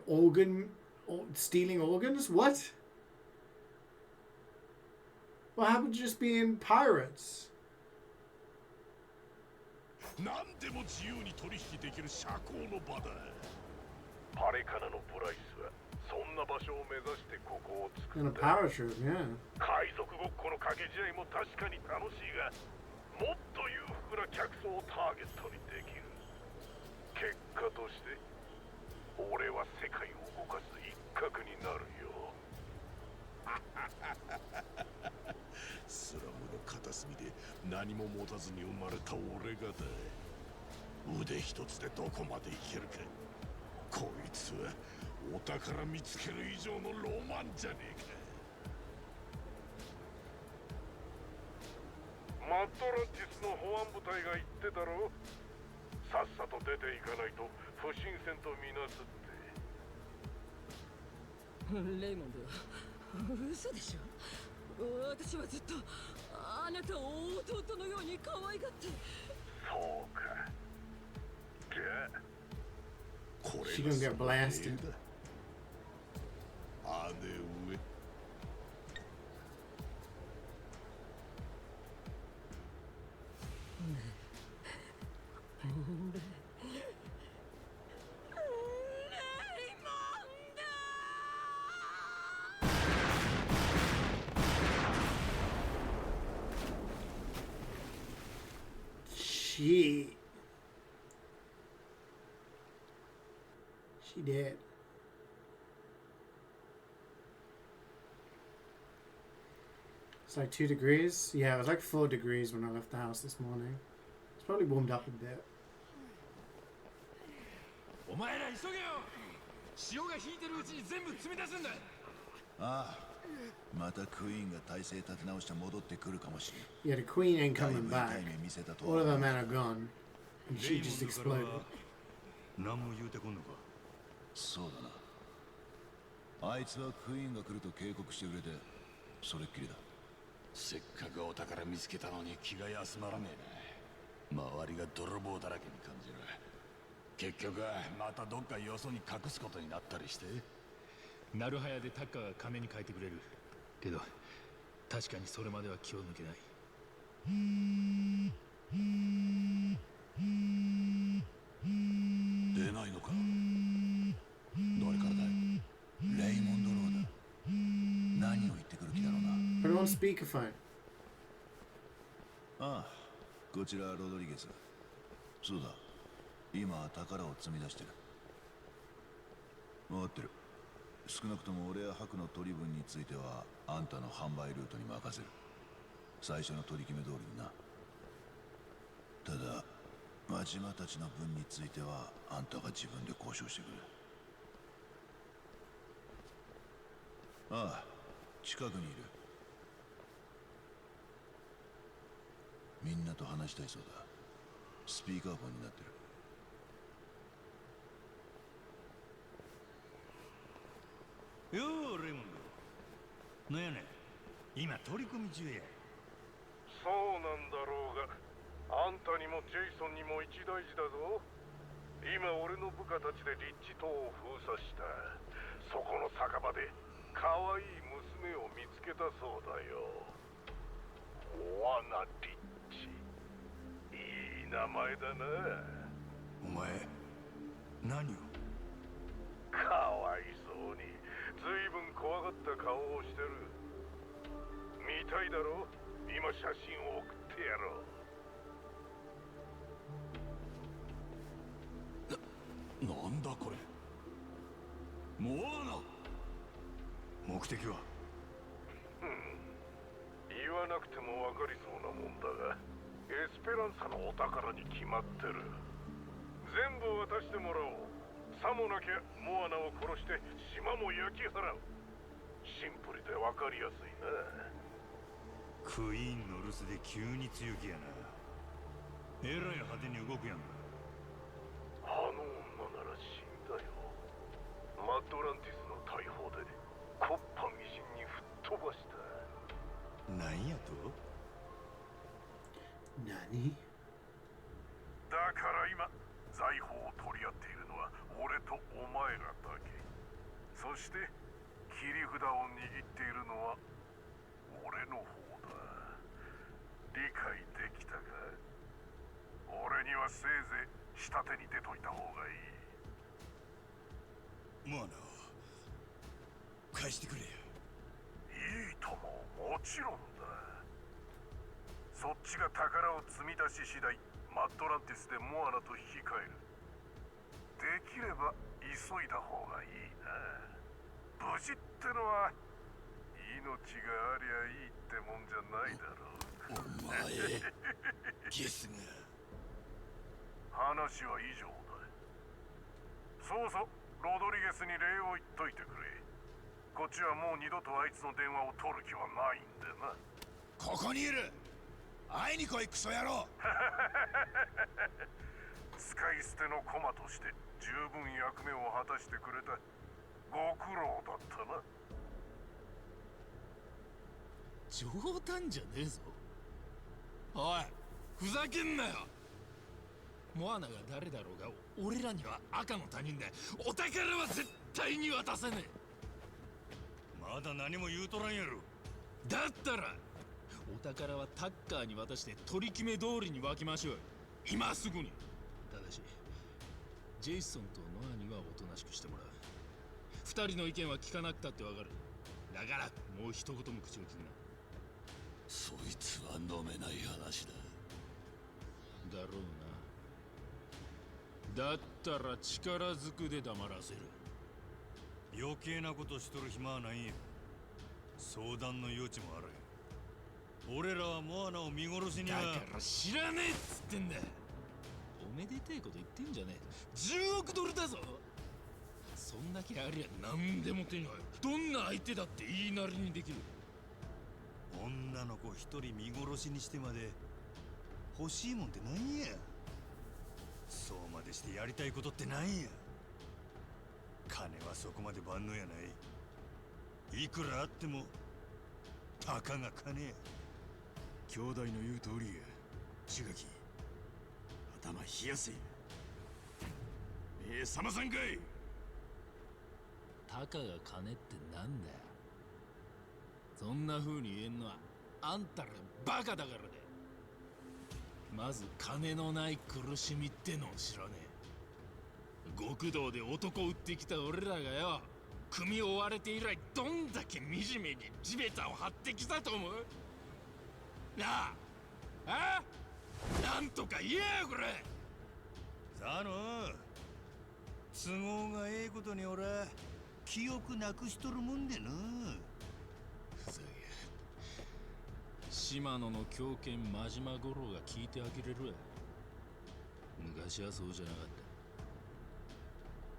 stealing organs? What? What happened to just being pirates? 何でも自由に取引できる社交の場だ。パレカナのブライスはそんな場所を目指してここを作 In っ a た。 parachute, yeah. 海賊ごっこの掛け試合も確かに楽しいが、もっと裕福な客層をターゲットにできる。結果として俺は世界を動かす一角になるよ。スラムの片隅で何も持たずに生まれた俺がだ。腕一つでどこまでいけるか。こいつはお宝見つける以上のロマンじゃねえか。マッドランティスの保安部隊が言ってたろ。さっさと出ていかないと不審船とみなすって。レイモンド、嘘でしょ。私はずっとあなたを弟のように可愛がって。そうか。じゃあこれ She gonna get blasted. 姉上。She did. It's like 2 degrees. Yeah, it was like 4 degrees when I left the house this morning. It's probably warmed up a bit. お前ら急げよ。潮が引いてるうちに全部積み出すんだ。ああ、またクイーンが体勢立て直して戻ってくるかもしれん。 Yeah, the queen ain't coming back. All of the men are gone. And she just exploded. 何も言うてこんのか。そうだな。あいつはクイーンが来ると警告してくれて、それっきりだ。せっかくお宝見つけたのに気が休まらねえな。周りが泥棒だらけに感じる。結局またどっかよそに隠すことになったりして。ナルハヤでタッカーが金に変えてくれるけど、確かにそれまでは気を抜けない。出ないのか。誰からだい。レイモンド・ローだ。何を言ってくる気だろうな。 Put it on speakerphone. ああ、こちらロドリゲス。そうだ、今宝を積み出してる。分かってる。少なくとも俺や白の取り分についてはあんたの販売ルートに任せる。最初の取り決め通りにな。ただ真島たちの分についてはあんたが自分で交渉してくれ。ああ、近くにいる。みんなと話したいそうだ。スピーカーフォンになってる。ようレイモンド。なんやねん、今取り組み中や。そうなんだろうが、あんたにもジェイソンにも一大事だぞ。今俺の部下たちでリッチ島を封鎖した。そこの酒場で可愛い娘を見つけたそうだよ。モアナ・リッチ。いい名前だな。お前何を。かわいそうにずいぶん怖がった顔をしてる。見たいだろ。今写真を送ってやろう。なんだこれ。モアナ。目的は。言わなくても分かりそうなもんだが、エスペランサのお宝に決まってる。全部渡してもらおう。さもなきゃモアナを殺して島も焼き払う。シンプルで分かりやすいな。クイーンの留守で急に強気やな。えらい派手に動くやんか。あの女なら死んだよ。マッドランティスの大砲でコッパみじんに吹っ飛ばした。なんやと。何。だから今財宝を取り合っているのは俺とお前らだけ。そして切り札を握っているのは俺の方だ。理解できたか。俺にはせいぜい下手に出といた方がいい。モアナを返してくれ。いいとも、もちろんだ。そっちが宝を積み出し次第マッドランティスでモアナと引き換える。できれば急いだ方がいいな。無事ってのは命がありゃいいってもんじゃないだろう。お前ゲスが。話は以上だ。そうそう、ロドリゲスに礼を言っといてくれ。こっちはもう二度とあいつの電話を取る気はないんでな。ここにいる。会いに来い、クソ野郎。使い捨ての駒として十分役目を果たしてくれた。ご苦労だったな。冗談じゃねえぞ。おい、ふざけんなよ。モアナが誰だろうが俺らには赤の他人で、お宝は絶対に渡せねえ。まだ何も言うとらんやろ。だったらお宝はタッカーに渡して取り決め通りに分けましょう。今すぐに。ただしジェイソンとノアにはおとなしくしてもらう。二人の意見は聞かなくたってわかる。だからもう一言も口を聞くな。そいつは飲めない話だ。だろうな。だったら力ずくで黙らせる。余計なことしとる暇はないんや。相談の余地もある。俺らはモアナを見殺しには。だから知らねえっつってんだ。おめでてえこと言ってんじゃねえ。10億ドルだぞ。そんだけありゃ何でも手に入る。どんな相手だって言いなりにできる。女の子一人見殺しにしてまで欲しいもんってなんや。そうまでしてやりたいことってなんや。金はそこまで万能やない。いくらあってもたかが金や。兄弟の言う通りや。千垣、頭冷やせ。さまさんかい。たかが金ってなんだよ。そんな風に言えんのはあんたらバカだからで。まず金のない苦しみってのを知らねえ。極道で男を売ってきた俺らがよ、組を追われて以来どんだけ惨めに地べたを張ってきたと思う。なあ、なんとか言えよこれ。さあの都合がええことに俺は記憶なくしとるもんでな。ふざけ。島野の狂犬真島五郎が聞いてあげれるわ。昔はそうじゃなかっ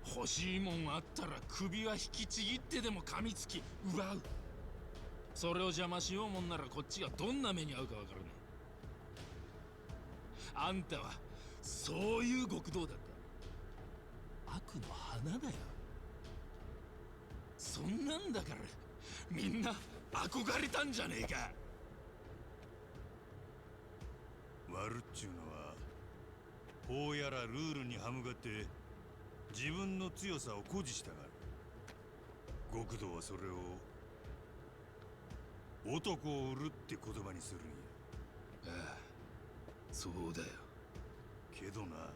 た。欲しいもんあったら首は引きちぎってでも噛みつき奪う。それを邪魔しようもんならこっちがどんな目に遭うかわからねえ。あんたはそういう極道だった。悪の花だよ。そんなんだからみんな憧れたんじゃねえか。悪っちゅうのは法やらルールに歯向かって自分の強さを誇示したがる。極道はそれを男を売るって言葉にするんや。ああ、そうだよ。けどな、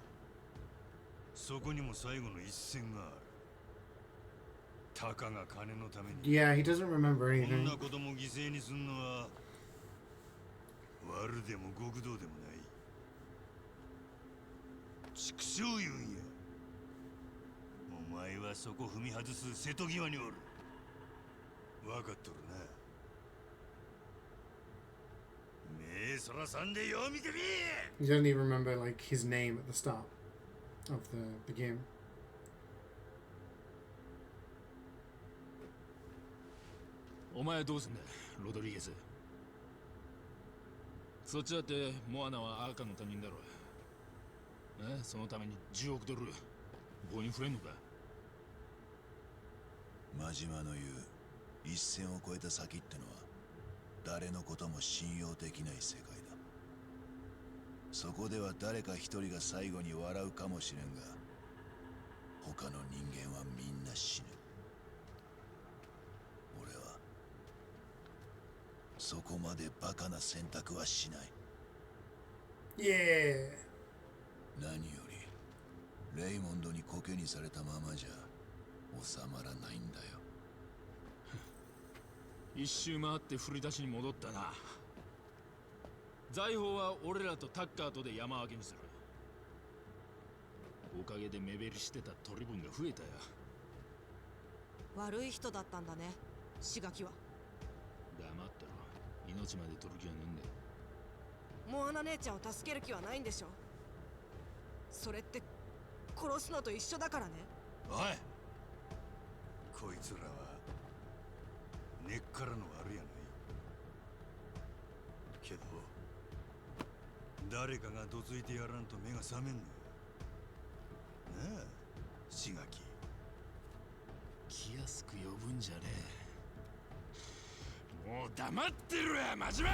そこにも最後の一線がある。たかが金のために。Yeah, he doesn't remember こん anything. な子供を犠牲にすんのは悪でも極道でもない。畜生言うんや。お前はそこ踏み外す瀬戸際におる。分かっとるな。目そらさんでよう見てみ。 He doesn't even remember like his name at the start of the game. お前はどうすんだロドリゲス。そっちだってモアナは赤の他人だろ。そのために10億ドル棒に触れんのか。真島の言う一線を越えた先ってのは誰のことも信用できない世界だ。そこでは誰か一人が最後に笑うかもしれんが他の人間はみんな死ぬ。俺はそこまでバカな選択はしない。Yeah. 何よりレイモンドにコケにされたままじゃ収まらないんだよ。一周回って振り出しに戻ったな。財宝は俺らとタッカーとで山分けにする。おかげで目減りしてた取り分が増えたよ。悪い人だったんだね、志垣は。黙ったろ。命まで取る気はねえんだよ。モアナ姉ちゃんを助ける気はないんでしょ。それって殺すのと一緒だからね。おい、こいつらは根っからの悪やない。けど誰かがどついてやらんと目が覚めんのよ。なあ志垣。気安く呼ぶんじゃねえ。もう黙ってるわ真島。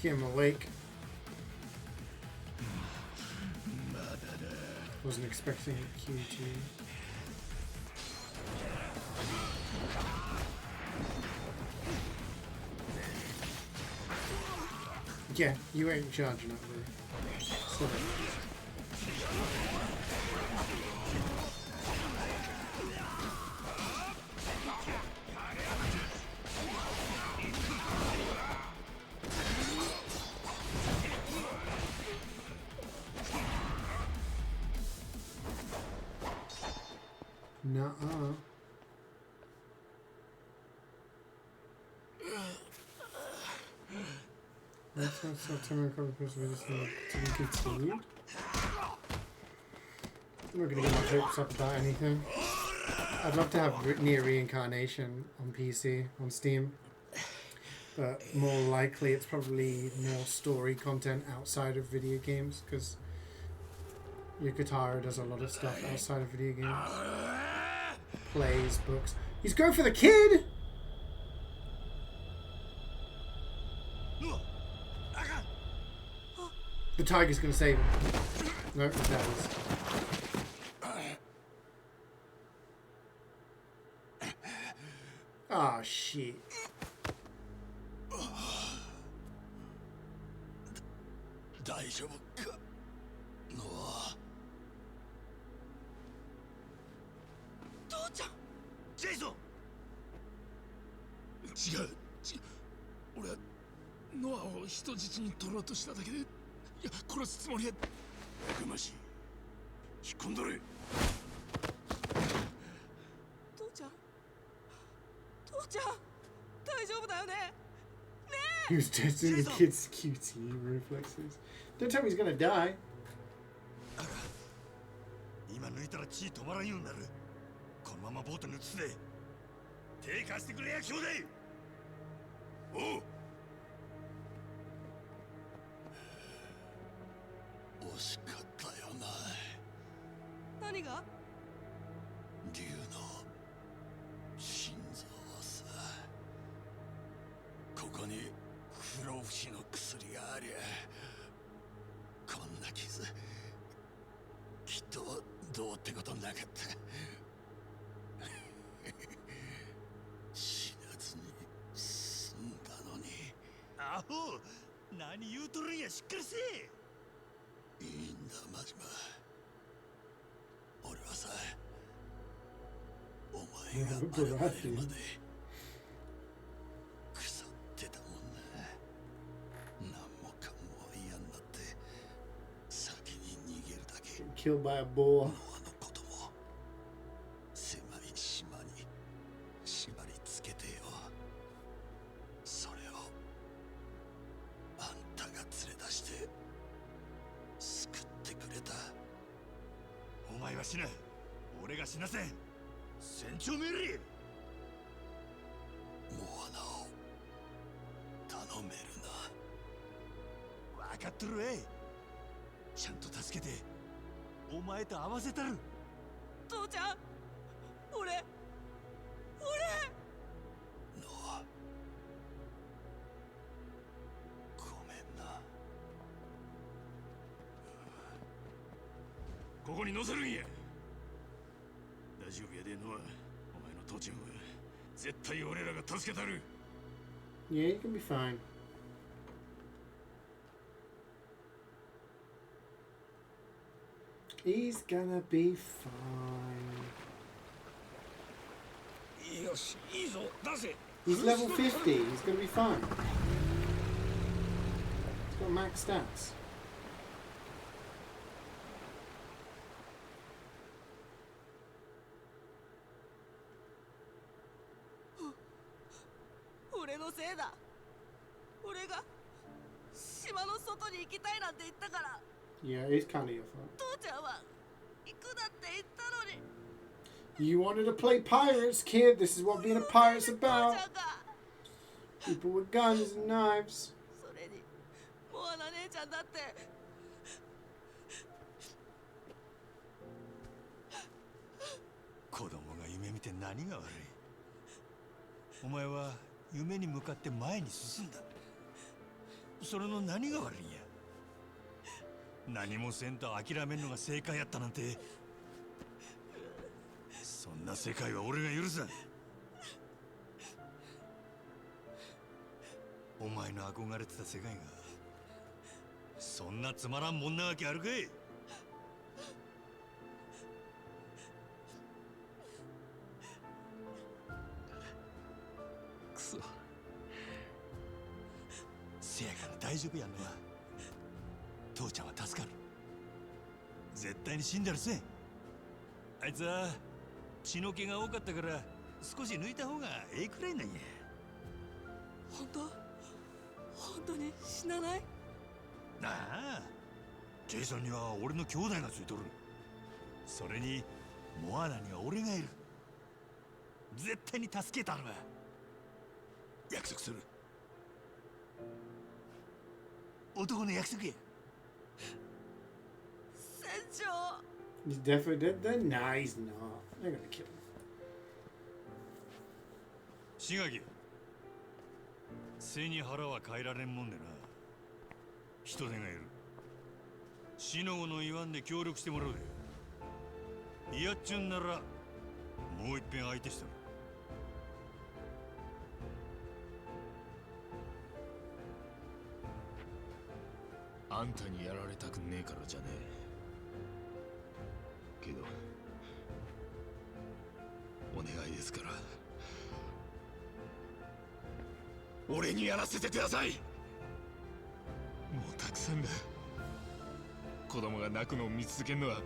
Get him awake. Wasn't expecting a QG. Yeah, you ain't charging up there. So nuh-uh. That's not so time recovery person we just need to be continued. I'm not gonna get my hopes up about anything. I'd love to have near reincarnation on PC, on Steam. But more likely it's probably more story content outside of video games, because Yakuza does a lot of stuff outside of video games. Plays, books. He's going for the kid! The tiger's gonna save him. No, the dad is. Ah, shit. Jason! 違う。俺はノアを人質に取ろうとしただけで、いや殺すつもりは。やかましい。引っ込んどれ。父ちゃん、父ちゃん、大丈夫だよね。ねえ。 He was testing the kid's QT reflexes. Don't tell me he's gonna die. 今抜いたら血止まらんようになる。このままボートに移すで。手貸してくれや兄弟。おう。惜しかったよな。何が？竜の心臓さ。ここに不老不死の薬がありゃ、こんな傷きっとどうってことなかった。死なずに済んだのに。アホ、何言うとるんや、しっかりせえ。いいんだマジマ。俺はさ、お前が現れるまで腐ってたもんな。何もかも嫌になって先に逃げるだけ。 Killed by a bull. ノアのことも狭い島に縛り付けてよ。それをあんたが連れ出して救ってくれた。お前は死ぬ。俺が死なせん。船長命令。モアナを頼めるな。分かっとるわい。ちゃんと助けてお前と会わせたる。父ちゃん、俺。ノア、ごめんな。ここに乗せるんや。大丈夫やでノア。お前の父ちゃんは絶対俺らが助けたる。 Yeah, you can be fine. He's gonna be fine. よし、いいぞ、出せ。 He's level 50. He's gonna be fine. He's got max stats. 俺のせいだ。俺が島の外に行きたいなんて言ったから。 Yeah, it's kind of your fault. 父ちゃんは行くなって言ったのに。 You wanted to play pirates, kid. This is what being a pirate's about. People with guns and knives. それにモアナ姉ちゃんだって。子供が夢見て何が悪い。お前は夢に向かって前に進んだ。それの何が悪いんや。何もせんと諦めんのが正解やったなんて、そんな世界は俺が許さん。お前の憧れてた世界がそんなつまらんもんなわけあるかい。くそ。せやから大丈夫やんのは、父ちゃんは助かる。絶対に死んだりせん。あいつは血の気が多かったから少し抜いた方がええくらいなんや。本当？本当に死なない？なあ、ジェイソンには俺の兄弟がついとる。それにモアナには俺がいる。絶対に助けたるわ。約束する。男の約束や。船長。He's definitely dead then? Nah, he's not. They're gonna kill him. 志垣、背に腹は変えられんもんでな。人手がいる。死の子の言わんで協力してもらうで。いやっちゅんならもう一遍相手したる。あんたにやられたくねえからじゃねえけど、お願いですから俺にやらせてください。もうたくさんだ。子供が泣くのを見続けるのは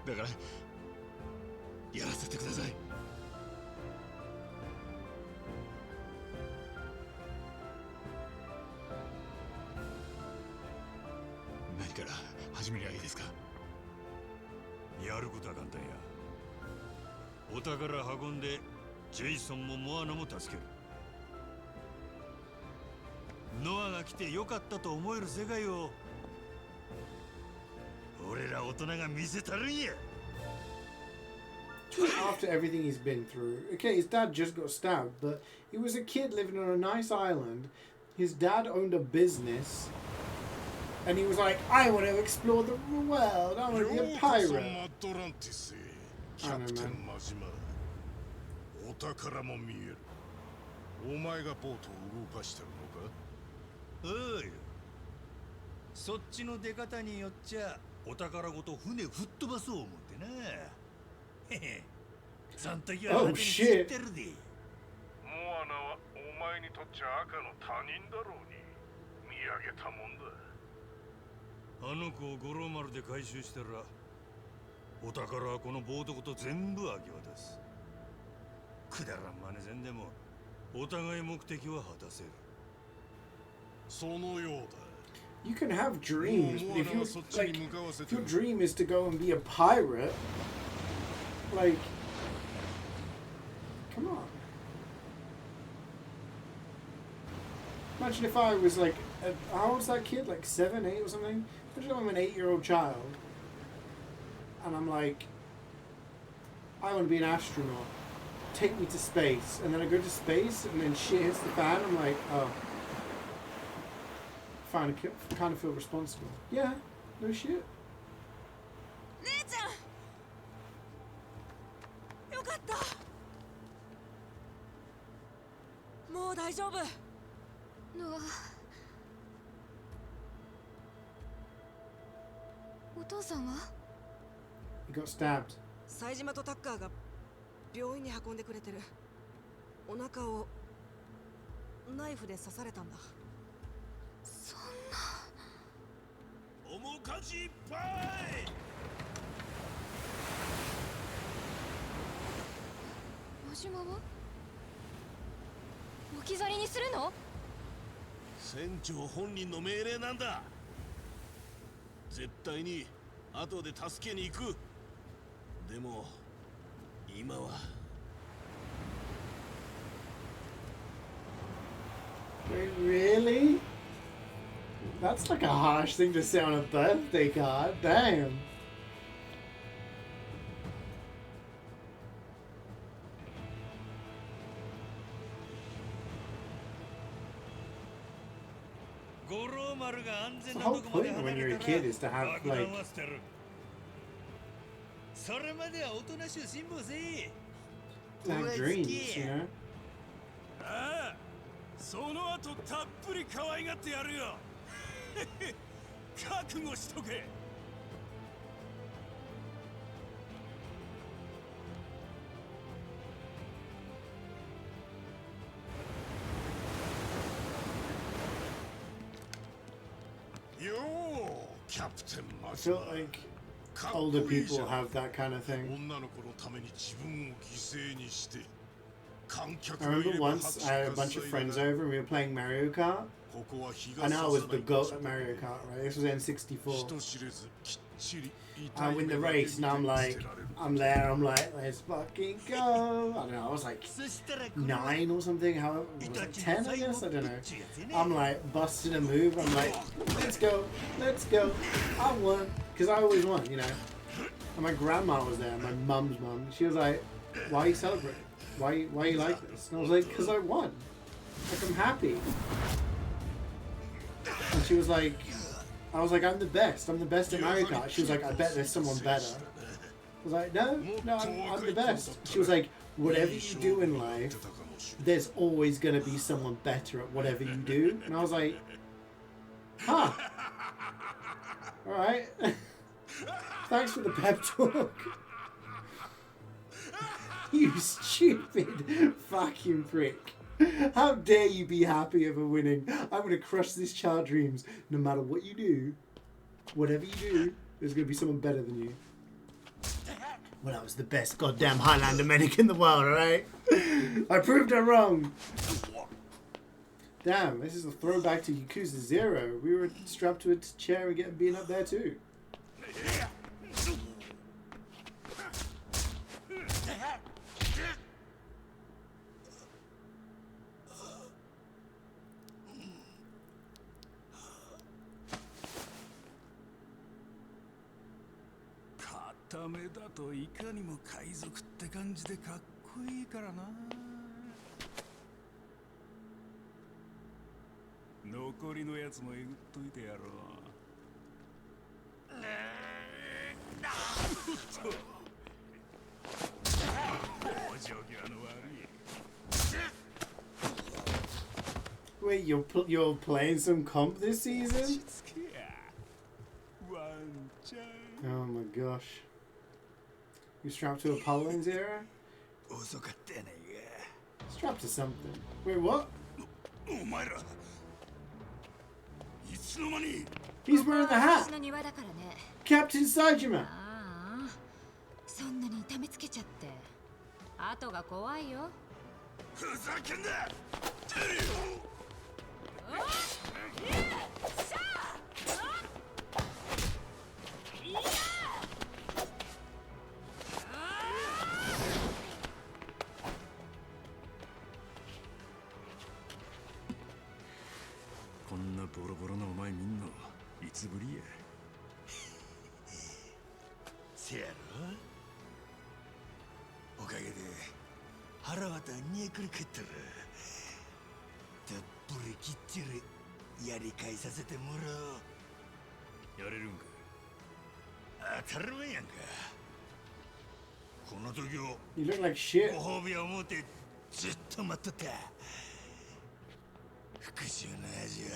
だからやらせてください。何から始めりゃいいですか？やることは簡単や。お宝運んでジェイソンもモアナも助ける。ノアが来てよかったと思える世界を俺ら大人が見せたるんや。After everything he's been through, okay, his dad just got stabbed, but he was a kid living on a nice island. His dad owned a business, and he was like, I want to explore the world, I want to be a pirate. キャプテンマジマ、お宝も見える。お前がボートを動かしてるのか？おい、そっちの出方によっちゃお宝ごと船吹っ飛ばそう思ってな。へへ、そん時は派手に知ってるで。モアナはお前にとっちゃ赤の他人だろうに見上げたもんだ。あの子を五郎丸で回収したらお宝はこのボートごと全部明け渡す。くだらん真似せんでもお互い目的は果たせる。そのようだ。You can have dreams, but if your dream is to go and be a pirate, like, come on. Imagine if I was like, how old's that kid? Like 7, 8 or something? Imagine I'm an 8-year-old child, and I'm like, I want to be an astronaut. Take me to space, and then I go to space, and then shit hits the fan. I'm like, oh. Kind of feel responsible. Yeah, no shit. 姉ちゃん、よかった。もう大丈夫。ノア、お父さんは？ He got stabbed. 冴島とタッカーが病院に運んでくれてる。お腹をナイフで刺されたんだ。そんな。面かじいっぱい。真島は置き去りにするの？船長本人の命令なんだ。絶対に後で助けに行く。でも今は。Wait, really? That's like a harsh thing to say on a birthday card. Damn. kid is to have like それまではおとなしゅう辛抱せえ。 to have dreams, you know. ああ、その後たっぷり可愛がってやるよ。覚悟しとけ。よー、キャプテンマ I ジ feel like older people have that kind of thing. 女の子のために自分を犠牲にして観客 I がい remember れば once I had a bunch of friends over and we were playing Mario Kart. ここは日 I が know I was the GOAT at Mario Kart, right? This was N64. 人知れずきっちり I win the race and I'm like, I'm there, I'm like, let's fucking go. I don't know, I was like 9 or something, however, was it 10 I guess? I don't know. I'm like busting a move, I'm like, let's go, I won. Because I always won, you know. And my grandma was there, my mum's mum. She was like, why are you celebrating? Why you like this? And I was like, because I won. Like, I'm happy. And she was like, I was like, I'm the best at Mario Kart. She was like, I bet there's someone better. I was like, no, I'm the best. She was like, whatever you do in life, there's always going to be someone better at whatever you do. And I was like, huh. Alright. Thanks for the pep talk. You stupid fucking prick. How dare you be happy over winning? I'm going to crush this child's dreams. No matter what you do, whatever you do, there's going to be someone better than you. Well, I was the best goddamn Highlander medic in the world, alright? I proved her wrong. Damn, this is a throwback to Yakuza 0. We were strapped to a chair and getting beaten up there too. Kata me da to ika ni mo kaizokuって感じでかっこいいからな。残りのやつもえぐっといてやろう。Wait, you're playing some comp this season? Oh my gosh. You strapped to a Poland's era? Strapped to something. Wait, what? He's wearing the hat! Captain CeeJaey! そんなに痛めつけちゃって後が怖いよ。ふざけんな。こんなボロボロのお前みんないつぶりや。せやろ。おかげで腹渡煮えくり返ったらたっぷりきっちりやり返させてもらおう。やれるんか。当たり前やんか。この時を You look like shit. ご褒美を思うてずっと待っとった。復讐の味は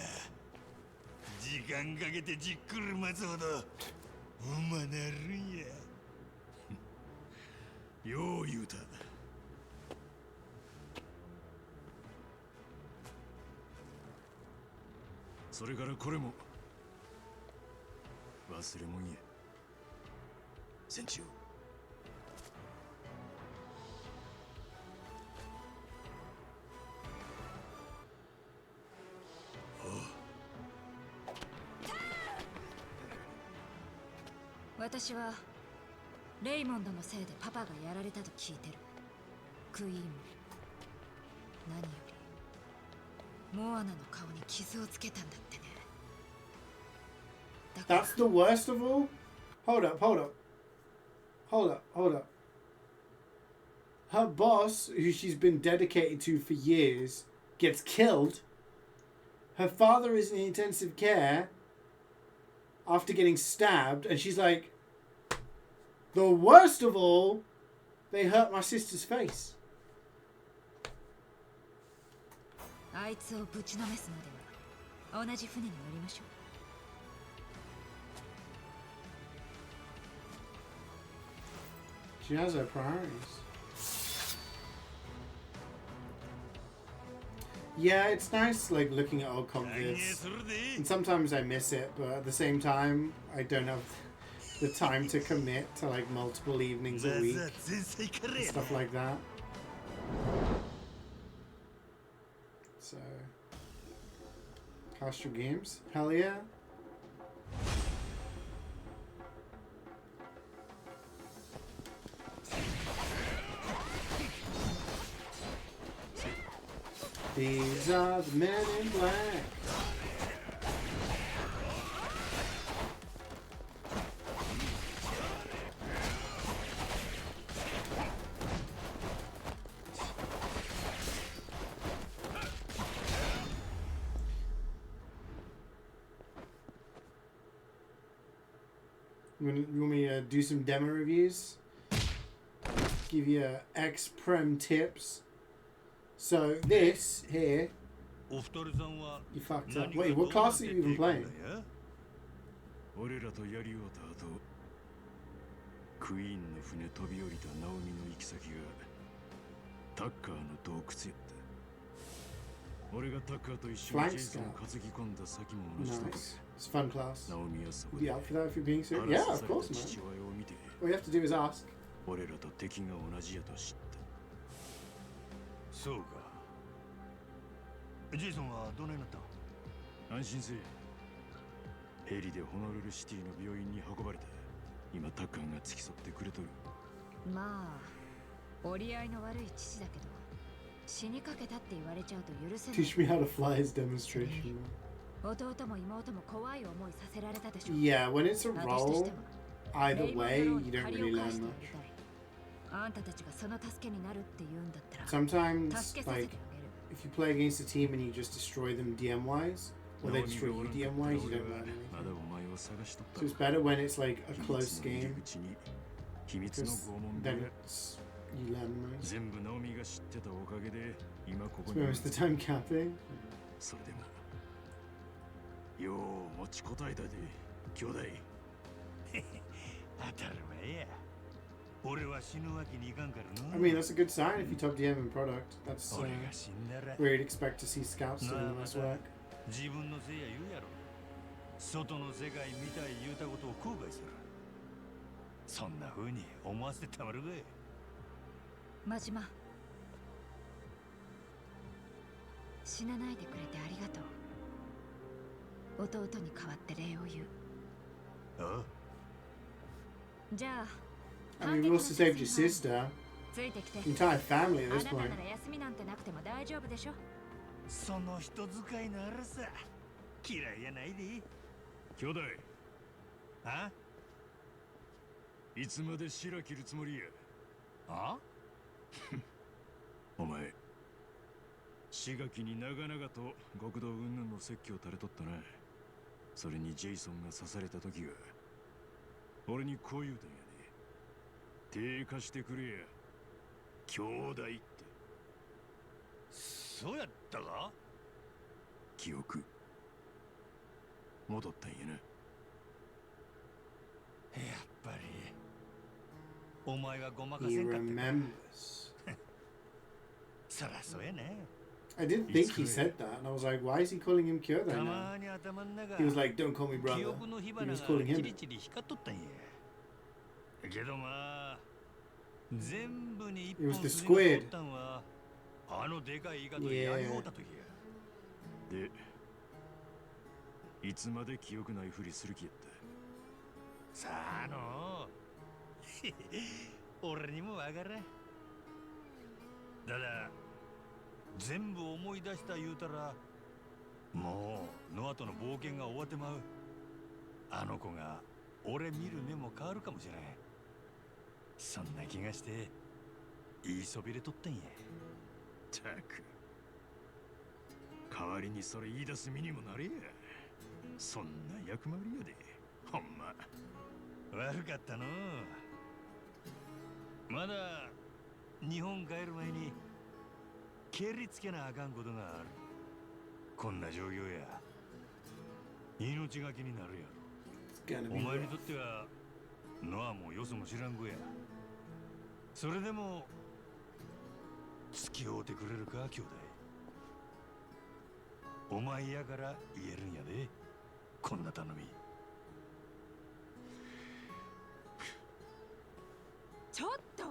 時間かけてじっくり待つほどうまなるんや。よう言うた。それからこれも忘れもんや。戦中私はレイモンドのせいでパパがやられたと聞いてる。クイーンも何よりモアナの顔に傷をつけたんだってね。That's the worst of all? Hold up. Her boss, who she's been dedicated to for years, gets killed. Her father is in intensive care. after getting stabbed, and she's like, the worst of all, they hurt my sister's face. あいつをぶちのめすまでは同じ船に乗りましょう。 She has her priorities. Yeah, it's nice like looking at old convids. And sometimes I miss it, but at the same time, I don't have the time to commit to like multiple evenings a week and stuff like that. So, Castro Games, hell yeah. These are the men in black. You want me to do some demo reviews? Give you X-Prem tips. So this here, you fucked up. Wait, what class are you even playing? 俺らとやり終わった後、クイーンの船飛び降りたナオミの行き先がタッカーの洞窟やった。俺がタッカーと一緒にジェイソンを担ぎ込んだ先も同じとこ。It's fun class. ナオミはそこ Be で up for that if you're being serious. Yeah, of course, man. 父親を見て、 All you have to do is ask. 俺らと敵が同じやと知った。そうか。ジェイソンはどないなった？安心せえ。ヘリでホノルルシティの病院に運ばれた。今タッカーが付き添ってくれとる。まあ、折り合いの悪い父だけど、死にかけたって言われちゃうと許せない。 Teach me how to fly his demonstration. 弟も妹も怖い思いさせられたでしょ。Yeah, when it's a role, either way, you don't really learn much. あんたたちがその助けになるって言うんだったら、 Sometimes, like, if you play against a team and you just destroy them DM-wise, or they destroy you DM-wise, you don't learn anything. So it's better when it's like a close game, because then it's, you learn the most. 全部ナオミが知ってたおかげで今ここ So に。 it's the time capping. それでもよう持ちこたえたで兄弟。当たり前や。俺は死ぬわけにいかんからな。 I mean, that's a good sign if you top DM in product. That's 俺が死んだら where you'd expect to see scouts doing the most work. 自分のせいや言うやろ。外の世界みたい言うたことを後悔する。そんな風に思わせてたまるかい。真島、死なないでくれてありがとう。弟に代わって礼を言う。ああ。じゃあ I mean, we also saved your sister. ついてきて。 Entire family at あ this なた point. なら休みなんてなくても大丈夫でしょ。その人使いならさ、嫌いやないで。兄弟。あ？いつまで白切るつもりや。あ？お前、志垣に長々と極道云々の説教垂れとったな。それにジェイソンが刺された時が、俺にこう言うたんやで。手貸してくれや。兄弟って。そうやったか？記憶戻ったんやな。やっぱりお前がごまかせ He んかったか。 remembers. そらそうやね。 I didn't think he said that, and I was like, why is he calling him Kyoto た now? まに頭の中 He was like, don't call me 記 brother. 憶の火 He 花が was calling チ him. リチリ光っとったんや。けどまあ全部に一 It 本 was the 筋が通 squid. ったんはあのでかいイカと Yeah. やりおうた時や。で、いつまで記憶ないふりする気やった。さあの俺にもわからん。だだ全部思い出した言うたらもうノアとの冒険が終わってまう。あの子が俺見る目も変わるかもしれん。そんな気がして言いそびれとったんや。たく代わりにそれ言い出す身にもなれや。そんな役回りやで。ほんま悪かったの。まだ日本帰る前に蹴りつけなあかんことがある。こんな状況や命がけになるやろ。お前にとってはノアもよそも知らん子や。それでも付き合うてくれるか兄弟。お前やから言えるんやで、こんな頼み。ちょっと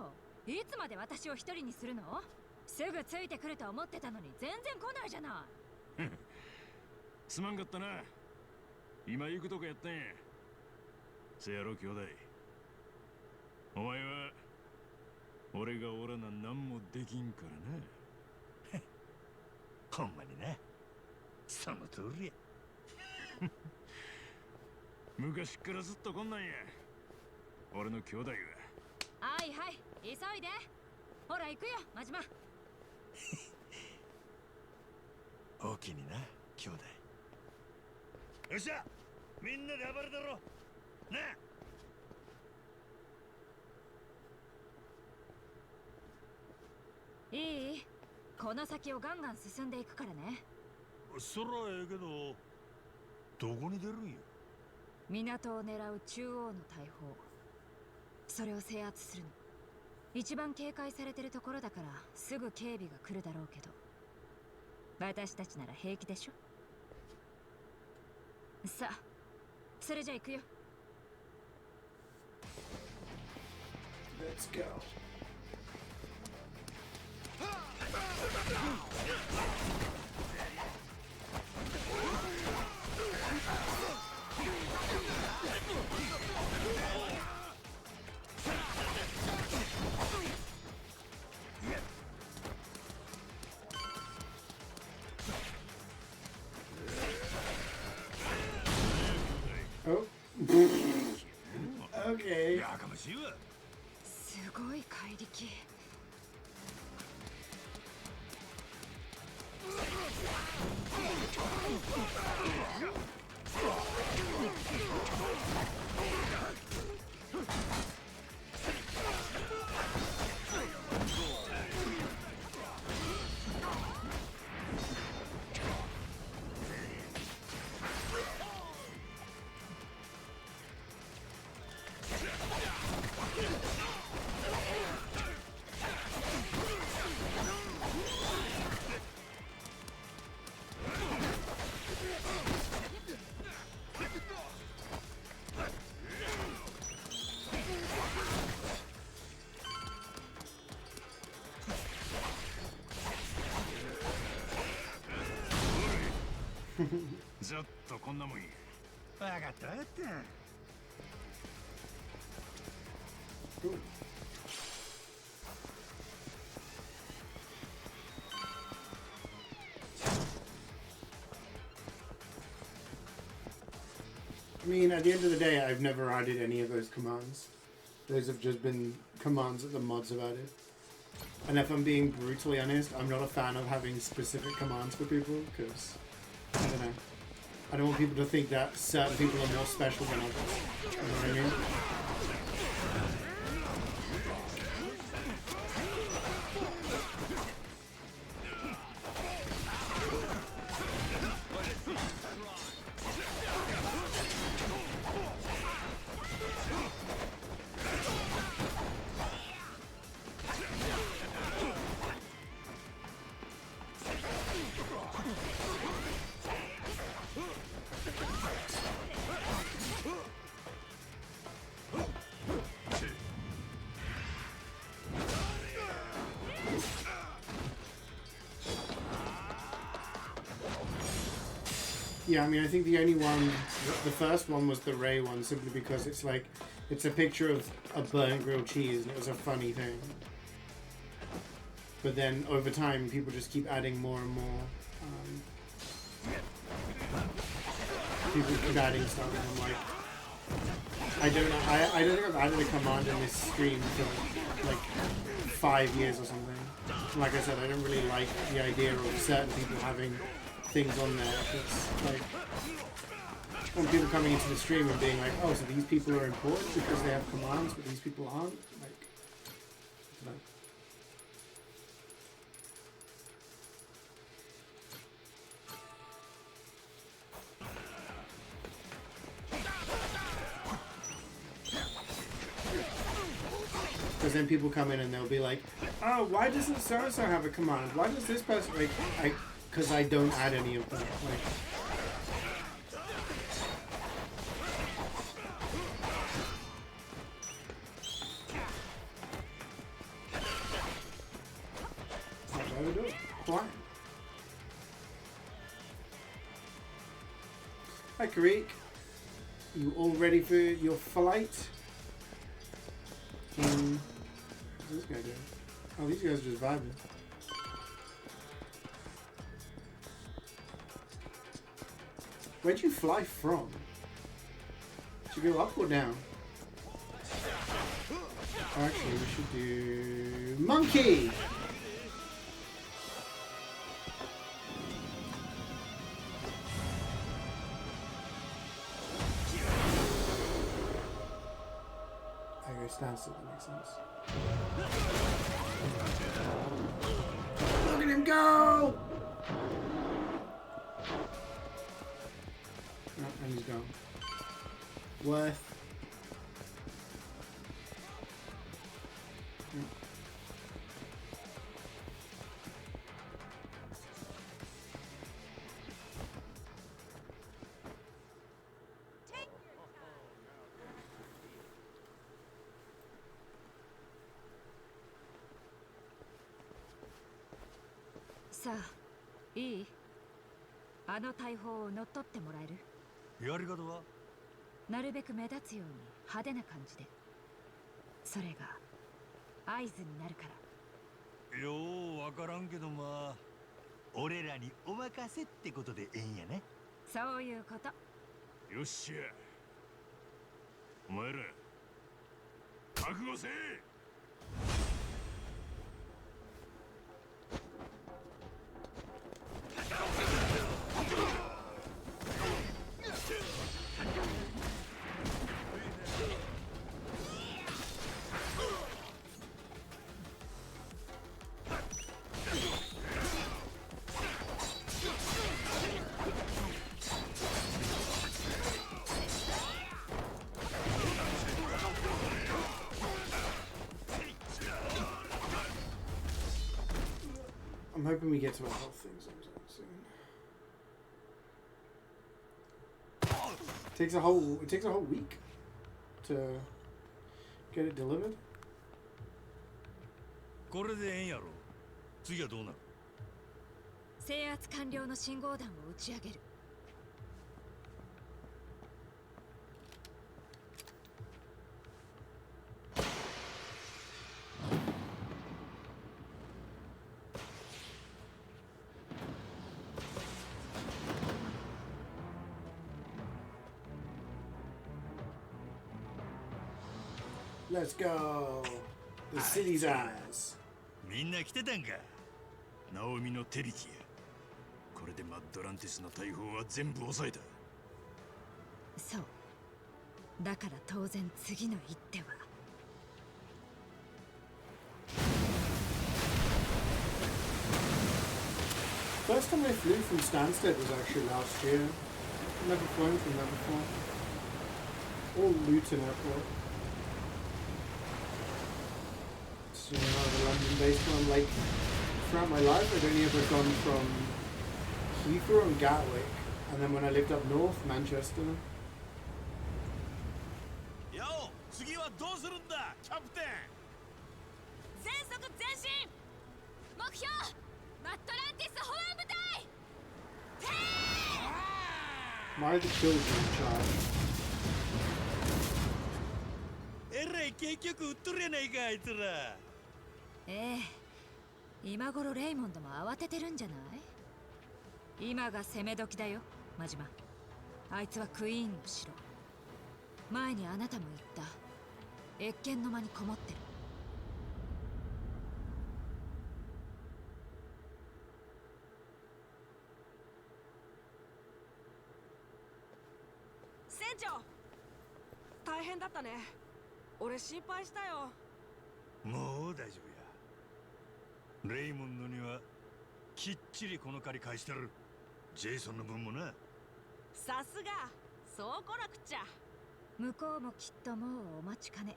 いつまで私を一人にするの？すぐついてくると思ってたのに全然来ないじゃない。すまんかったな。今行くとこやったんや。せやろ兄弟。お前は俺がおらな何もできんからな。ほんまにな、その通りや。昔からずっとこんなんや、俺の兄弟は。はいはい、急いで。ほら行くよ、真島。大きにな、兄弟。よっしゃ、みんなで暴れだろなあ。いい？この先をガンガン進んでいくからね。そらええけど、どこに出るんや？港を狙う中央の大砲、それを制圧するの。一番警戒されてるところだからすぐ警備が来るだろうけど、私たちなら平気でしょ。さあ、それじゃ行くよ。 Let's go. Oh. Okay. やかましいわ。すごい怪力。ずっとこんなもんや。わかったわかった。I mean, at the end of the day, I've never added any of those commands. Those have just been commands that the mods have added. And if I'm being brutally honest, I'm not a fan of having specific commands for people, because, I don't know. I don't want people to think that certain people are more special than others. You know what I mean? Yeah, I mean, I think the only one, the first one was the Ray one, simply because it's like, it's a picture of a burnt grilled cheese, and it was a funny thing. But then, over time, people just keep adding more and more. People keep adding stuff, and I'm like, I don't know, I don't think I've added a command in this stream for, like, 5 years or something. Like I said, I don't really like the idea of certain people having things on there. It's like, when people coming into the stream and being like, oh, so these people are important because they have commands, but these people aren't. Like, I don't know. Because then people come in and they'll be like, oh, why doesn't so-and-so have a command? Why does this person... Like, because I don't add any of them. Like, there we go. Quiet. Hi, Kareek. You all ready for your flight? What's this guy doing? Oh, these guys are just vibing. Where'd you fly from? Should you go up or down? Actually, we should do monkey. I go standstill, that makes sense. Look at him go! Oh, and he's gone. Worth.さあ、いい？あの大砲を乗っ取ってもらえる？やり方は？なるべく目立つように派手な感じで。それが合図になるから。ようわからんけどまあ俺らにお任せってことでええんやね。そういうこと。よっしゃ、お前ら覚悟せえ。I'm hoping we get to our health things soon. It takes a whole week to get it delivered. これでええんやろ。次はどうなる？制圧完了の信号弾を打ち上げる。Let's go. The city's eyes. みんな来てたんか。ナオミの手引きや。これでマッドランティスの大砲は全部抑えた。そう。だから当然次の一手は。First time I flew from Stansted was actually last year. Never flown from there before. Or Luton Airport. So, the London-based one. Like, throughout my life, I'd only ever gone from Heathrow and Gatwick, and then when I lived up north, Manchester. Yo, 次はどうするんだ、キャプテン。全速前進。目標、マットランティス保安部隊。Why are the children in charge? えらい結局撃っとるやないかあいつら。ええ、今頃レイモンドも慌ててるんじゃない？今が攻め時だよ、マジマ。あいつはクイーンの城。前にあなたも言った。謁見の間にこもってる。変だったね。俺心配したよ。もう大丈夫や。レイモンドにはきっちりこの借り返してる。ジェイソンの分もな。さすが、そうこなくちゃ。向こうもきっともうお待ちかね。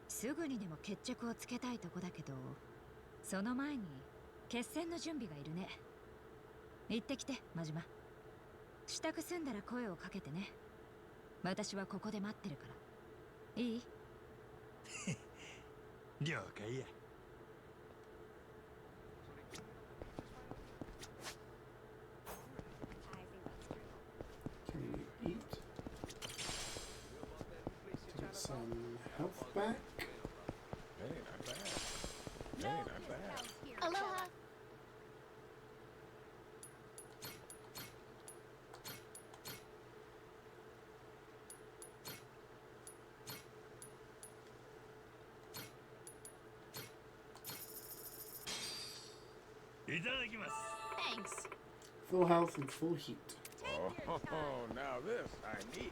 すぐにでも決着をつけたいとこだけど、その前に決戦の準備がいるね。行ってきて、真島。支度済んだら声をかけてね。私はここで待ってるから。いい？了解や。Can we eat? Take some health back. Hey, not bad. Hey, not bad. Aloha. Thanks. Full health and full heat. Oh, now this I need.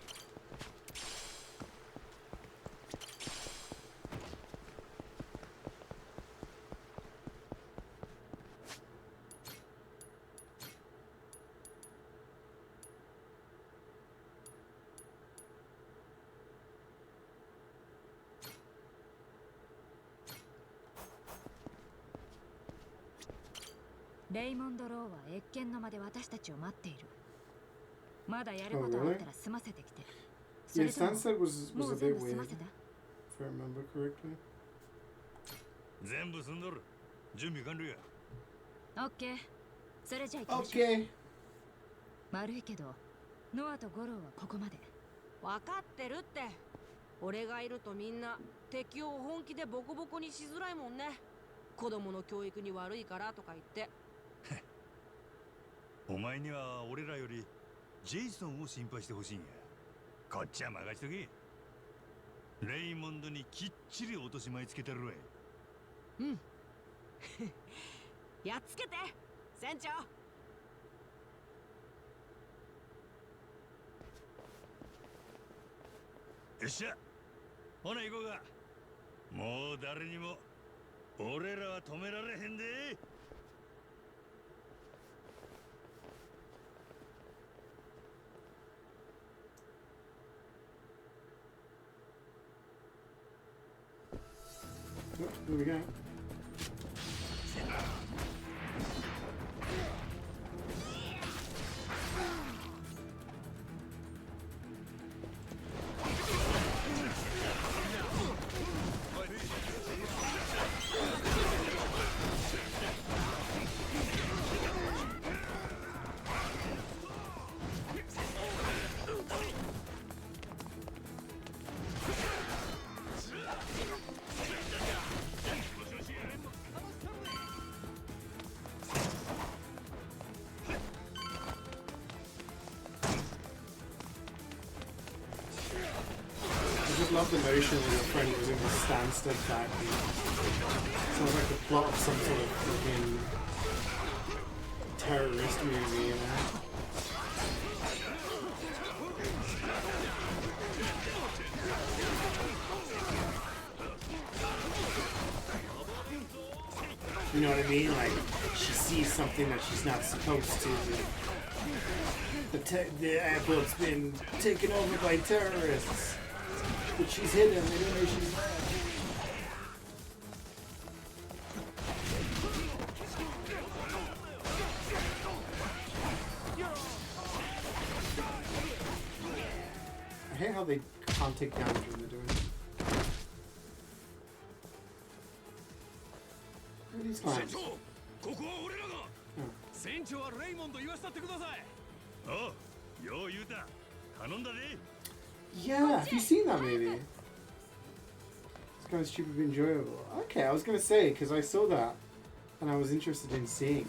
レイモンド・ローは謁見の間で私たちを待っている。まだやることあったら済ませてきて。Yeah, Sunset was a もう bit 全部済 weird, ませた？ if I remember correctly. 全部済んどる。準備完了や。オッケー。それじゃ行きましょう。Okay. 悪いけど、ノアとゴローはここまで。分かってるって。俺がいるとみんな敵を本気でボコボコにしづらいもんね。子供の教育に悪いからとか言って。お前には俺らよりジェイソンを心配してほしいんや。こっちは任しとけ。レイモンドにきっちり落とし前つけてるわい。うん。やっつけて、船長。よっしゃ、ほな行こうか。もう誰にも俺らは止められへんで。What do we got? I just love the notion that your friend was in the standstill back. Sounds like the plot of some sort of fucking terrorist movie, you know? You know what I mean? Like, she sees something that she's not supposed to. The airport's been taken over by terrorists. But she's hidden, they don't know she's there. I hate how they can't take damage when they're doing it. Who are these guys? ここは俺らが。船長はレイモンド言わせたってください。ああ、よう言うた。頼んだで。Yeah, have you seen that movie? It's kind of stupid but enjoyable. Okay, I was gonna say, because I saw that and I was interested in seeing it.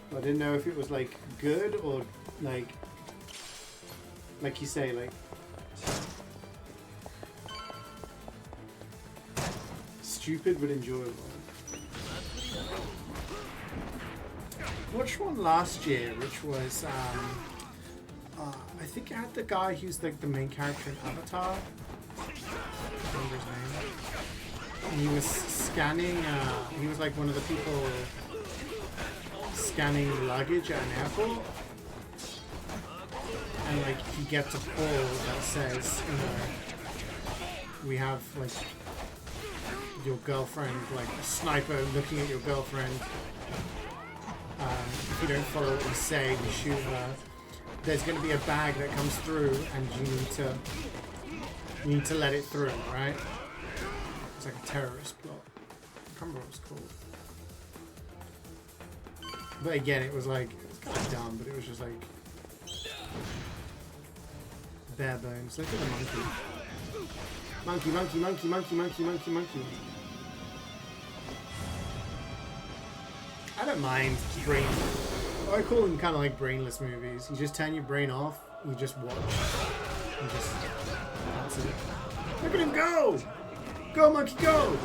But I didn't know if it was like good or like you say, like stupid but enjoyable. Watched one last year, which was I I think it had the guy who's like the main character in Avatar. I don't remember his name. And he was scanning, he was like one of the people scanning luggage at an airport. And like he gets a call that says, you know, we have like your girlfriend, like a sniper looking at your girlfriend. If you don't follow what we say, we shoot her. There's going to be a bag that comes through, and you need to let it through, right? It's like a terrorist plot. I can't remember what it's called. But again, it was like, it's kind of dumb, but it was just like bare bones. Look at the monkey. Monkey, monkey, monkey, monkey, monkey, monkey, monkey. I don't mind brain. I call them kind of like brainless movies. You just turn your brain off. You just watch. You just. That's it. Look at him go! Go, monkey, go!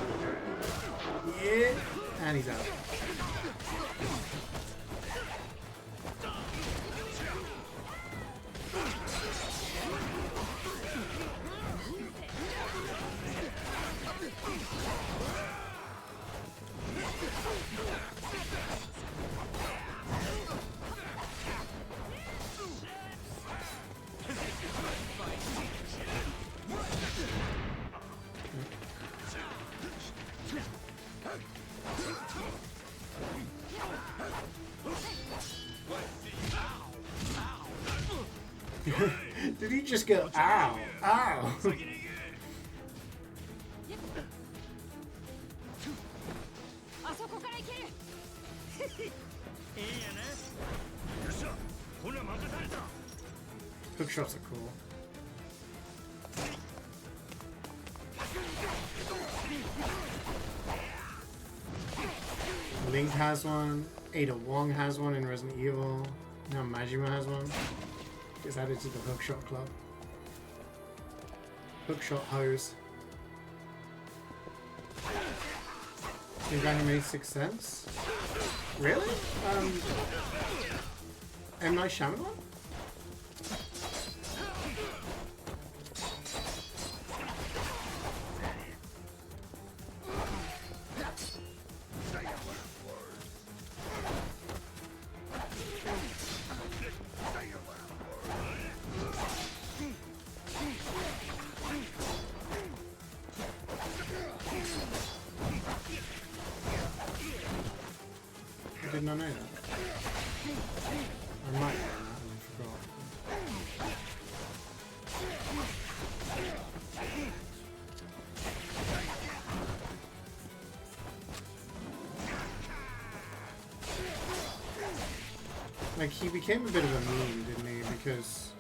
Yeah, and he's out. Did he just go, ow, ow? Hook shots are cool. Link has one. Ada Wong has one in Resident Evil. Now Majima has one. Gets added to the Hookshot Club. Hookshot hose. Think that made 6 cents? Really? M. Night Shyamalan? I did not know that. I might have known that and I forgot. Like, he became a bit of a meme, didn't he? Because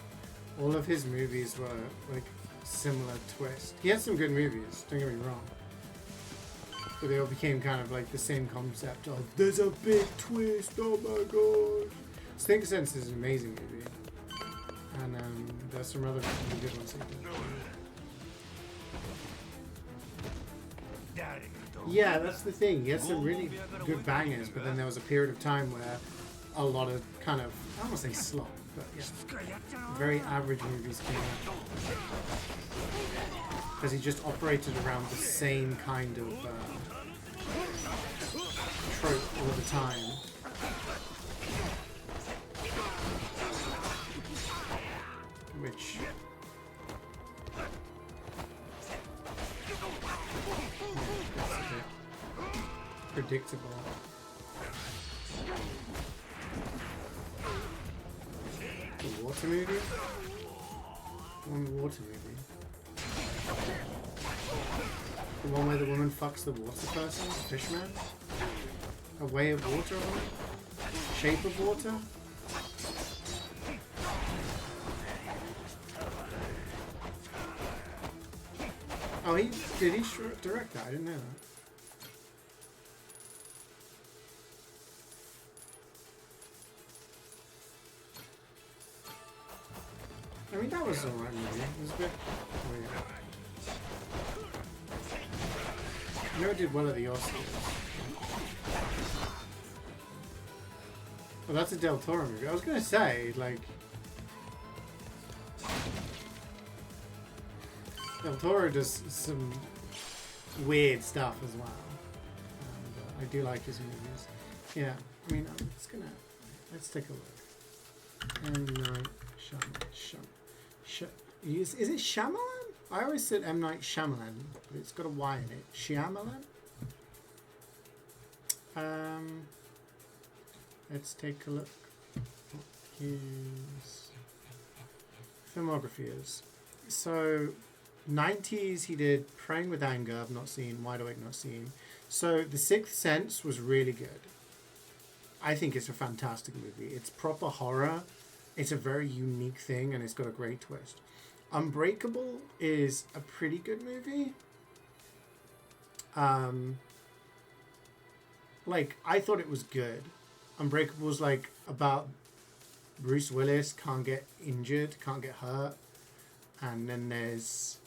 all of his movies were, like, similar twist. He had some good movies, don't get me wrong. But they all became kind of like the same concept of, there's a big twist, oh my god. Sixth Sense is an amazing movie. And there's some other really good ones. Yeah, that's the thing. He had some really good bangers, but then there was a period of time where a lot of kind of, I don't want to say slop, but yeah, very average movies came out. Because he just operated around the same kind of trope all the time. Which... that's a bit predictable. The water movie? One water movie. The one where the woman fucks the water person? The fishman? A way of water on it? Shape of water? Oh, did he direct that? I didn't know that. I mean, that was alright movie. It was a bit weird. I know it did well at the Oscars. Well, that's a Del Toro movie. I was gonna say, like... Del Toro does some weird stuff as well. And, I do like his movies. Yeah, I mean, I'm just gonna... Let's take a look. M. Night Shyamalan. Is it Shyamalan? I always said M. Night Shyamalan, but it's got a Y in it. Shyamalan? Let's take a look. His filmography is. So, 90s he did Praying with Anger, I've not seen. Wide Awake, not seen. So, The Sixth Sense was really good. I think it's a fantastic movie. It's proper horror. It's a very unique thing, and it's got a great twist. Unbreakable is a pretty good movie. Like, I thought it was good. Unbreakable was like about Bruce Willis can't get injured, can't get hurt. And then there's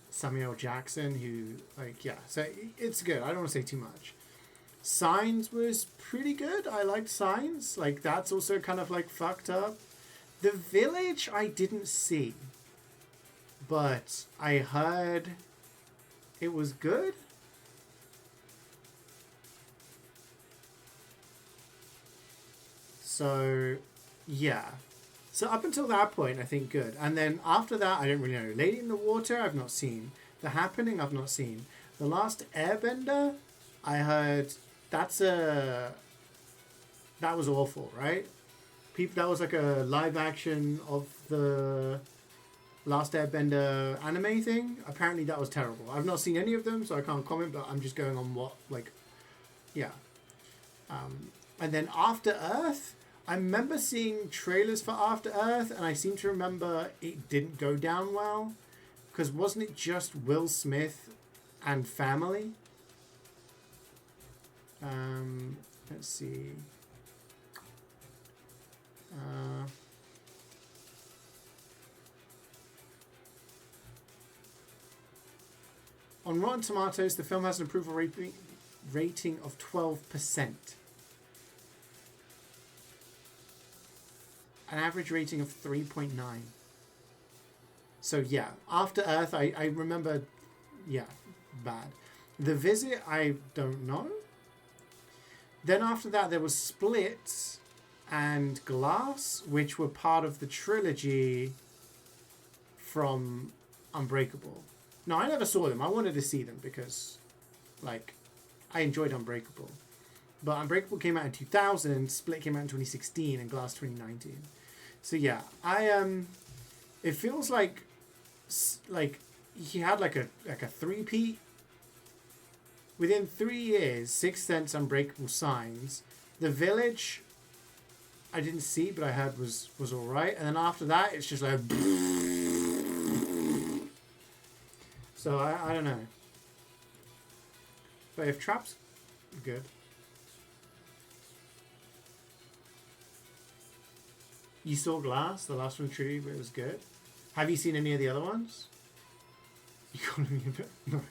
Samuel L. Jackson who, like, yeah. So it's good. I don't want to say too much. Signs was pretty good. I liked Signs. Like, that's also kind of, like, fucked up. The Village I didn't see. But I heard it was good. So, yeah. So up until that point, I think good. And then after that, I don't really know. Lady in the Water, I've not seen. The Happening, I've not seen. The Last Airbender, I heard that was awful, right? That was like a live action of the Last Airbender anime thing. Apparently that was terrible. I've not seen any of them, so I can't comment, but I'm just going on what, like, yeah. And then After Earth, I remember seeing trailers for After Earth, and I seem to remember it didn't go down well. Because wasn't it just Will Smith and family? Let's see. On Rotten Tomatoes, the film has an approval rating of 12%. An average rating of 3.9. So yeah, After Earth, I remember, yeah, bad. The Visit, I don't know. Then after that, there was Split and Glass, which were part of the trilogy from Unbreakable. No, I never saw them. I wanted to see them because, like, I enjoyed Unbreakable. But Unbreakable came out in 2000, Split came out in 2016, and Glass 2019. So yeah, it feels like he had like a three-peat. Within 3 years, Sixth Sense, Unbreakable, Signs. The Village, I didn't see, but I heard was alright. And then after that, it's just like... So, I don't know. But if Trap's good... You saw Glass, the last one trilogy, but it was good. Have you seen any of the other ones? You calling me a bit... No.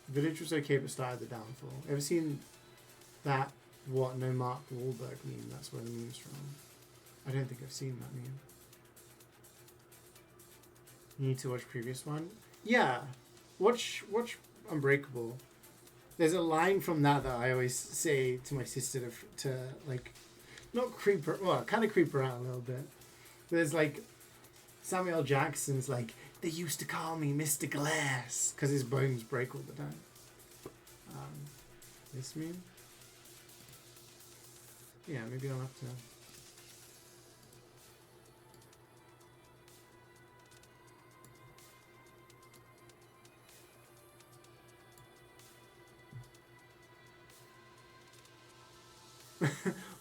Village was okay, but started the downfall. Ever seen that, what, no Mark Wahlberg meme? That's where the meme's from. I don't think I've seen that meme. You need to watch previous one? Yeah. Watch Unbreakable. There's a line from that I always say to my sister to like, not creep her, well, kind of creep her out a little bit. There's like, Samuel L. Jackson's like, they used to call me Mr. Glass because his bones break all the time. This meme? Yeah, maybe I'll have to...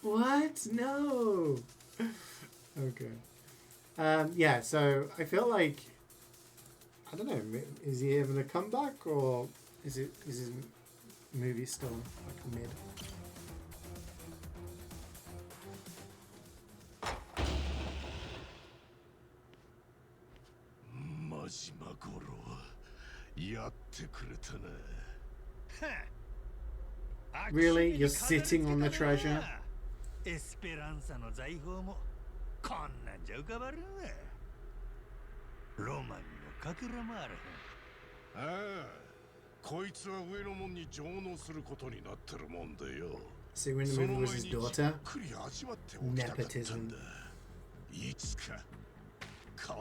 What? No. Okay. Yeah, so I feel like, I don't know, is he having a comeback, or is his movie still like mid? Really? You're sitting on the treasure? エスペランサの財宝もこんなんじゃ浮かばれんわ。ロマンにもかけらもある。ああ、こいつは上の門に上納することになってるもんでよ。So when the movie was his daughter? くり味わっておきたかったんだ。いつか必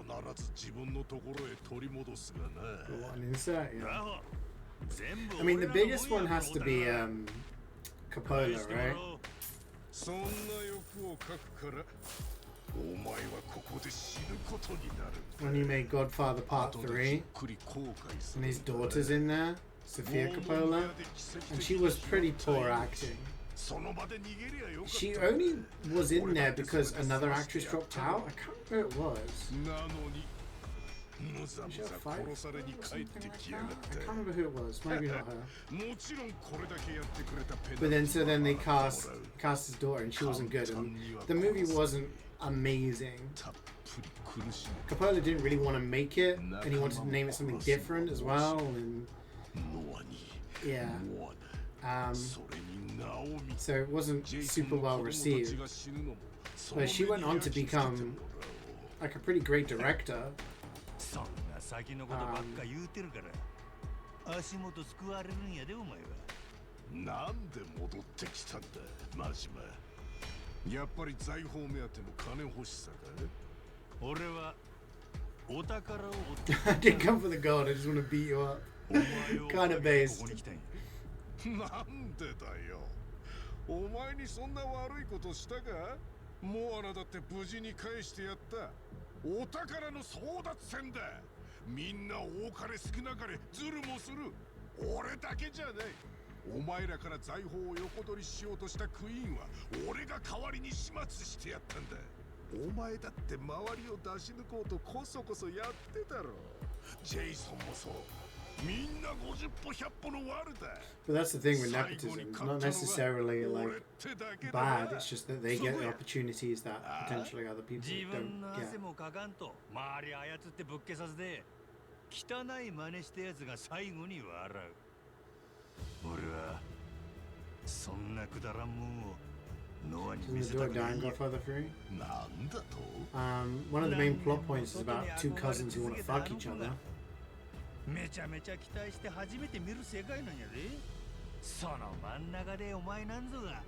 ず自分のところへ取り戻すがな。What an insight, yeah. I mean, the biggest one has to be Coppola, right? そんな欲をかくから、お前はここで死ぬことになる。When he made Godfather Part 3, and his daughter's in there, Sofia Coppola, and she was pretty poor acting. She only was in there because another actress dropped out. I can't remember who it was. Was she a fight or something like that? I can't remember who it was. Maybe not her. But then, so then they cast his daughter, and she wasn't good. And the movie wasn't amazing. Coppola didn't really want to make it, and he wanted to name it something different as well. And yeah. So it wasn't super well received. But she went on to become like a pretty great director. そんな先のことばっか言うてるから足元すくわれるんやでお前は。なんで戻ってきたんだマジマ。やっぱり財宝目当ての金欲しさか。俺はお宝を I didn't come for the gold, I just want to beat you up. Kind of based. なんでだよ。お前にそんな悪いことしたか。モアナだって無事に返してやった。お宝の争奪戦だ。みんな多かれ少なかれズルもする。俺だけじゃない。お前らから財宝を横取りしようとしたクイーンは俺が代わりに始末してやったんだ。お前だって周りを出し抜こうとこそこそやってたろ。ジェイソンもそう。みんな50歩100歩のワルだ。But that's the thing with nepotism. It's not necessarily like bad. It's just that they get the opportunities that potentially other people 自 don't 分の get. 汗もかかんと周り操ってぶっ消させて汚い真似したやつが最後に笑う。俺はそんなくだらんもんをノアに見せたくない。 Godfather 3? なんだと? One of the main plot points is about two cousins who want to fuck each other. めちゃめちゃ期待して初めて見る世界なんやで。その真ん中でお前なんぞが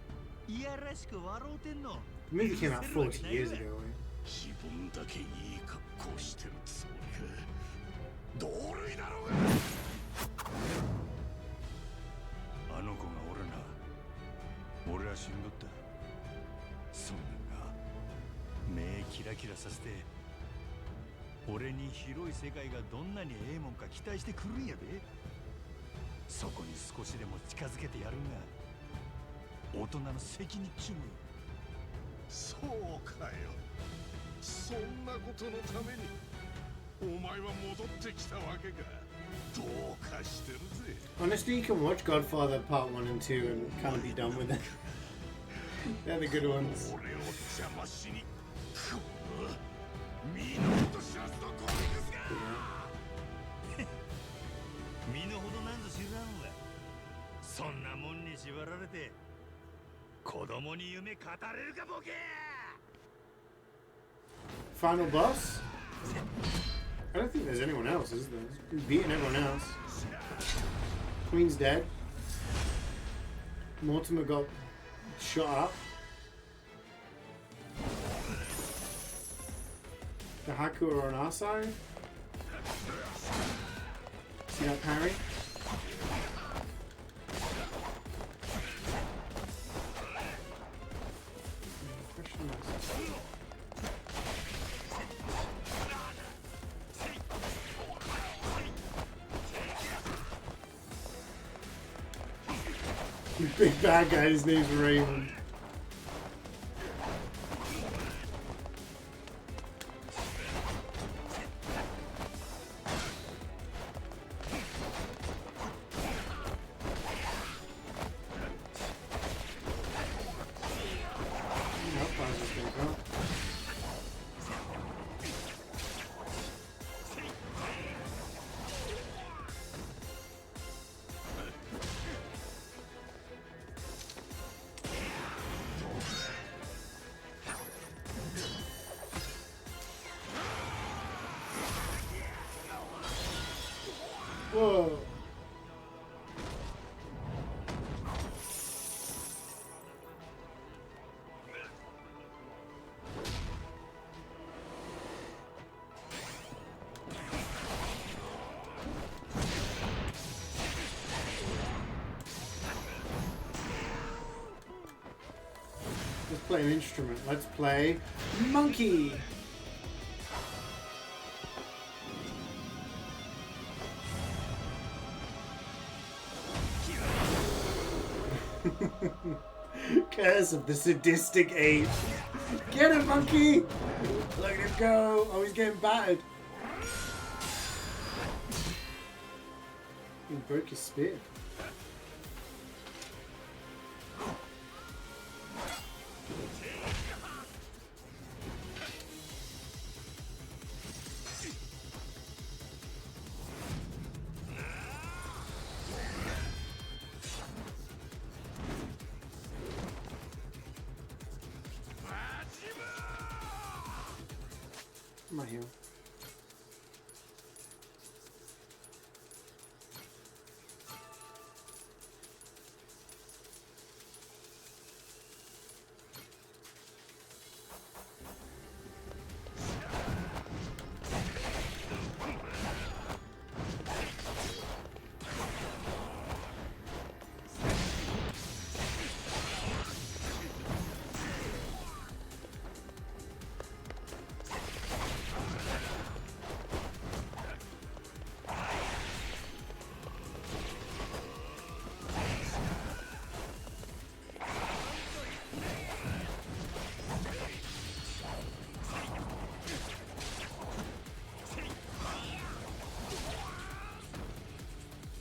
いやらしく笑うてんの。 The movie came out 40 years ago. 自分だけいい格好してるつもりか。同類だろうが。あの子がおるな。俺は死んどった。そんなんが目キラキラさせて俺に広い世界がどんなにええもんか期待してくるんやで。そこに少しでも近づけてやるんが大人の責任っちゅうのよ。そうかよ。そんなことのためにお前は戻ってきたわけか。どうかしてるぜ。 Honestly, you can watch Godfather Part 1 and 2 and kind of be done with it. They're the good ones. 俺を邪魔しにこの身の程知らずのゴミですが。身の程なんぞ知らんわ。そんなもんに縛られて子供に夢語れるかボケ。 Final boss? I don't think there's anyone else, is there? We've beaten everyone else. Queen's dead. Mortimer got shot up. The Haku are on our side. See that parry? Big bad guy, his name's Raymond. Whoa. Let's play an instrument. Let's play Monkey. Curse of the sadistic ape. Get him, Monkey! Look at him go. Oh, he's getting battered. He broke his spear. My heel.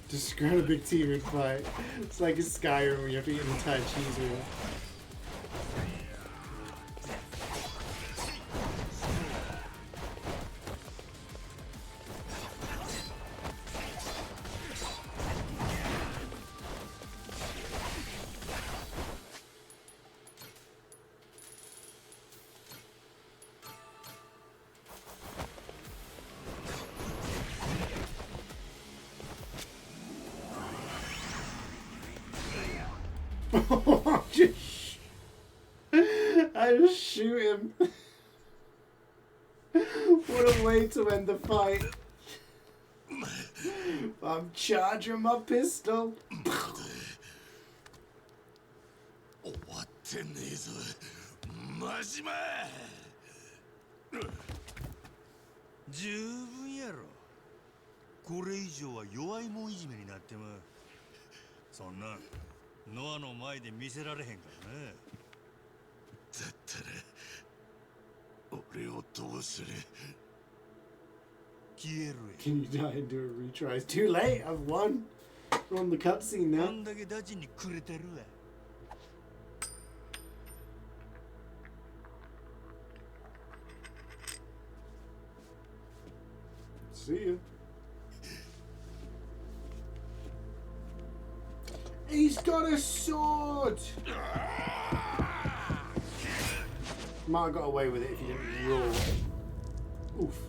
Describe a big team in fight. It's like a Skyrim where you have to eat an entire cheese wheel. I just shoot him. What a way to end the fight. I'm charging my pistol. 終わってねえぞマジマ十分やろこれ以上は弱いもんいじめになってもそんなノアの前で見せられへんからなだったら俺をどうする Can you die and do a retry? It's too late. I've won. We're on the cutscene now. こんだけダチにくれてるわ See ya. He's got a sword! Might have got away with it if he didn't roar. Oof.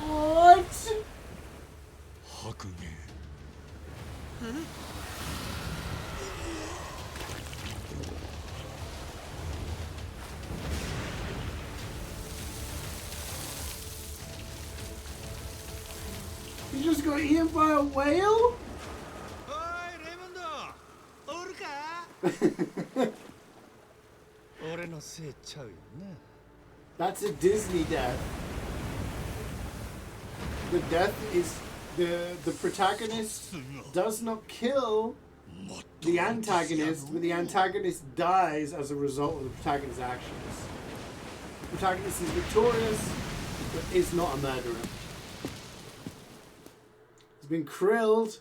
What? You just got eaten by a whale? That's a Disney death. The death is the protagonist does not kill the antagonist, but the antagonist dies as a result of the protagonist's actions. The protagonist is victorious, but is not a murderer. He's been krilled.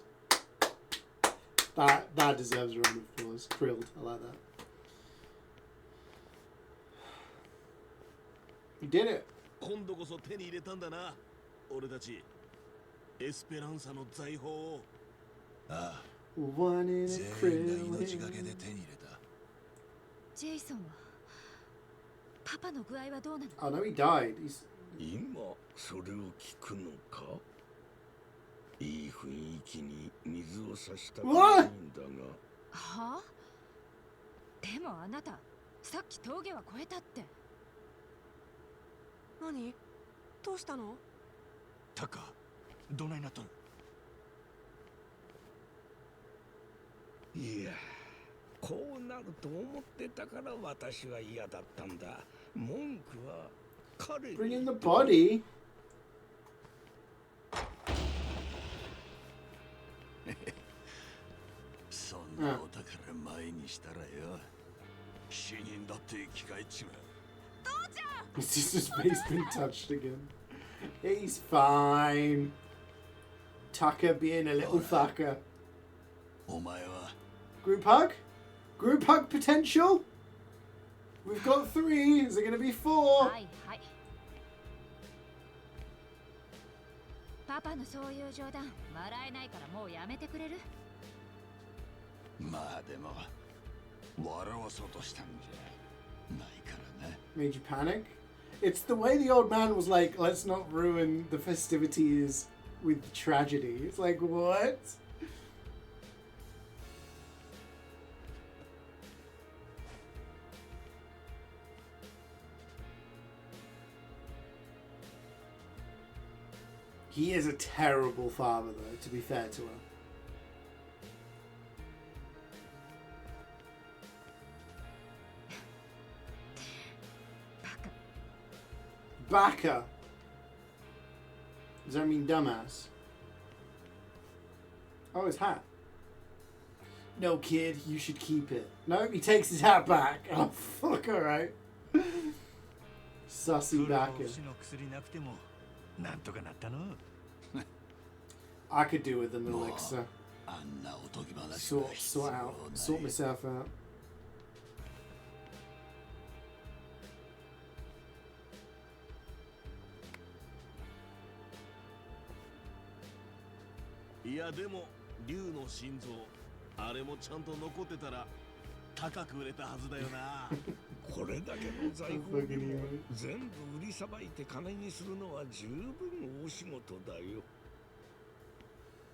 That deserves a round of applause. Krilled, I like that. You did it. 今度こそ手に入れたんだな俺たちエスペランサの財宝を。ああ、 One in a 全員が krill. 命がけで手に入れた。ジェイソンはパパの具合はどうなの？ Oh no, he died. He's 今それを聞くのか。いい雰囲気に水を差したくないんだが。はあ？でもあなたさっき峠は越えたって。何？どうしたの？タッカー、どないなっとる？いや、こうなると思ってたから私は嫌だったんだ。文句は彼に。 bring in the body. そんなお宝前にしたらよ、死人だって生き返っちまう。 His sister's face been touched again. He's fine. Tucker being a little fucker. お前は Group hug? Group hug potential? We've got 3. Is it going to be 4? はいはい。パパのそういう冗談笑えないからもうやめてくれる？まあでも笑わそうとしたんじゃないからな。 Made you panic? It's the way the old man was like, let's not ruin the festivities with tragedy. It's like, what? He is a terrible father, though, to be fair to her. Baka. Does that mean dumbass? Oh, his hat. No, kid, you should keep it. No, he takes his hat back. Oh, fuck, alright. Sussy Baka. I could do with an elixir. Sort myself out. Yeah, でも竜の心臓、あれもちゃんと残ってたら高く売れたはずだよな。これだけの財宝でも全部売りさばいて金にするのは十分大仕事だよ。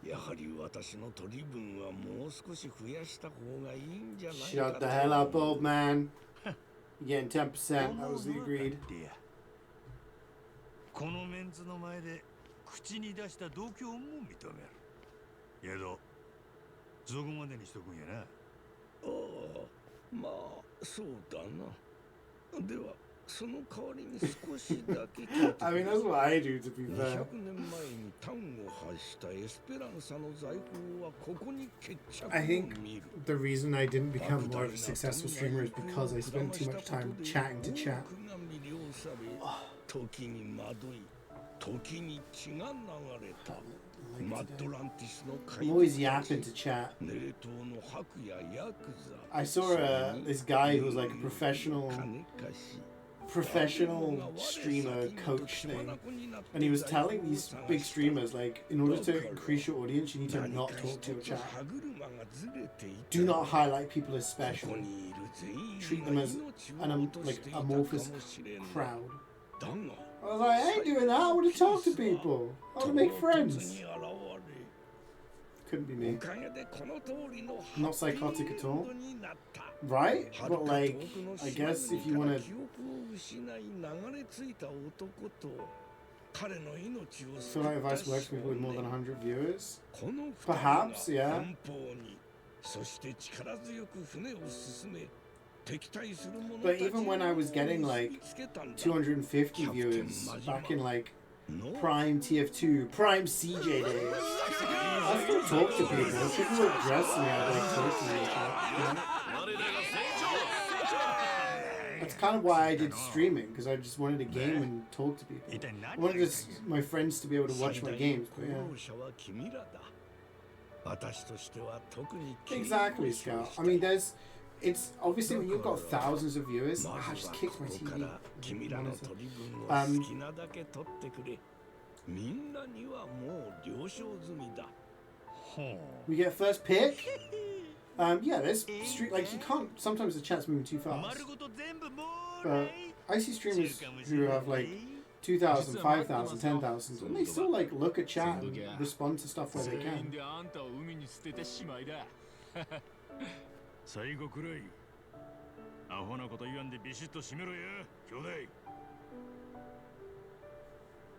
やはり私の取り分はもう少し増やした方がいいんじゃないかと。 Shut the hell up, old man. You're getting 10%. That was the agreed. このメンツの前で口に出した度胸も認める。けどそこまでにしとくんやな。ああ、まあそうだな。ではその代わりに少しだけ聞いて。 I mean, that's what I do, to be fair. 200年前に端を発したエスペランサの財宝はここに決着を I 見 think る。 the reason I didn't become more of a successful streamer is because I spent too much time chatting to chat. 時に惑い、時に血が流れた。マッドランティスの I'm always yapping to chat. I saw this guy who was like a professional streamer coach thing, and he was telling these big streamers, like, in order to increase your audience, you need to not talk to your chat. Do not highlight people as special. Treat them as an like amorphous crowd. I was like, I ain't doing that. I want to talk to people. I want to make friends. Couldn't be me. Not psychotic at all. Right? But like, I guess if you want to... I feel like if I worked with more than 100 viewers, perhaps, yeah. But even when I was getting like 250 viewers back in like prime TF2, prime CeeJaey days, I still talk to people. If people would address me, I'd like talk to them. That's kind of why I did streaming, because I just wanted to game and talk to people. I wanted my friends to be able to watch my games, but yeah. Exactly, Scout. I mean, it's obviously when you've got thousands of viewers. I just kicked my TV. みんなにはもう了承済みだ。 We get first pick. Yeah, there's street like you can't. Sometimes the chat's moving too fast. But I see streamers who have like 2,000, 5,000, 10,000, and they still like look at chat and respond to stuff where they can. 最後くらいアホなこと言わんでビシッと締めろや兄弟。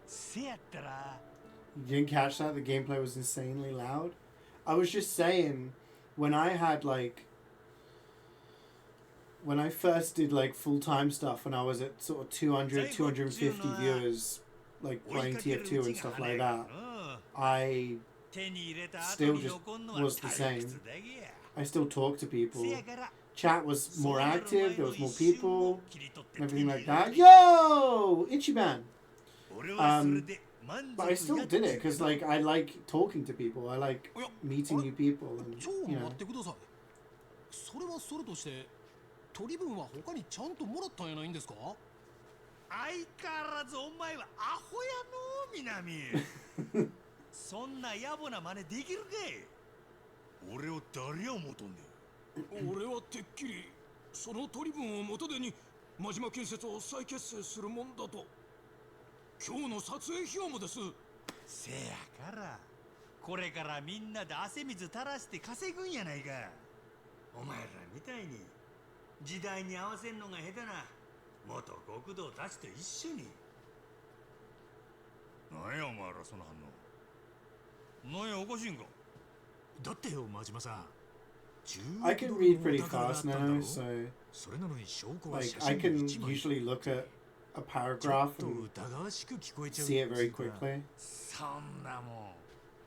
せやったら You didn't catch that? The gameplay was insanely loud. I was just saying, when I first did like full-time stuff, when I was at sort of 200, 250 viewers, like playing TF2 and stuff like that, I still just was the same. I still talked to people. Chat was more active, there was more people, everything like that. Yo! Ichiban! But I still did it because like I like talking to people. I like meeting new people, and you know. それはそれとして取り分は他にちゃんともらったんやないんですか？相変わらずお前はアホやの南。そんな野暮な真似できるかい？俺を誰や思うとんねん。俺はてっきりその取り分を元手に真島建設を再結成するもんだと。今日の撮影費用もです。せやからこれからみんなで汗水垂らして稼ぐんやないか。お前らみたいに時代に合わせんのが下手な元極道たちと一緒に。なんやお前らその反応。なんやおかしいんか。だってよ真島さん。 I can read pretty fast now, so like I can usually look at a paragraph and see it very quickly. そんなも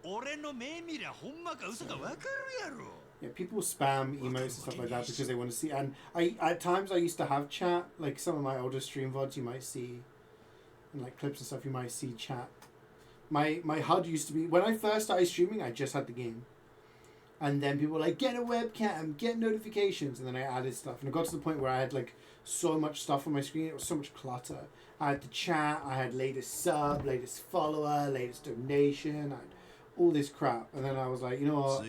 ん俺の目見りゃほんまか嘘かわかるやろ。 Yeah, people spam emotes and stuff like that because they want to see. And I at times I used to have chat. Like some of my older stream VODs, you might see, and like clips and stuff, you might see chat. My HUD used to be when I first started streaming. I just had the game, and then people were like, get a webcam, get notifications, and then I added stuff, and it got to the point where I had like so much stuff on my screen. It was so much clutter. I had the chat. I had latest sub, latest follower, latest donation. I had all this crap, and then I was like, you know what?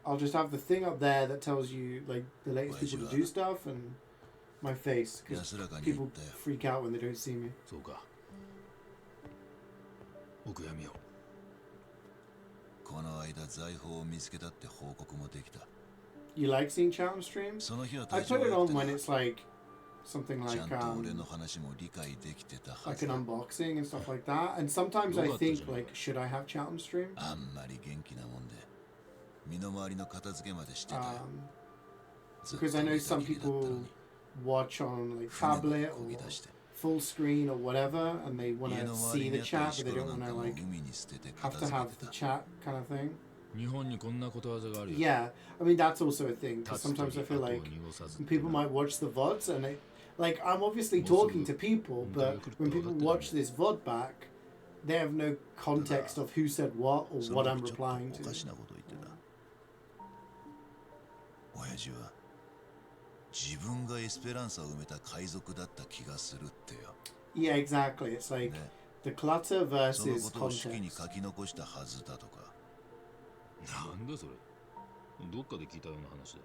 I'll just have the thing up there that tells you like the latest people to do stuff and my face because people freak out when they don't see me. You like seeing chat on streams? I put it on when it's like something like an unboxing and stuff like that, and sometimes I think like, should I have chat on stream? Because I know some people watch on like tablet or full screen or whatever, and they want to see the chat, but they don't want to like have to have the chat kind of thing. Yeah, I mean that's also a thing because sometimes I feel like people might watch the VODs and they, like I'm obviously talking to people, but when people watch this VOD back, they have no context of who said what or what I'm replying to. Yeah, exactly. It's like the clutter versus context. なんだそれ。どっかで聞いたような話だ。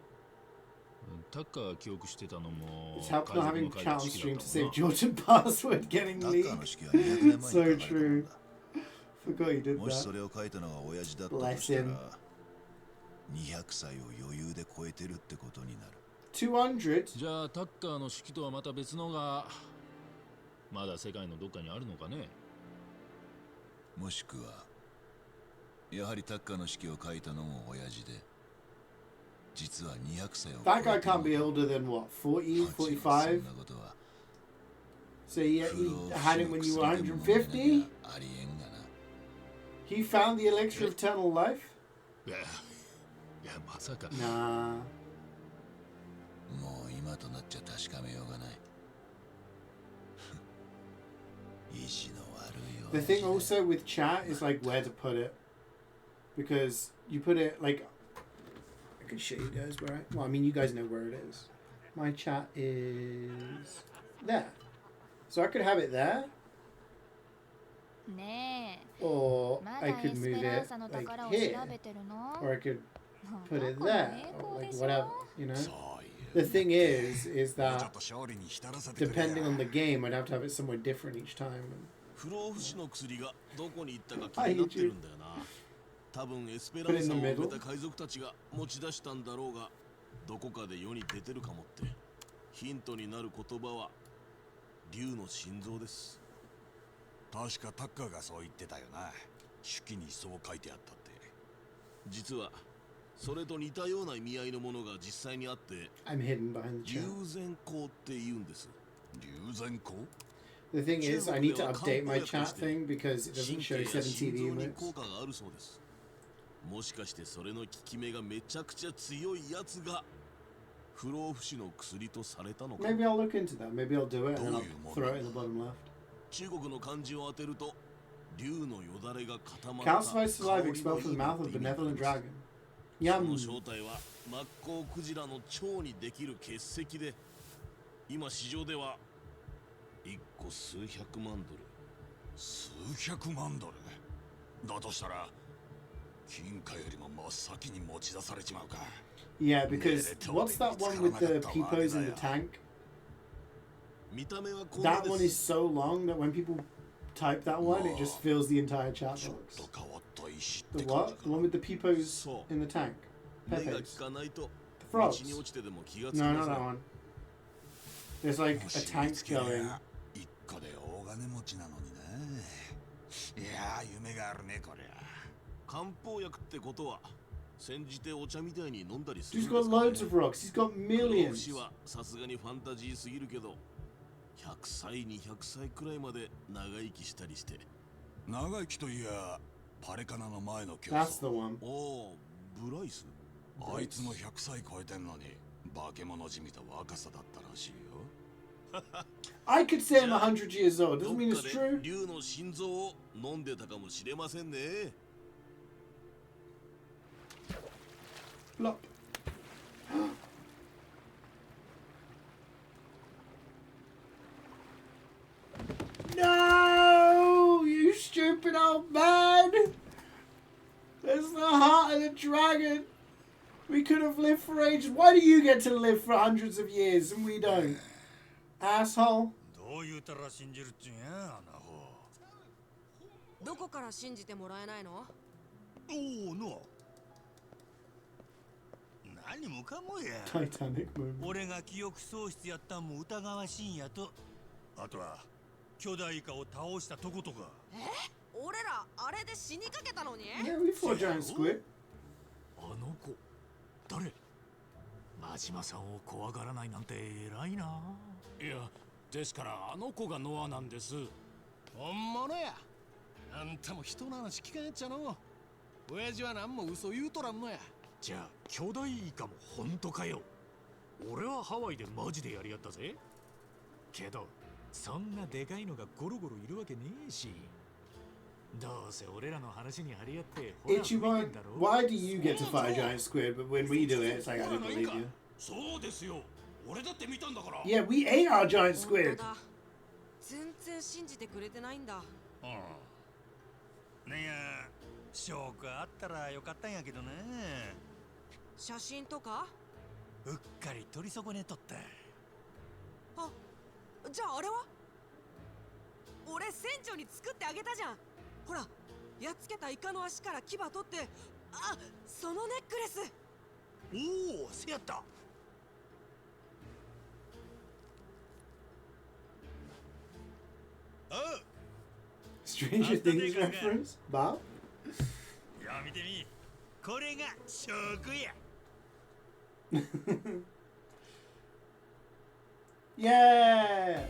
タッカー記憶してたのも。It's helpful having chat on stream to save Jordan password getting leaked. So true. Forgot you did that. Bless him. 200? じゃあタッカーの式とはまた別のがまだ世界のどっかにあるのかね。もしくはやはりタッカーの式を書いたのも親父で実は200歳を That guy can't be older than what, 40, 45? So he had it when you were 150? He found the elixir of eternal life? いやまさか。Nah. もう今となっちゃ確かめようがない。意地の悪いよ。 The thing also with chat is like where to put it. Because you put it like I can show you guys where well I mean you guys know where it is. My chat is there. So I could have it there. ねえ Or ま I だエ could ス move ペラン it サの like 宝を調 here, べてるの or I could もう put 過 it 去の there, 栄 or 光 like でしょ whatever, you know. そういう The thing is もうちょ that っと勝利に浸らせてくれや depending on the game, I'd have to have it somewhere different each time. 不老不死の薬がどこに行ったか気になってるんだよな。多分エスペランサを埋めた海賊たちが持ち出したんだろうが、どこかで世に出てるかもって。ヒントになる言葉は竜の心臓です。確かタッカーがそう言ってたよな。手記にそう書いてあったって。実はそれと似たような意味合いのものが実際にあって、 I'm hidden behind the 龍 chat. 涎香って言うんです。龍涎香 The thing is, I need to update my chat thing because it doesn't show 17 emotes. 効果があるそうです。もしかしてそれの効き目がめちゃくちゃ強いやつが不老不死の薬とされたのか。 Maybe I'll look into that. Maybe I'll do it and then I'll throw it in the bottom left. 中国の漢字を当てると竜のよだれが固まった Calcified saliva expelled from the mouth of a benevolent dragon. そ Yum. の正体はマッコウクジラの腸にできる結石で、今市場では1個数百万ドル。数百万ドルだとしたら金貨よりも真っ先に持ち出されちまうか。 Yeah, because what's that one with the peepos in the tank? 見た目はこんな That で one す。 is so long that when people type that one, it just fills the entire chat ちょっ box. と変わった石っ The て感じ what? The one with the peepos in the tank? 目が Pepes. 効かないと The 道 frogs. に落ちてでも気がつき No, ま not せ that ん。 one. There's like も a し見 tank つけりゃ going. 一個で大金持ちなのにね。いやー夢があるねこりゃ。漢方薬ってことは煎じてお茶みたいに飲んだりするん He's です got かね。 loads of rocks. He's got 不老不 millions. 死はさすがにファンタジーすぎるけど、100歳200歳くらいまで長生きしたりして。長生きといやパレカナの前の競 That's the 争。 one. おお、ブライス。あいつも100歳超えてんのに化け物じみた若さだったらしいよ。I could say I'm 100 years old. ど Doesn't っ mean か it's で true. 竜の心臓を飲んでたかもしれませんね。 Plop. No! You stupid old man! There's the heart of the dragon. We could have lived for ages. Why do you get to live for hundreds of years and we don't? Asshole. どう言うたら信じるっちゅうんやアナホ。どこから信じてもらえないの？おおの。何もかもや。 Titanic moment. 俺が記憶喪失やったんも疑わしいんやと。あとは巨大イカを倒したとことか。俺らあれで死にかけたのに。 Yeah, we fought giant squid. あの子誰？真島さんを怖がらないなんて偉いな。いやですからあの子がノアなんです。本物や。あんたも人の話聞かんやっちゃの。親父は何も嘘言うとらんのや。じゃあ巨大イカも本当かよ。俺はハワイでマジでやりやったぜ。けどそんなでかいのがゴロゴロいるわけねえし。どうせ俺らの話に張り合ってほら Ichiban, why do you get to fight a giant squid, but when we do it, it's like I don't believe you? そうですよ。俺だって見たんだから。 Yeah, we ate our giant squid. 全然信じてくれてないんだ。ねえ、証拠あったらよかったんやけどね。写真とか？うっかり取り損ねとった。あ、じゃああれは？俺船長に作ってあげたじゃん。ほら、やっつけたイカの足から牙取って、あ、そのネックレス。おお、せやった。あ、 Stranger Things reference? Bob? や見てみ。これが証拠や。Yeah!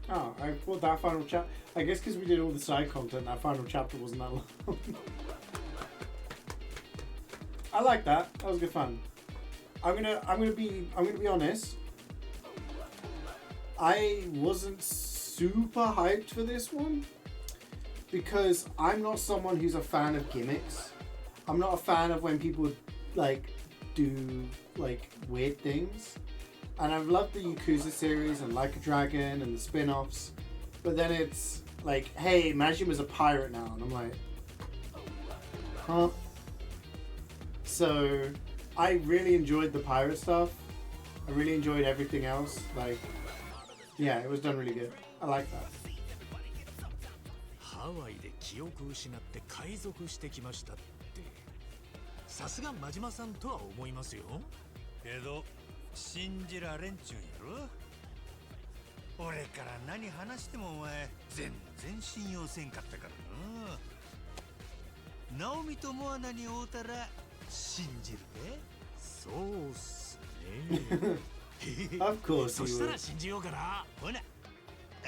Oh, I thought that final chapter. I guess because we did all the side content, that final chapter wasn't that long. I like that. That was good fun. I'm gonna be honest. I wasn't super hyped for this one because I'm not someone who's a fan of gimmicks. I'm not a fan of when people like do like weird things. And I've loved the Yakuza series and Like a Dragon and the spin-offs. But then it's like, hey, Majima's a pirate now, and I'm like, huh? So I really enjoyed the pirate stuff. I really enjoyed everything else. Like, yeah, it was done really good. I like that. ハワイで記憶失って海賊してきましたってさすが真島さんとは思いますよけど信じられんちゅうんやろ俺から何話してもお前全然信用せんかったからなナオミとモアナに会うたら信じるでそうっすね Of course そしたら信じようかなほなあ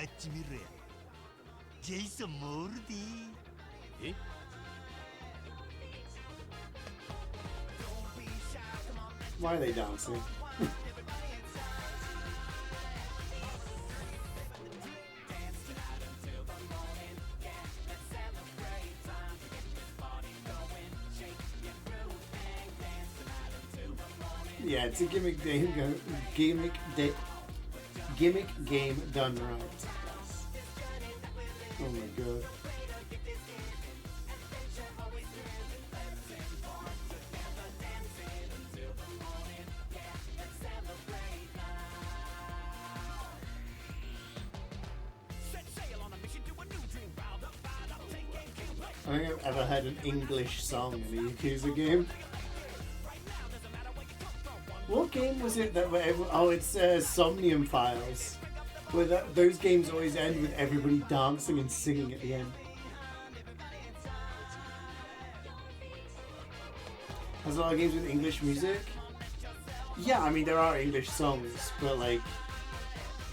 っち見ろやジェイソンもおるでえ Why are they dancing? Yeah, it's a gimmick game done right. Yes. Oh my god. I don't think I've ever heard an English song in a Yakuza game. What game was it that were oh, it's Somnium Files. Where those games always end with everybody dancing and singing at the end. There's a lot of games with English music. Yeah, I mean there are English songs, but like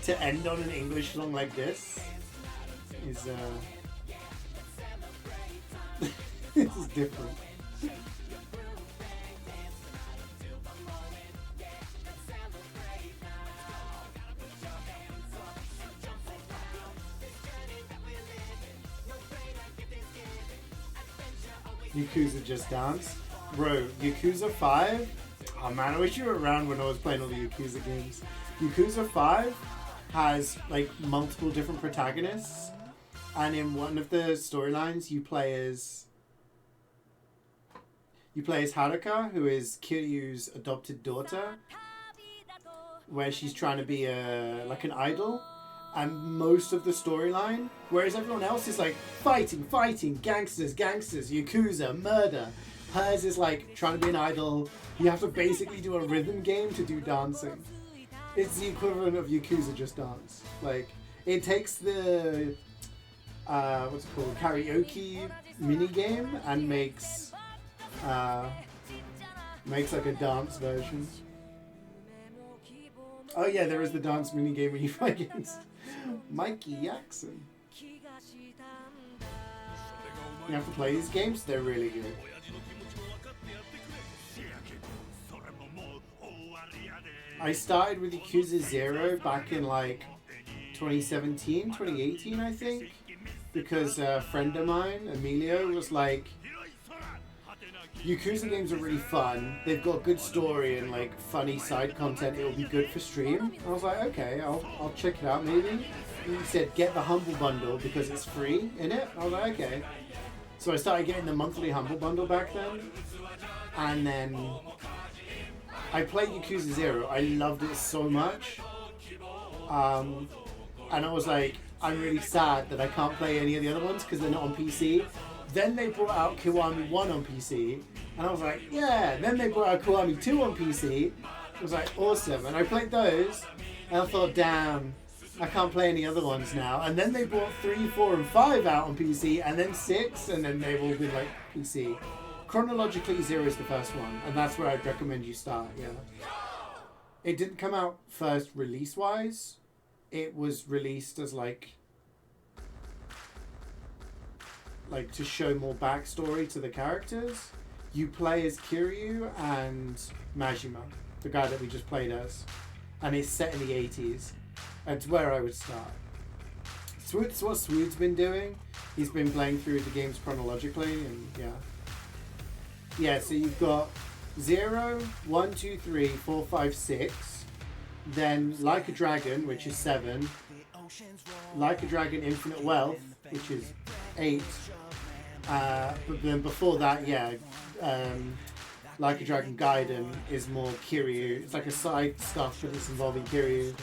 to end on an English song like this is this is different. Yakuza Just Dance. Bro, Yakuza 5? Oh man, I wish you were around when I was playing all the Yakuza games. Yakuza 5 has like multiple different protagonists, and in one of the storylines you play as Haruka, who is Kiryu's adopted daughter, where she's trying to be like an idol. And most of the storyline, whereas everyone else is like fighting, gangsters, Yakuza, murder. Hers is like trying to be an idol. You have to basically do a rhythm game to do dancing. It's the equivalent of Yakuza Just Dance. Like, it takes the, what's it called, karaoke mini game and makes like a dance version. Oh yeah, there is the dance mini game when you fight against Mikey Jackson. You have to play these games, they're really good. I started with Yakuza 0 back in like 2017, 2018 I think, because a friend of mine, Emilio, was like, Yakuza games are really fun, they've got good story and like funny side content, it'll be good for stream. I was like, okay, I'll check it out maybe. And he said, get the Humble Bundle because it's free in it. I was like, okay. So I started getting the monthly Humble Bundle back then. And then I played Yakuza 0. I loved it so much. And I was like, I'm really sad that I can't play any of the other ones because they're not on PC. Then they brought out Kiwami 1 on PC. And I was like, yeah. And then they brought out Kiwami 2 on PC. It was like, awesome. And I played those. And I thought, damn, I can't play any other ones now. And then they brought 3, 4, and 5 out on PC. And then 6. And then they've all been like PC. Chronologically, 0 is the first one. And that's where I'd recommend you start, yeah. It didn't come out first release-wise. It was released as like to show more backstory to the characters. You play as Kiryu and Majima, the guy that we just played as. And it's set in the 80s. That's where I would start. It's what Swood's been doing. He's been playing through the games chronologically, and yeah. Yeah, so you've got 0, 1, 2, 3, 4, 5, 6. Then Like a Dragon, which is 7. Like a Dragon Infinite Wealth, which is 8. But then before that, yeah, Like a Dragon Gaiden is more Kiryu. It's like a side stuff, but it's involving Kiryu.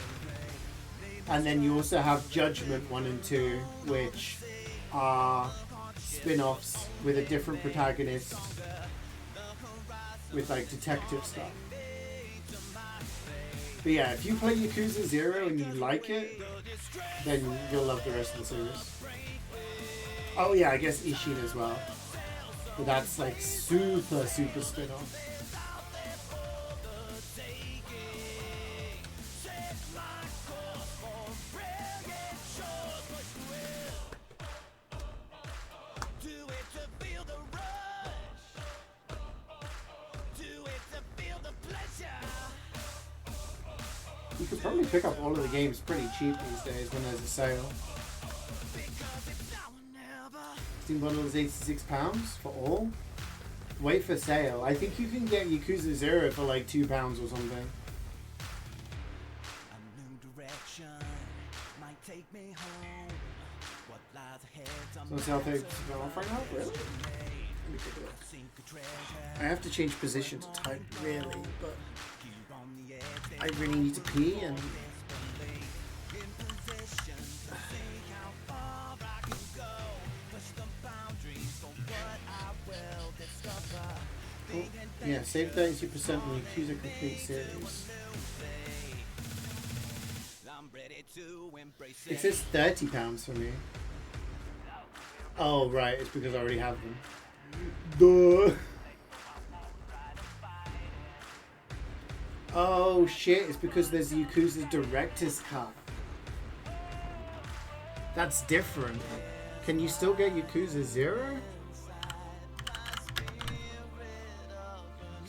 And then you also have Judgment 1 and 2, which are spin-offs with a different protagonist, with like detective stuff. But yeah, if you play Yakuza 0 and you like it, then you'll love the rest of the series. Oh yeah, I guess Ishin as well. But that's like super spin-off. You could probably pick up all of the games pretty cheap these days when there's a sale. Steam bundle is £86 for all. Wait for sale. I think you can get Yakuza 0 for like £2 or something. So sell things off right now? Really? Let me take a look. I have to change position to type really, but I really need to pee and oh, yeah, save 32% on the Yakuza Complete series. It says £30 for me. Oh right, it's because I already have them. Duh. Oh shit, it's because there's the Yakuza Director's Cut. That's different. Can you still get Yakuza 0?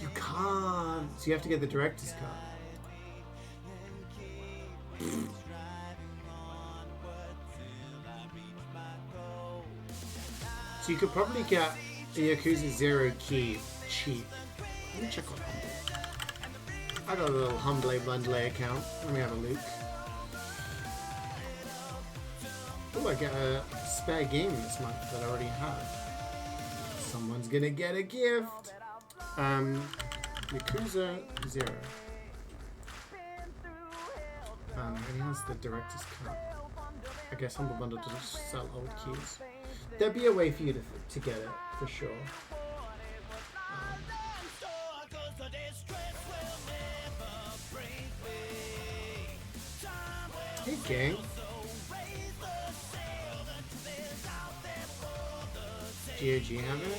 You can't. So you have to get the Director's Cut. So you could probably get the Yakuza 0 key cheap. Let me check on Humble. I got a little Humble Bundle account. Let me have a look. Oh, I get a spare game this month that I already have. Someone's gonna get a gift. Yakuza 0. It only has the Director's Cut. I guess Humble Bundle doesn't sell old keys. There'd be a way for you to get it, for sure. Hey gang. GOG have it?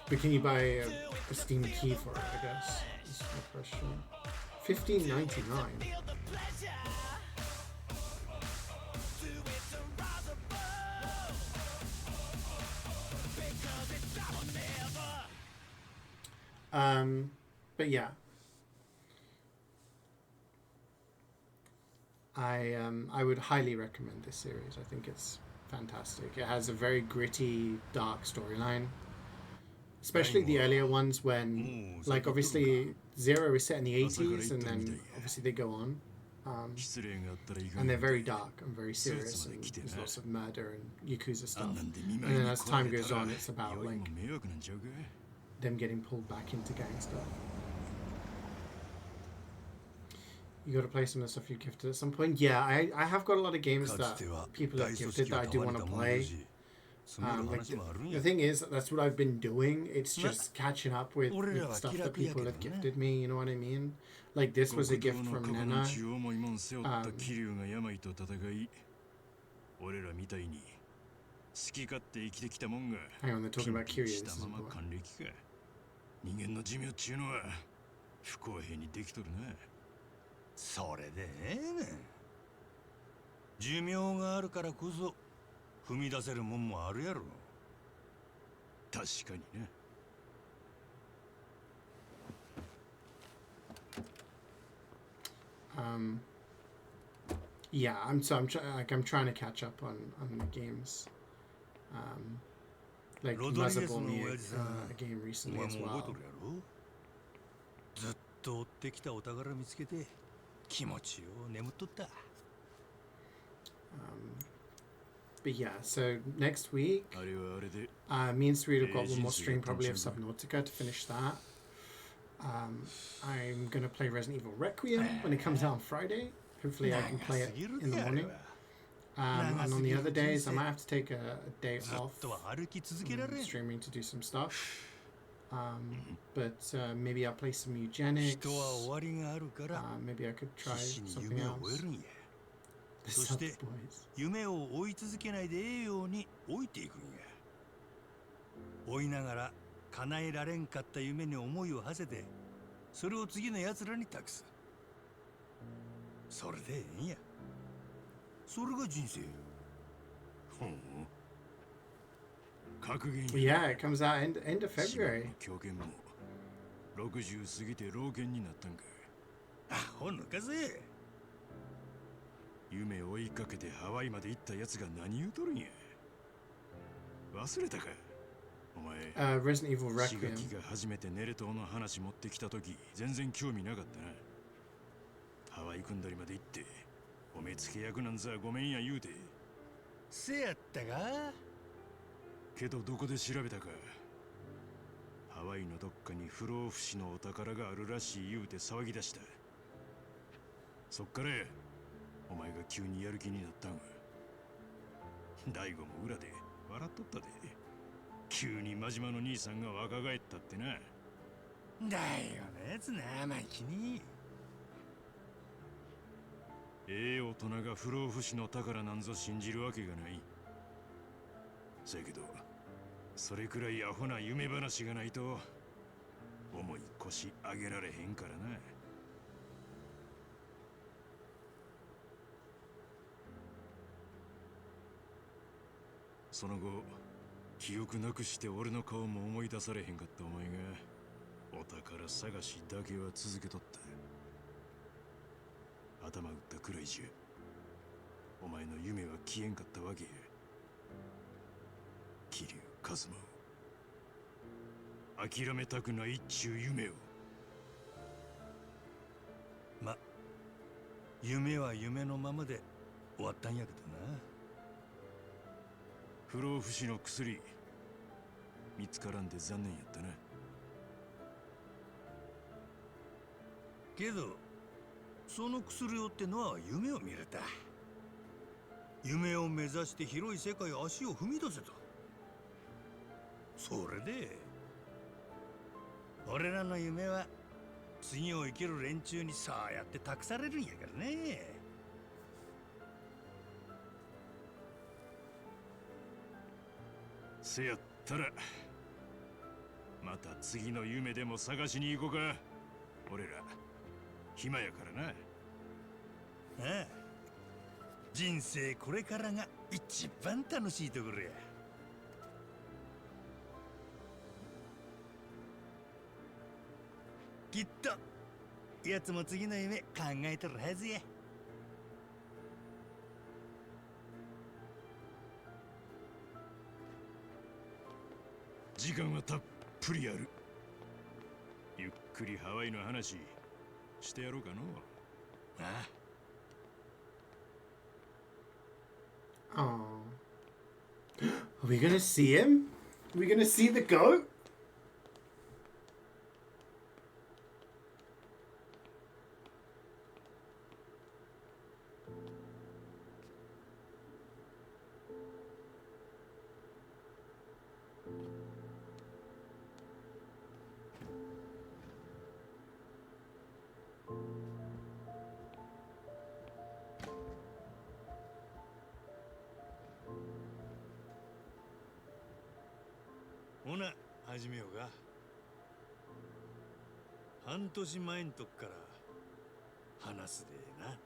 But can you buy a Steam key for it, I guess? That's my question. $15.99. But yeah, I would highly recommend this series. I think it's fantastic. It has a very gritty, dark storyline. Especially the earlier ones when, like, obviously, 0 is set in the 80s, and then, obviously, they go on. And they're very dark and very serious, and there's lots of murder and Yakuza stuff. And then as time goes on, it's about, like, them getting pulled back into gang stuff. You got to play some of the stuff you gifted at some point? Yeah, I have got a lot of games that people have gifted that I do want to play. Like the thing is, that's what I've been doing. It's just catching up with stuff that people have gifted me, you know what I mean? Like this was a gift from Nena. Hang on, they're talking about Kiryu. This is important. 人間の寿命っちゅうのは不公平にできとるな。それでええねん。寿命があるからこそ踏み出せるもんもあるやろ。確かにな。Yeah, I'm trying to catch up on the games. Like Mother bought me a game recently as well. と追ってきたお宝見つけて気持ちよ眠っとった。But yeah, so next week, me and Sweet have got one more stream probably of Subnautica to finish that. I'm going to play Resident Evil Requiem when it comes out on Friday. Hopefully I can play it in the morning. And on the other days, I might have to take a day off from streaming to do some stuff. But maybe I'll play some eugenics. Maybe I could try something else. そして夢を追い続けないでええように置いていくんや。追いながら叶えられんかった夢に思いを馳せて、それを次の奴らに託す。それでええんや。それが人生。ほん。格言。Yeah, it comes out end of February. 狂言も60過ぎて老犬になったんか。あ、ほんのかぜ。夢を追いかけてハワイまで行ったやつが何言うとるんや。忘れたか。お前、Resident Evil Requiem。刺激が初めてネレ島の話持ってきた時、全然興味なかったな。ハワイ組んだりまで行って、お目付け役なんざごめんや言うて。せやったか。けどどこで調べたか。ハワイのどっかに不老不死のお宝があるらしい言うて騒ぎ出した。そっからお前が急にやる気になったんわ。大悟も裏で笑っとったで。急に真島の兄さんが若返ったってな。だよなやつな、生意気に。ええ大人が不老不死の宝なんぞ信じるわけがない。せやけど、それくらいアホな夢話がないと重い腰上げられへんからな。その後、記憶なくして俺の顔も思い出されへんかったお前がお宝探しだけは続けとった。頭打ったくらいじゃお前の夢は消えんかったわけや。桐生一馬を諦めたくないっちゅう夢を。ま、夢は夢のままで終わったんやけどな。不老不死の薬見つからんで残念やったな。けどその薬をってのは夢を見れた。夢を目指して広い世界を足を踏み出せた。それで俺らの夢は次を生きる連中にそうやって託されるんやからね。せやったらまた次の夢でも探しに行こうか。俺ら暇やからな。ああ、人生これからが一番楽しいところや。きっとやつも次の夢考えとるはずや。時間はたっぷりある。ゆっくりハワイの話してやろうかの。ああ。Are we gonna see him? Are we gonna see the goat?ほな、始めようか。半年前んとこから話すでな。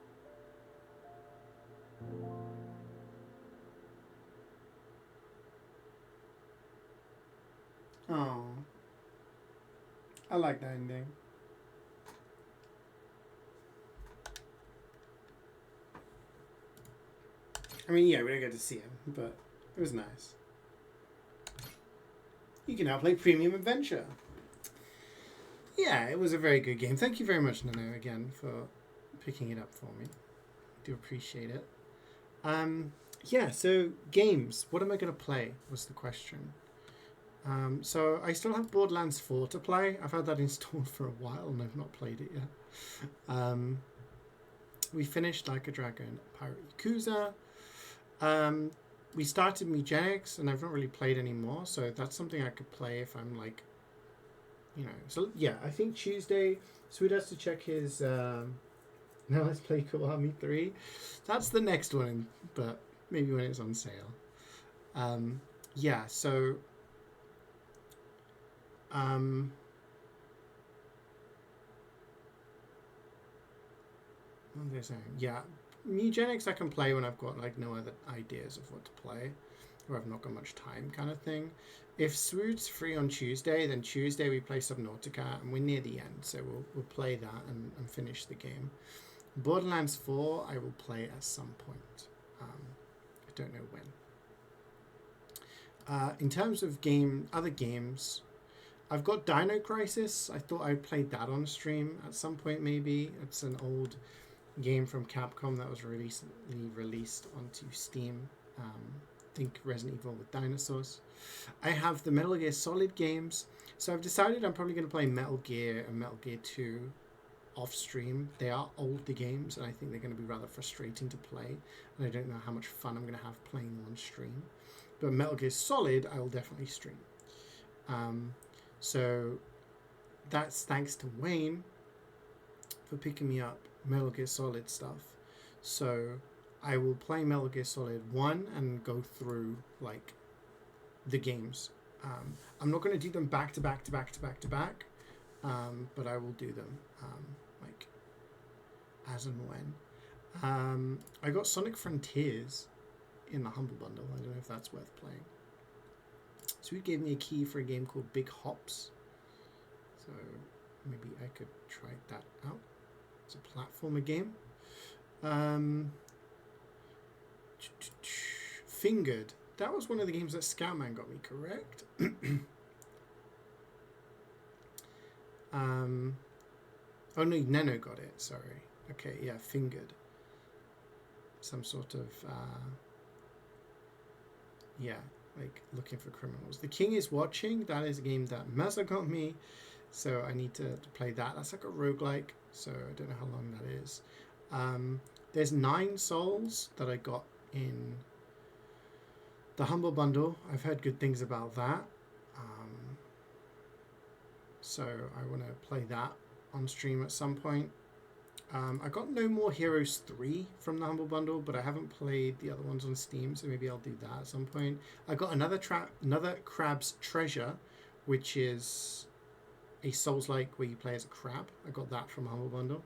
Oh, I like that ending. I mean, yeah, we don't get to see him, but it was nice. You can now play Premium Adventure. Yeah, it was a very good game. Thank you very much, Nano, again, for picking it up for me. I do appreciate it. Yeah, so games. What am I going to play was the question. So I still have Borderlands 4 to play. I've had that installed for a while and I've not played it yet. We finished Like a Dragon, Pirate Yakuza. We started Mugenics and I've not really played anymore, so that's something I could play if I'm like, you know. So yeah, I think Tuesday, Sweet has to check his Now Let's Play Kiwami 3. That's the next one, but maybe when it's on sale. Yeah, so what are they saying? Yeah, Mugenics I can play when I've got like no other ideas of what to play, or I've not got much time, kind of thing. If Swood's free on Tuesday, then Tuesday we play Subnautica, and we're near the end, so we'll play that and finish the game. Borderlands 4 I will play at some point. I don't know when. In terms of other games, I've got Dino Crisis. I thought I'd played that on stream at some point maybe. It's an old game from Capcom that was recently released onto Steam. Think Resident Evil with dinosaurs. I have the Metal Gear Solid games, so I've decided I'm probably going to play Metal Gear and Metal Gear 2 off stream. They are older games and I think they're going to be rather frustrating to play, and I don't know how much fun I'm going to have playing them on stream. But Metal Gear Solid I will definitely stream. So that's thanks to Wayne for picking me up Metal Gear Solid stuff. So I will play Metal Gear Solid 1 and go through like the games. I'm not going to do them back to back, but I will do them like as and when. I got Sonic Frontiers in the Humble Bundle. I don't know if that's worth playing. So he gave me a key for a game called Big Hops. So maybe I could try that out. It's a platformer game. Fingered. That was one of the games that Scoutman got me, correct? Oh no, Neno got it, sorry. Okay, yeah, Fingered. Some sort of, yeah, like looking for criminals. The King is Watching. That is a game that Mazza got me, so I need to play that. That's like a roguelike, so I don't know how long that is. There's 9 Souls that I got in the Humble Bundle. I've heard good things about that, so I want to play that on stream at some point. I got No More Heroes 3 from the Humble Bundle, but I haven't played the other ones on Steam, so maybe I'll do that at some point. I got another Crab's Treasure, which is a Souls-like where you play as a crab. I got that from Humble Bundle.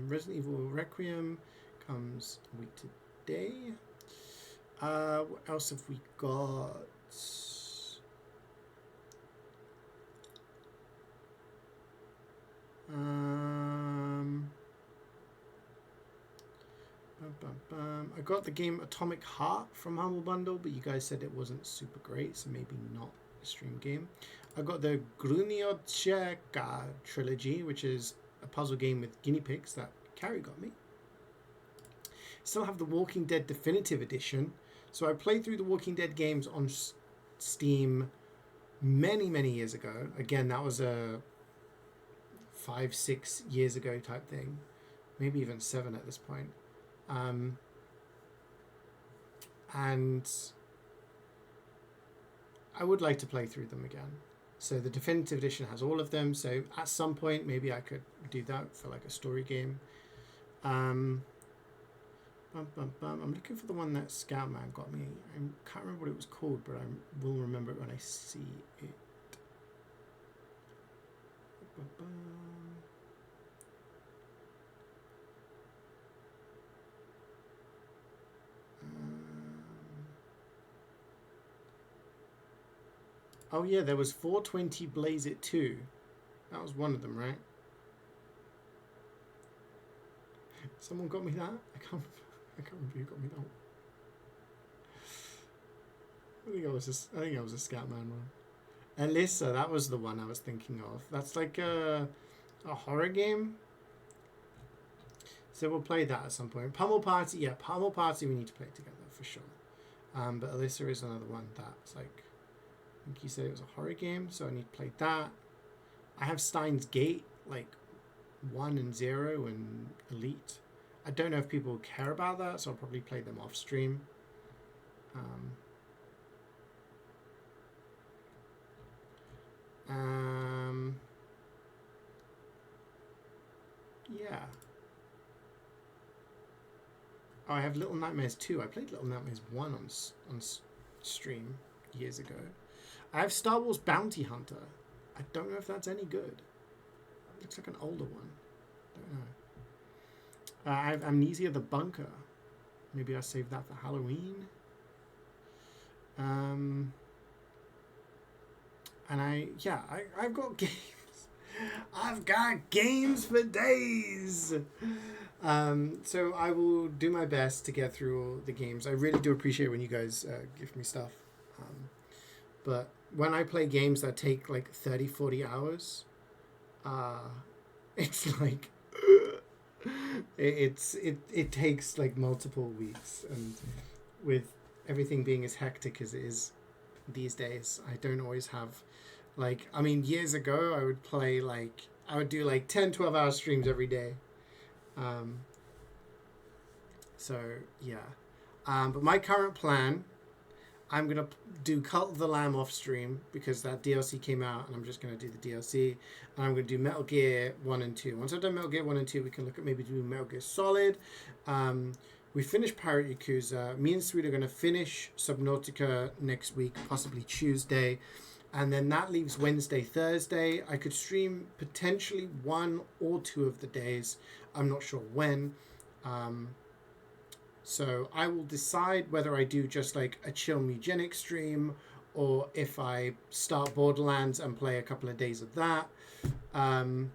Resident Evil Requiem comes a week today. What else have we got? I got the game Atomic Heart from Humble Bundle, but you guys said it wasn't super great, so maybe not a stream game. I got the Gruniocheka trilogy, which is a puzzle game with guinea pigs that Carrie got me. Still have the Walking Dead Definitive Edition. So I played through the Walking Dead games on Steam many years ago. Again, that was a 5-6 years ago type thing, maybe even 7 at this point. And I would like to play through them again. So the Definitive Edition has all of them, so at some point maybe I could do that for like a story game. I'm looking for the one that Scoutman got me. I can't remember what it was called, but I will remember it when I see it. Oh yeah, there was 420 Blaze It 2. That was one of them, right? Someone got me that? I can't remember who got me that. I think I was a Scatman one. Alyssa, that was the one I was thinking of. That's like a horror game. So we'll play that at some point. Pummel Party, yeah, Pummel Party we need to play together for sure. But Alyssa is another one that's like, I think you said it was a horror game, so I need to play that. I have Steins Gate, like 1 and 0 and Elite. I don't know if people care about that, so I'll probably play them off stream. Yeah. Oh, I have Little Nightmares 2. I played Little Nightmares 1 on stream years ago. I have Star Wars Bounty Hunter. I don't know if that's any good. Looks like an older one. Don't know. I have Amnesia the Bunker. Maybe I'll save that for Halloween. And I've got games. I've got games for days. So I will do my best to get through all the games. I really do appreciate when you guys give me stuff. But when I play games that take like 30, 40 hours, it's like it takes like multiple weeks, and with everything being as hectic as it is these days, I don't always have like, I mean, years ago I would do like 10-12 hour streams every day. So yeah, but my current plan, I'm gonna do Cult of the Lamb off stream because that DLC came out, and I'm just gonna do the DLC, and I'm gonna do Metal Gear 1 and 2. Once I've done Metal Gear 1 and 2, we can look at maybe doing Metal Gear Solid. We finished Pirate Yakuza. Me and Sweet are gonna finish Subnautica next week, possibly Tuesday, and then that leaves Wednesday, Thursday. I could stream potentially 1 or 2 of the days. I'm not sure when. So I will decide whether I do just like a chill Mugenic stream, or if I start Borderlands and play a couple of days of that. And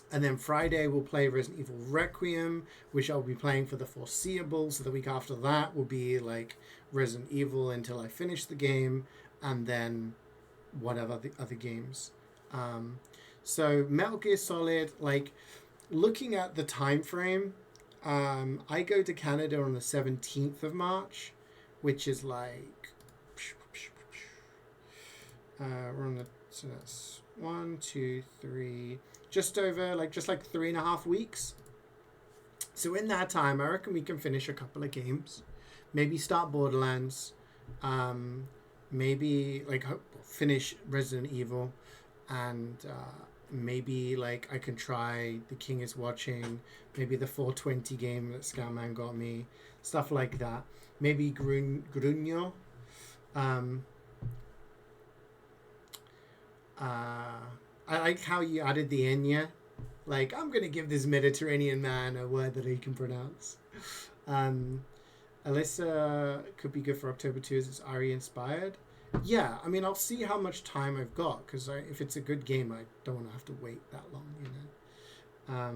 then Friday we'll play Resident Evil Requiem, which I'll be playing for the foreseeable. So the week after that will be like Resident Evil until I finish the game, and then whatever the other games. So Metal Gear Solid, like looking at the time frame, I go to Canada on the 17th of March, which is like we're on the, so that's 1, 2, 3, just over like 3.5 weeks. So in that time, I reckon we can finish a couple of games, maybe start Borderlands, maybe like finish Resident Evil, and maybe like I can try The King is Watching, maybe the 420 game that Scatman got me, stuff like that. Maybe Grunyo. I like how you added the Enya. Like, I'm gonna give this Mediterranean man a word that he can pronounce. Alyssa could be good for October 2 as it's Ari inspired. Yeah, I mean, I'll see how much time I've got, because if it's a good game, I don't want to have to wait that long, you know.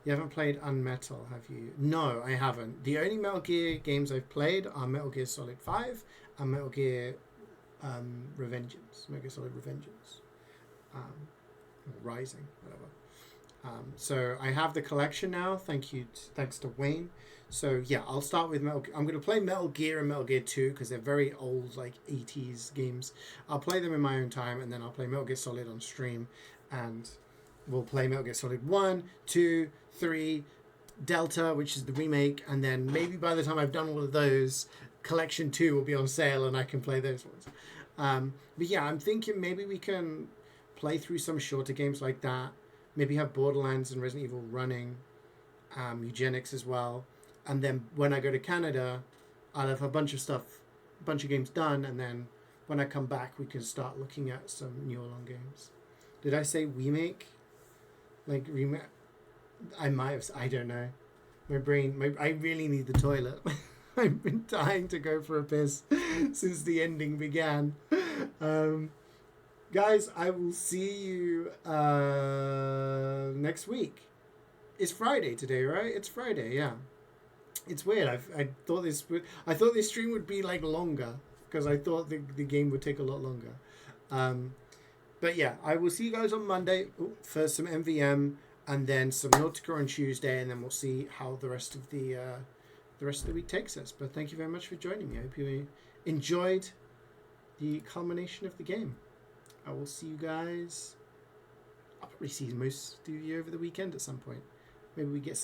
You haven't played Unmetal, have you? No, I haven't. The only Metal Gear games I've played are Metal Gear Solid 5 and Metal Gear Revengeance. Metal Gear Solid Revengeance. Rising, whatever. So I have the collection now, thanks to Wayne. So yeah, I'll start with I'm going to play Metal Gear and Metal Gear 2 because they're very old, like 80s games. I'll play them in my own time, and then I'll play Metal Gear Solid on stream, and we'll play Metal Gear Solid 1, 2, 3, Delta, which is the remake, and then maybe by the time I've done all of those, Collection 2 will be on sale and I can play those ones. But yeah, I'm thinking maybe we can play through some shorter games like that. Maybe have Borderlands and Resident Evil running, Eugenics as well. And then when I go to Canada, I'll have a bunch of games done. And then when I come back, we can start looking at some new long games. Did I say remake? Like remake? I might have. I don't know. My brain. I really need the toilet. I've been dying to go for a piss since the ending began. Guys, I will see you next week. It's Friday today, right? It's Friday, yeah. It's weird. I thought this stream would be like longer, because I thought the game would take a lot longer. But yeah, I will see you guys on Monday for some MVM, and then some Nautica on Tuesday, and then we'll see how the rest of the week takes us. But thank you very much for joining me. I hope you enjoyed the culmination of the game. I will see you guys. I'll probably see most of you over the weekend at some point. Maybe we get